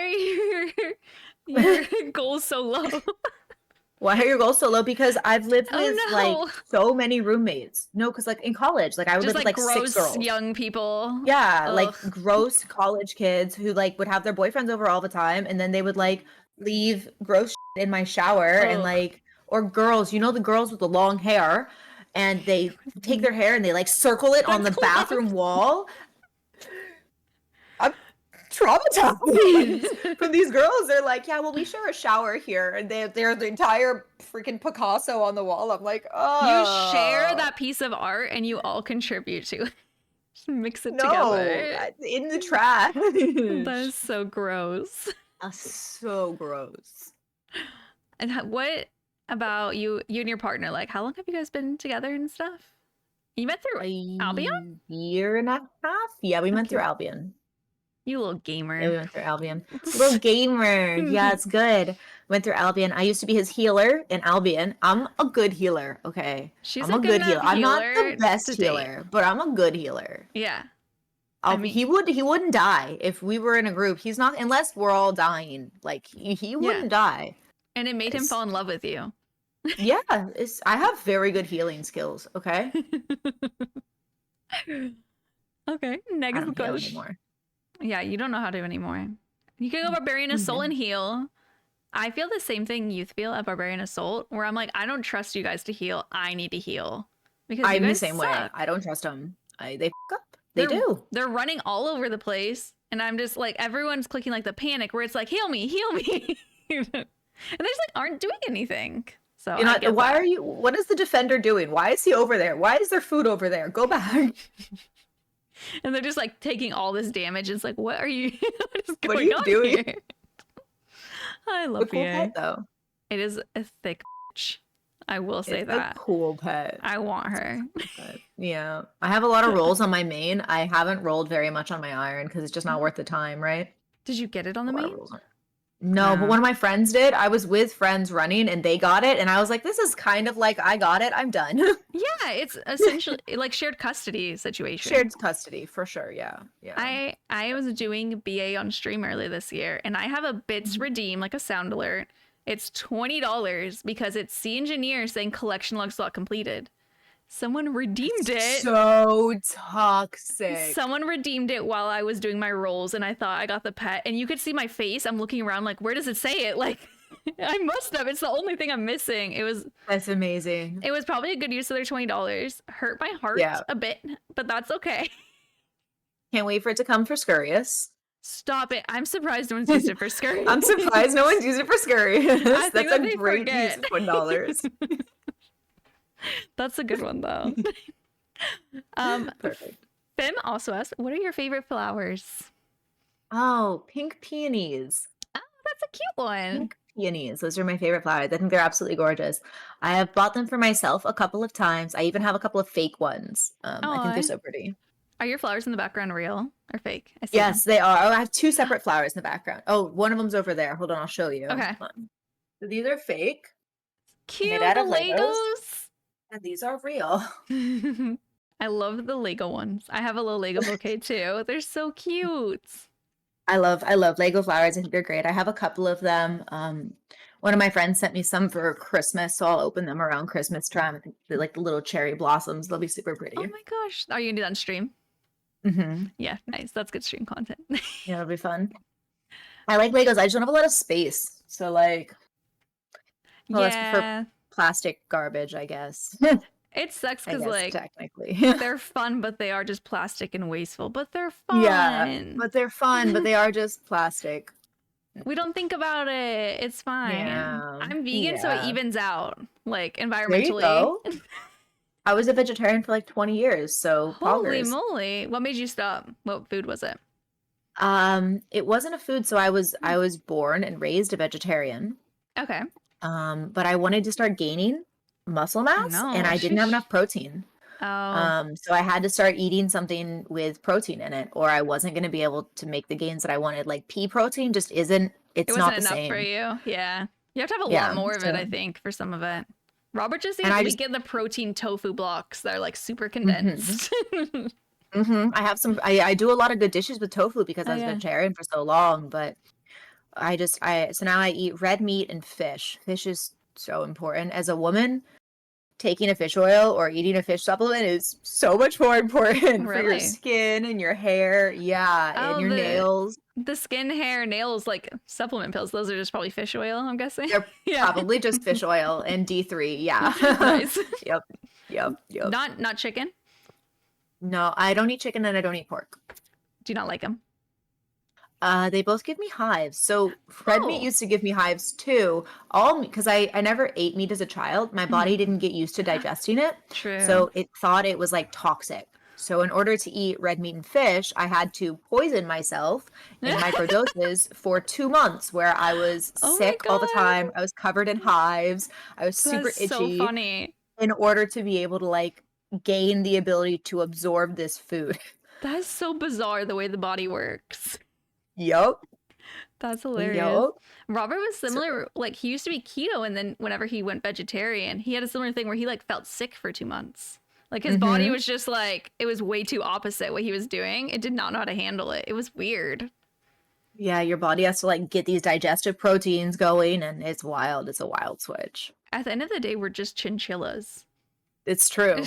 B: are your goals so low?
C: Why are your goals so low? Because I've lived with so many roommates. No, because in college, I would live with
B: gross
C: 6 girls.
B: Young people.
C: Yeah, gross college kids who would have their boyfriends over all the time, and then they would leave gross shit in my shower and or girls, the girls with the long hair, and they take their hair and they circle it on the bathroom wall. I'm traumatized from these girls. They're like, yeah, well, we share a shower here, and they're the entire freaking Picasso on the wall. I'm like, oh,
B: you share that piece of art and you all contribute to it. Just mix it
C: No,
B: together.
C: in the trash.
B: That is so gross.
C: That's so gross.
B: And what about you and your partner? Like, how long have you guys been together and stuff? You met through Albion?
C: Year and a half? Yeah, we went through
B: Okay.
C: Albion.
B: You little gamer.
C: Yeah, we went through Albion. Little gamer. Yeah, it's good. Went through Albion. I used to be his healer in Albion. I'm a good healer, okay?
B: She's
C: I'm
B: a
C: a
B: good
C: good healer.
B: enough
C: I'm not the
B: healer
C: best
B: to date.
C: healer, but I'm a good healer.
B: Yeah.
C: He wouldn't die if we were in a group. He's not, unless we're all dying. Like he wouldn't die.
B: And it made him fall in love with you.
C: Yeah, I have very good healing skills. Okay.
B: Okay. Next
C: I don't heal
B: question.
C: anymore.
B: Yeah, you don't know how to anymore. You can go Barbarian Assault and heal. I feel the same thing you feel at Barbarian Assault, where I'm like, I don't trust you guys to heal. I need to heal because
C: I'm
B: you
C: the
B: guys
C: same
B: suck.
C: way. I don't trust them. They f up. They do.
B: They're running all over the place, and I'm just like, everyone's clicking like the panic, where it's like, heal me, heal me, and they just like aren't doing anything. So
C: you know, why are you? What is the defender doing? Why is he over there? Why is there food over there? Go back.
B: And they're just like taking all this damage. It's like, what are you?
C: What are you doing?
B: Here? I love
C: cool
B: BA.
C: pet though.
B: It is a thick bitch. I will say
C: it's
B: that.
C: A cool pet.
B: I want her.
C: Yeah, I have a lot of rolls on my main. I haven't rolled very much on my iron because it's just not worth the time, right?
B: Did you get it on the main?
C: No, but one of my friends did. I was with friends running and they got it. And I was like, this is kind of like, I got it. I'm done.
B: Yeah, it's essentially like shared custody situation.
C: Shared custody for sure. Yeah. Yeah.
B: I was doing BA on stream earlier this year and I have a bits redeem, like a sound alert. It's $20 because it's C Engineer saying collection log slot completed. Someone redeemed it.
C: So toxic.
B: Someone redeemed it while I was doing my rolls and I thought I got the pet. And you could see my face. I'm looking around like, where does it say it? Like, I must have. It's the only thing I'm missing.
C: That's amazing.
B: It was probably a good use of their $20. Hurt my heart a bit, but that's okay.
C: Can't wait for it to come for Scurious.
B: Stop it. I'm surprised no one's used it for Scurious.
C: I'm surprised no one's used it for Scurious. That's a great use of $20.
B: That's a good one though.
C: Perfect.
B: Fem also asked, what are your favorite flowers?
C: Oh, pink peonies.
B: Oh, that's a cute one.
C: Pink peonies. Those are my favorite flowers. I think they're absolutely gorgeous. I have bought them for myself a couple of times. I even have a couple of fake ones. I think they're so pretty.
B: Are your flowers in the background real or fake?
C: Yes, they are. Oh, I have two separate flowers in the background. Oh, one of them's over there. Hold on, I'll show you.
B: Okay.
C: So these are fake.
B: Cute, the Legos.
C: And these are real.
B: I love the Lego ones. I have a little Lego bouquet too. They're so cute.
C: I love Lego flowers. I think they're great. I have a couple of them. One of my friends sent me some for Christmas, so I'll open them around Christmas time. I think they're like the little cherry blossoms. They'll be super pretty.
B: Oh my gosh. Are you gonna do that on stream?
C: Mm-hmm.
B: Yeah, nice. That's good stream content.
C: Yeah, it'll be fun. I like Legos. I just don't have a lot of space. So like, well,
B: yeah.
C: For plastic garbage, I guess.
B: It sucks because like
C: technically
B: they're fun, but they are just plastic and wasteful. But they're fun.
C: Yeah, but they're fun, but they are just plastic.
B: We don't think about it. It's fine.
C: Yeah.
B: I'm vegan, so it evens out. Like environmentally.
C: There you go. I was a vegetarian for like 20 years, so
B: holy moly! What made you stop? What food was it?
C: It wasn't a food, so I was born and raised a vegetarian.
B: Okay.
C: But I wanted to start gaining muscle mass, and I didn't have enough protein.
B: Oh.
C: So I had to start eating something with protein in it, or I wasn't going to be able to make the gains that I wanted. Like pea protein just isn't. It's not the same
B: for you. Yeah, you have to have a lot more of it, I think, for some of it. Robert just seems we get the protein tofu blocks that are like super condensed.
C: I have some. I do a lot of good dishes with tofu because I was vegetarian for so long, but so now I eat red meat and fish. Fish is so important. As a woman, taking a fish oil or eating a fish supplement is so much more important for your skin and your hair. Yeah, and your nails.
B: The skin, hair, nails, like supplement pills. Those are just probably fish oil, I'm guessing.
C: They're probably just fish oil and D3. Yeah.
B: Nice.
C: Yep.
B: Not chicken?
C: No, I don't eat chicken and I don't eat pork.
B: Do you not like them?
C: They both give me hives. So red meat used to give me hives too. Because I never ate meat as a child. My body didn't get used to digesting it.
B: True.
C: So it thought it was like toxic. So in order to eat red meat and fish, I had to poison myself in microdoses for 2 months, where I was
B: Oh my
C: sick all the time.
B: God.
C: I was covered in hives. I was super
B: That's so
C: itchy
B: funny.
C: in order to be able to like gain the ability to absorb this food.
B: That's so bizarre the way the body works.
C: Yup.
B: That's hilarious.
C: Yup.
B: Robert was
C: So,
B: similar. Like, he used to be keto, and then whenever he went vegetarian, he had a similar thing where he like felt sick for 2 months. Like, his body was just like, it was way too opposite what he was doing. It did not know how to handle it. It was weird.
C: yeah, your body has to like get these digestive proteins going, and it's wild. It's a wild switch.
B: At the end of the day, we're just chinchillas.
C: It's true.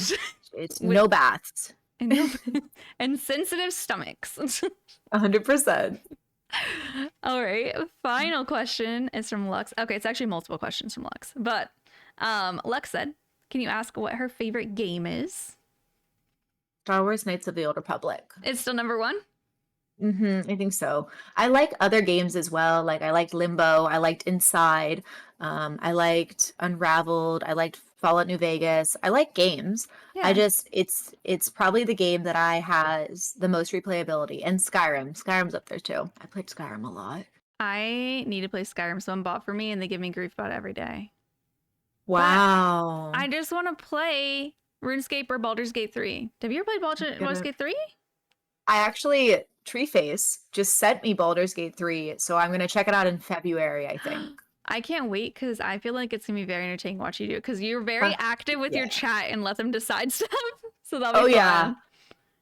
C: It's
B: With-
C: no baths.
B: and sensitive stomachs.
C: 100%.
B: All right. Final question is from Lux. Okay, it's actually multiple questions from Lux. But Lux said, can you ask what her favorite game is?
C: Star Wars Knights of the Old Republic.
B: It's still number one?
C: I think so. I like other games as well. Like I liked Limbo. I liked Inside. I liked Unraveled. I liked Fallout New Vegas. I like games.
B: Yeah.
C: It's probably the game that I has the most replayability. And Skyrim. Skyrim's up there too. I played Skyrim a lot.
B: I need to play Skyrim. Someone bought for me and they give me grief about it every day.
C: Wow.
B: I just want to play RuneScape or Baldur's Gate 3. Have you ever played Baldur's Gate 3?
C: I actually, Treeface just sent me Baldur's Gate 3, so I'm going to check it out in February, I think.
B: I can't wait because I feel like it's going to be very entertaining to watch you do it because you're very active with your chat and let them decide stuff. So that'll be fun.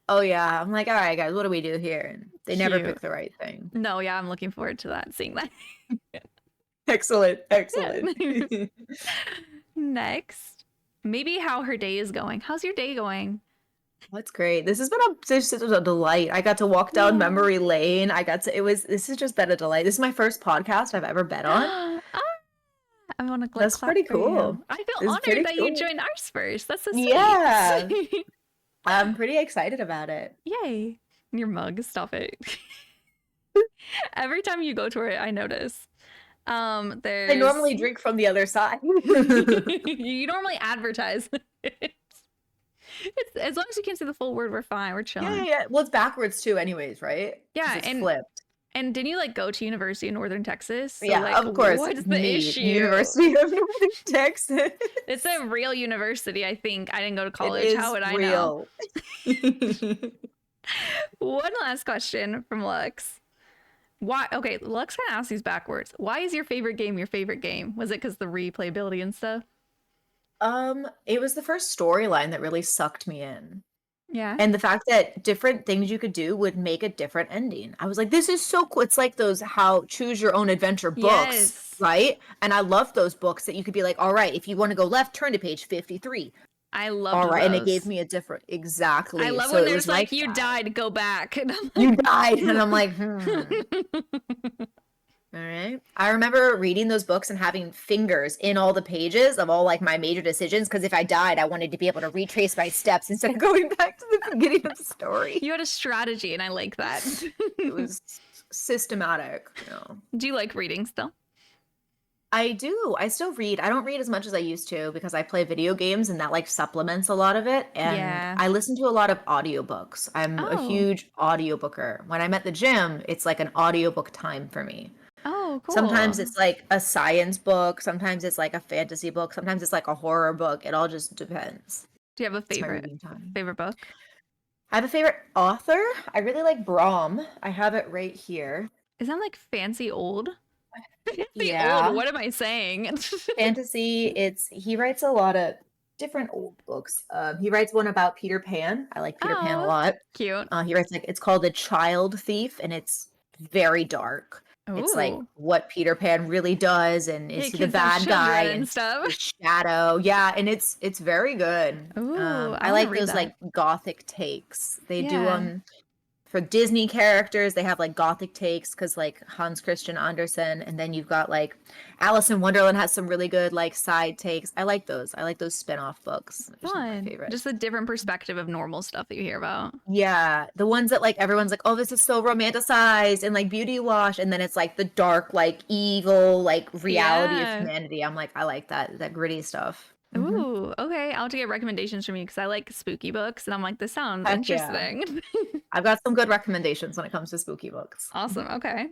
C: Oh, yeah. I'm like, all right, guys, what do we do here? And they never
B: Cute.
C: pick the right thing.
B: No, yeah, I'm looking forward to that, seeing that.
C: Excellent. Excellent.
B: Next, maybe how her day is going. How's your day going?
C: That's great. This has been just a delight. I got to walk down memory lane. This has just been a delight. This is my first podcast I've ever been on.
B: I want to clap.
C: That's pretty cool.
B: I feel honored that you joined ours first. That's so sweet.
C: Yeah. I'm pretty excited about it.
B: Yay. Your mug, stop it. Every time you go to it, I notice. I
C: normally drink from the other side.
B: You normally advertise. It's, as long as you can see the full word, we're fine. We're chilling.
C: Yeah. Well, it's backwards too, anyways, right?
B: Yeah,
C: it's flipped.
B: And didn't you like go to University of Northern Texas? So,
C: yeah,
B: like,
C: of course.
B: What's the issue?
C: University of Northern Texas.
B: It's a real university, I think. I didn't go to college. How would I know? One last question from Lux. Why? Okay, Lux kind of asked these backwards. Why is your favorite game your favorite game? Was it because the replayability and stuff?
C: It was the first storyline that really sucked me in.
B: Yeah.
C: And the fact that different things you could do would make a different ending. I was like, this is so cool. It's like those how choose your own adventure books, right? And I love those books that you could be like, all right, if you want to go left, turn to page 53.
B: I love
C: all right,
B: those.
C: and it gave me a different
B: I love when there's like you died, go back. And I'm like,
C: you died, and I'm like, All right. I remember reading those books and having fingers in all the pages of all like my major decisions because if I died, I wanted to be able to retrace my steps instead of going back to the beginning of the story.
B: You had a strategy, and I like that.
C: It was systematic.
B: Do you like reading still?
C: I do. I still read. I don't read as much as I used to because I play video games and that like supplements a lot of it. And I listen to a lot of audiobooks. I'm a huge audiobooker. When I'm at the gym, it's like an audiobook time for me.
B: Oh, cool.
C: Sometimes it's like a science book. Sometimes it's like a fantasy book. Sometimes it's like a horror book. It all just depends.
B: Do you have a favorite book?
C: I have a favorite author. I really like Brahm. I have it right here.
B: Is that like fancy old?
C: Old.
B: What am I saying?
C: Fantasy. He writes a lot of different old books. He writes one about Peter Pan. I like Peter Pan a lot.
B: Cute.
C: He writes it's called The Child Thief, and it's very dark. Ooh. It's like what Peter Pan really does, and is he the bad guy
B: and stuff.
C: Shadow, yeah, and it's very good.
B: Ooh,
C: I like those like gothic takes. They do for Disney characters. They have like gothic takes because like Hans Christian Andersen, and then you've got like Alice in Wonderland has some really good like side takes. I like those. I like those spin-off books.
B: Fun. Just a different perspective of normal stuff that you hear about.
C: Yeah, the ones that like everyone's like, oh, this is so romanticized and like beauty wash, and then it's like the dark, like evil, like reality of humanity. I'm like, I like that gritty stuff.
B: Ooh, okay. I'll have to get recommendations from you because I like spooky books, and I'm like, this sounds
C: Heck yeah.
B: interesting.
C: I've got some good recommendations when it comes to spooky books.
B: Awesome. Okay.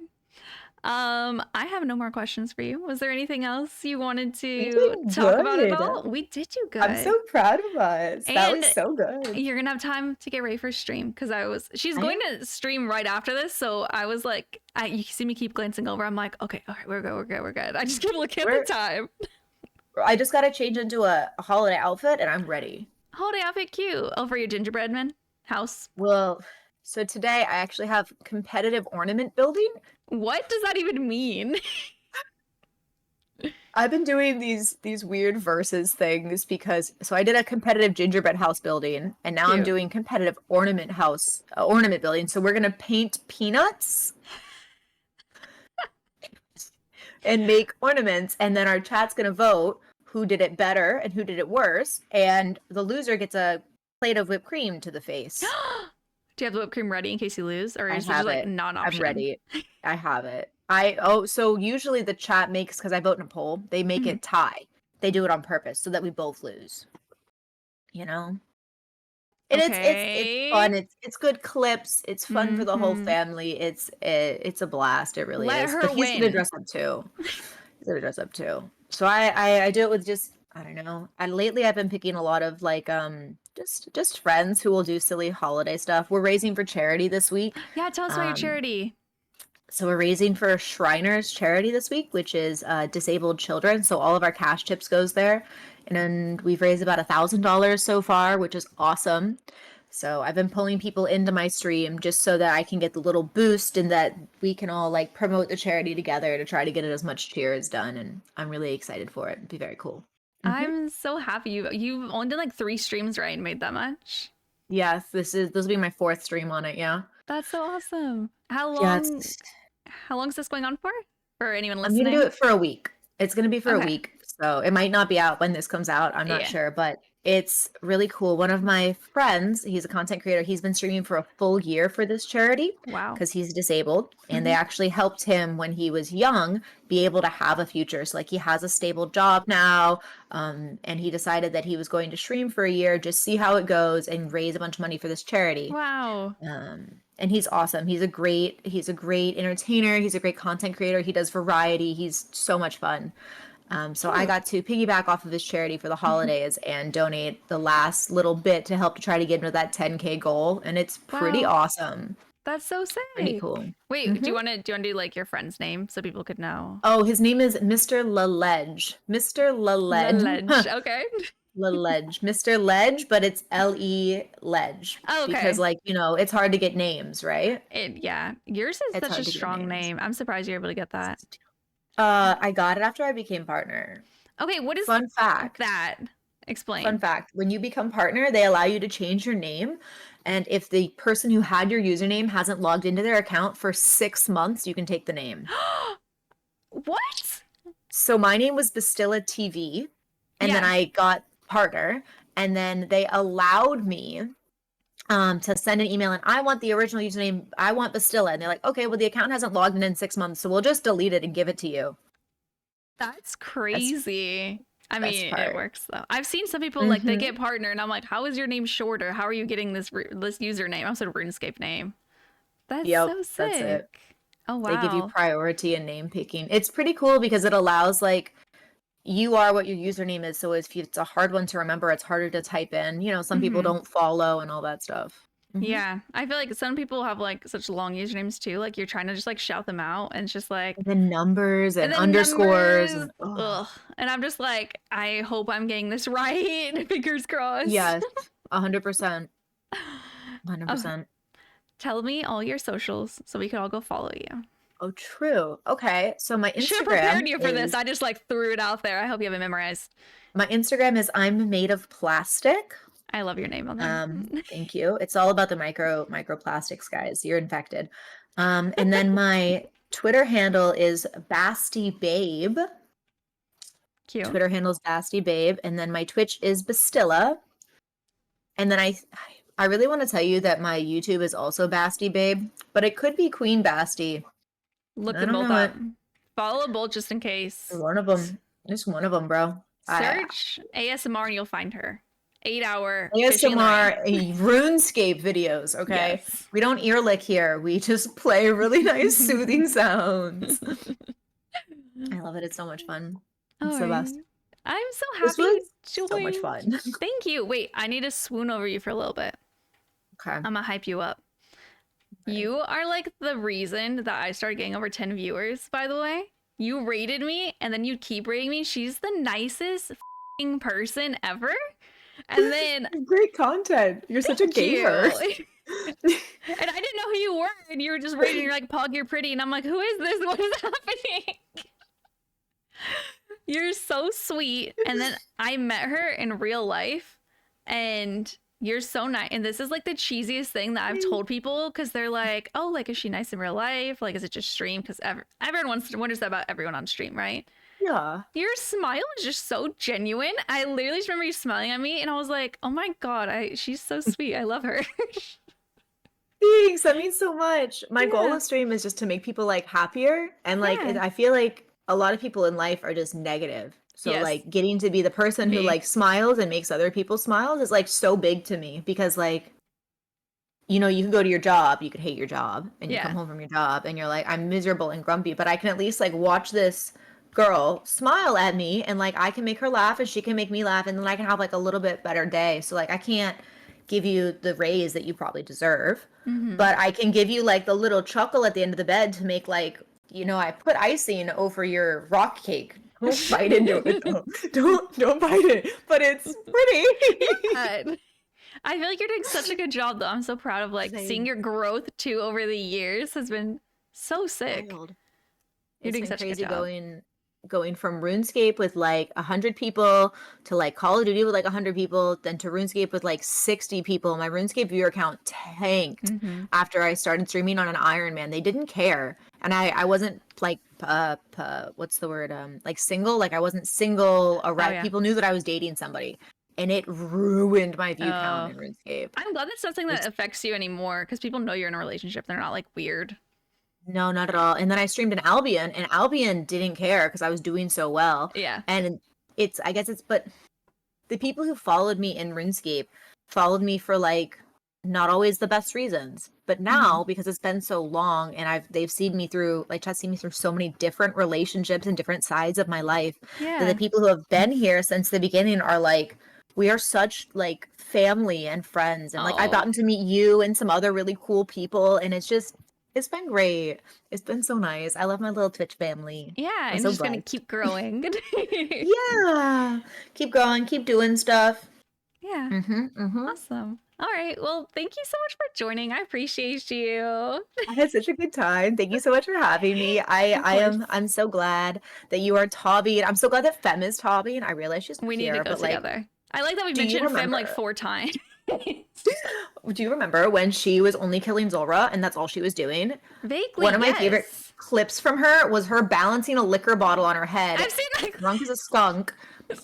B: I have no more questions for you. Was there anything else you wanted to talk about at all? We did do good.
C: I'm so proud of us. That was so good.
B: You're gonna have time to get ready for stream because she's going to stream right after this. So I was like, you see me keep glancing over. I'm like, okay, all right, we're good. I just keep looking at the time.
C: I just gotta change into a holiday outfit and I'm ready.
B: Holiday outfit, cute. Oh, for your gingerbread man house.
C: Well, so today I actually have competitive ornament building.
B: What does that even mean?
C: I've been doing these weird versus things because I did a competitive gingerbread house building and now I'm doing competitive ornament building. So we're gonna paint peanuts and make ornaments, and then our chat's gonna vote who did it better and who did it worse, and the loser gets a plate of whipped cream to the face.
B: Do you have the whipped cream ready in case you lose, or is it just like not an option?
C: I'm ready. I have it. So usually the chat makes, because I vote in a poll, they make it tie. They do it on purpose so that we both lose. You know? And it's fun. It's good clips. It's fun for the whole family. It's a blast. It really is. But he's gonna dress up too. He's gonna dress up too. So I do it with just, I don't know. Lately I've been picking a lot of like just friends who will do silly holiday stuff. We're raising for charity this week.
B: Yeah, tell us about your charity.
C: So we're raising for Shriners charity this week, which is disabled children. So all of our cash tips goes there. And we've raised about $1,000 so far, which is awesome. So I've been pulling people into my stream just so that I can get the little boost and that we can all like promote the charity together to try to get it as much cheer as done. And I'm really excited for it. It'd be very cool.
B: I'm so happy you've only done like 3 streams, right, and made that much.
C: Yes, this will be my 4th stream on it. Yeah,
B: that's so awesome. How long is this going on for anyone listening?
C: I'm gonna do it for a week. It's gonna be for a week, so it might not be out when this comes out. I'm not sure, but it's really cool. One of my friends, he's a content creator, he's been streaming for a full year for this charity.
B: Wow.
C: Because he's disabled, and they actually helped him when he was young be able to have a future. So like he has a stable job now, and he decided that he was going to stream for a year, just see how it goes and raise a bunch of money for this charity.
B: Wow.
C: And he's awesome. He's a great entertainer. He's a great content creator. He does variety. He's so much fun. So I got to piggyback off of his charity for the holidays and donate the last little bit to help to try to get into that 10K goal. And it's pretty awesome.
B: That's so sick.
C: Pretty cool.
B: Wait, do you want to do like your friend's name so people could know?
C: Oh, his name is Mr. Laledge. Mr. Laledge.
B: Laledge. Okay.
C: Laledge. Mr. Ledge, but it's L-E Ledge.
B: Oh, okay.
C: Because it's hard to get names, right?
B: Yours is such a strong name. I'm surprised you're able to get that.
C: I got it after I became partner.
B: Okay, what is
C: fun fact?
B: That explain.
C: Fun fact: when you become partner, they allow you to change your name, and if the person who had your username hasn't logged into their account for 6 months, you can take the name.
B: What?
C: So my name was Bastila TV, and then I got partner, and then they allowed me to send an email, and I want the original username. I want Bastila. And they're like, okay, well, the account hasn't logged in 6 months, so we'll just delete it and give it to you.
B: That's crazy. I mean, it works though. I've seen some people like they get partner, and I'm like, how is your name shorter? How are you getting this username? I'm sort of RuneScape name. That's so sick. That's it. Oh wow.
C: They give you priority in name picking. It's pretty cool because it allows you are what your username is. So if it's a hard one to remember, it's harder to type in. Some people don't follow and all that stuff.
B: Yeah, I feel like some people have such long usernames too. Like you're trying to just shout them out, and it's just like
C: the numbers and underscores.
B: And I'm just like, I hope I'm getting this right. Fingers crossed.
C: Yes, 100%. 100%.
B: Tell me all your socials so we can all go follow you.
C: Oh, true. Okay, so my Instagram.
B: Should have prepared you for this. I just threw it out there. I hope you have it memorized.
C: My Instagram is I'm made of plastic.
B: I love your name on there.
C: Thank you. It's all about the microplastics, guys. You're infected. And then my Twitter handle is Bastybabe.
B: Cute.
C: Twitter handle is Bastybabe, and then my Twitch is Bastila. And then I really want to tell you that my YouTube is also Bastybabe, but it could be Queen Basti.
B: Look them both up. Follow both just in case.
C: One of them. Just one of them, bro.
B: Search ASMR and you'll find her. 8-hour
C: ASMR RuneScape videos, okay?
B: Yes.
C: We don't ear lick here. We just play really nice soothing sounds. I love it. It's so much fun. It's the best.
B: I'm so happy.
C: This was so much fun.
B: Thank you. Wait, I need to swoon over you for a little bit.
C: Okay.
B: I'm gonna hype you up. Okay. You are like the reason that I started getting over 10 viewers, by the way. You rated me and then you keep rating me. She's the nicest person ever. And then
C: great content. You're such a gamer.
B: And I didn't know who you were, and you were just rating. You're like, Pog, you're pretty, and I'm like, who is this? What is happening? You're so sweet. And then I met her in real life, and you're so nice. And this is like the cheesiest thing that I've told people, because they're like, oh, like, is she nice in real life? Like, is it just stream? Because everyone wonders that about everyone on stream, right?
C: Yeah.
B: Your smile is just so genuine. I literally just remember you smiling at me, and I was like, oh my God, she's so sweet. I love her.
C: Thanks. That means so much. My goal of stream is just to make people like happier. And like, I feel like a lot of people in life are just negative. So like getting to be the person who like smiles and makes other people smile is like so big to me, because like, you know, you can go to your job, you could hate your job, and you come home from your job and you're like, I'm miserable and grumpy, but I can at least like watch this girl smile at me, and like I can make her laugh and she can make me laugh, and then I can have like a little bit better day. So like I can't give you the raise that you probably deserve, but I can give you like the little chuckle at the end of the bed to make like, you know, I put icing over your rock cake. Don't bite into it. Don't bite it, but it's pretty.
B: I feel like you're doing such a good job though. I'm so proud of like seeing your growth too over the years. Has been so sick. You're doing such a good job.
C: Going from RuneScape with like 100 people to like Call of Duty with like 100 people, then to RuneScape with like 60 people. My RuneScape viewer count tanked after I started streaming on an Iron Man. They didn't care. And I wasn't like, what's the word? Like single, like I wasn't single around. People knew that I was dating somebody. And it ruined my view count in RuneScape.
B: I'm glad that's something that affects you anymore, because people know you're in a relationship. They're not like weird.
C: No, not at all. And then I streamed in Albion, and Albion didn't care because I was doing so well.
B: Yeah.
C: And but the people who followed me in RuneScape followed me for like not always the best reasons. But now, because it's been so long and they've seen me through, like Chat's seen me through so many different relationships and different sides of my life. Yeah. That the people who have been here since the beginning are like, we are such like family and friends. And like I've gotten to meet you and some other really cool people, and it's been great. It's been so nice. I love my little Twitch family.
B: Yeah, I'm so just going to keep growing.
C: Yeah. Keep growing. Keep doing stuff.
B: Yeah. Awesome. All right. Well, thank you so much for joining. I appreciate you.
C: I had such a good time. Thank you so much for having me. I'm so glad that you are Tobby. I'm so glad that Fem is Tobby, and I realize she's
B: We need to go together. I like that we mentioned Fem like 4 times.
C: Do you remember when she was only killing Zulrah and that's all she was doing?
B: Vaguely,
C: One of my favorite clips from her was her balancing a liquor bottle on her head.
B: I've seen that.
C: Drunk as a skunk,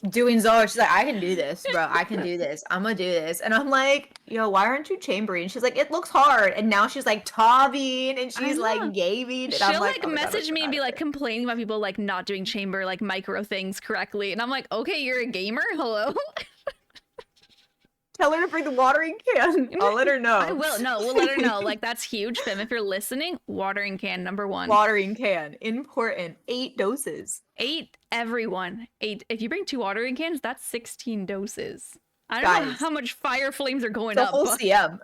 C: doing Zulrah. She's like, I can do this, bro. I can do this. I'm gonna do this. And I'm like, yo, why aren't you chambering? She's like, it looks hard. And now she's like tobbing and she's like gaming.
B: She'll like message me and be like complaining about people like not doing chamber like micro things correctly. And I'm like, okay, you're a gamer? Hello?
C: Tell her to bring the watering can. I'll let her know.
B: I will. No, we'll let her know. Like, that's huge, Fim. If you're listening, watering can number 1.
C: Watering can. Important. 8 doses.
B: 8, everyone. 8. If you bring 2 watering cans, that's 16 doses. I don't know how much fire flames are going up.
C: The whole CM.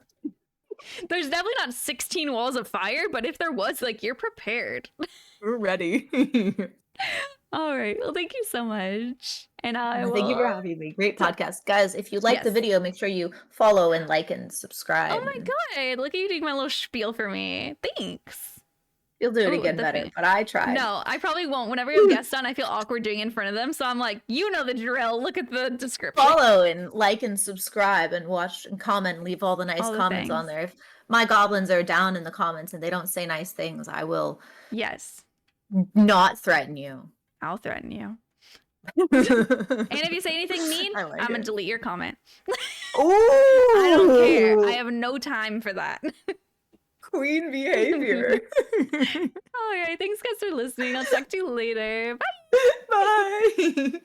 B: There's definitely not 16 walls of fire, but if there was, like, you're prepared.
C: We're ready.
B: All right. Well, thank you so much. And
C: thank you for having me. Great podcast. Guys, if you like the video, make sure you follow and like and subscribe.
B: Oh my God. Look at you doing my little spiel for me. Thanks.
C: You'll do it again better, but I tried.
B: No, I probably won't. Whenever you have guests on, I feel awkward doing it in front of them. So I'm like, you know the drill. Look at the description.
C: Follow and like and subscribe and watch and comment and leave all the nice comments on there. If my goblins are down in the comments and they don't say nice things, I will not threaten you.
B: I'll threaten you. And if you say anything mean, I'm gonna delete your comment.
C: Ooh.
B: I don't care. I have no time for that.
C: Queen behavior.
B: All right. Thanks guys for listening. I'll talk to you later. Bye.
C: Bye.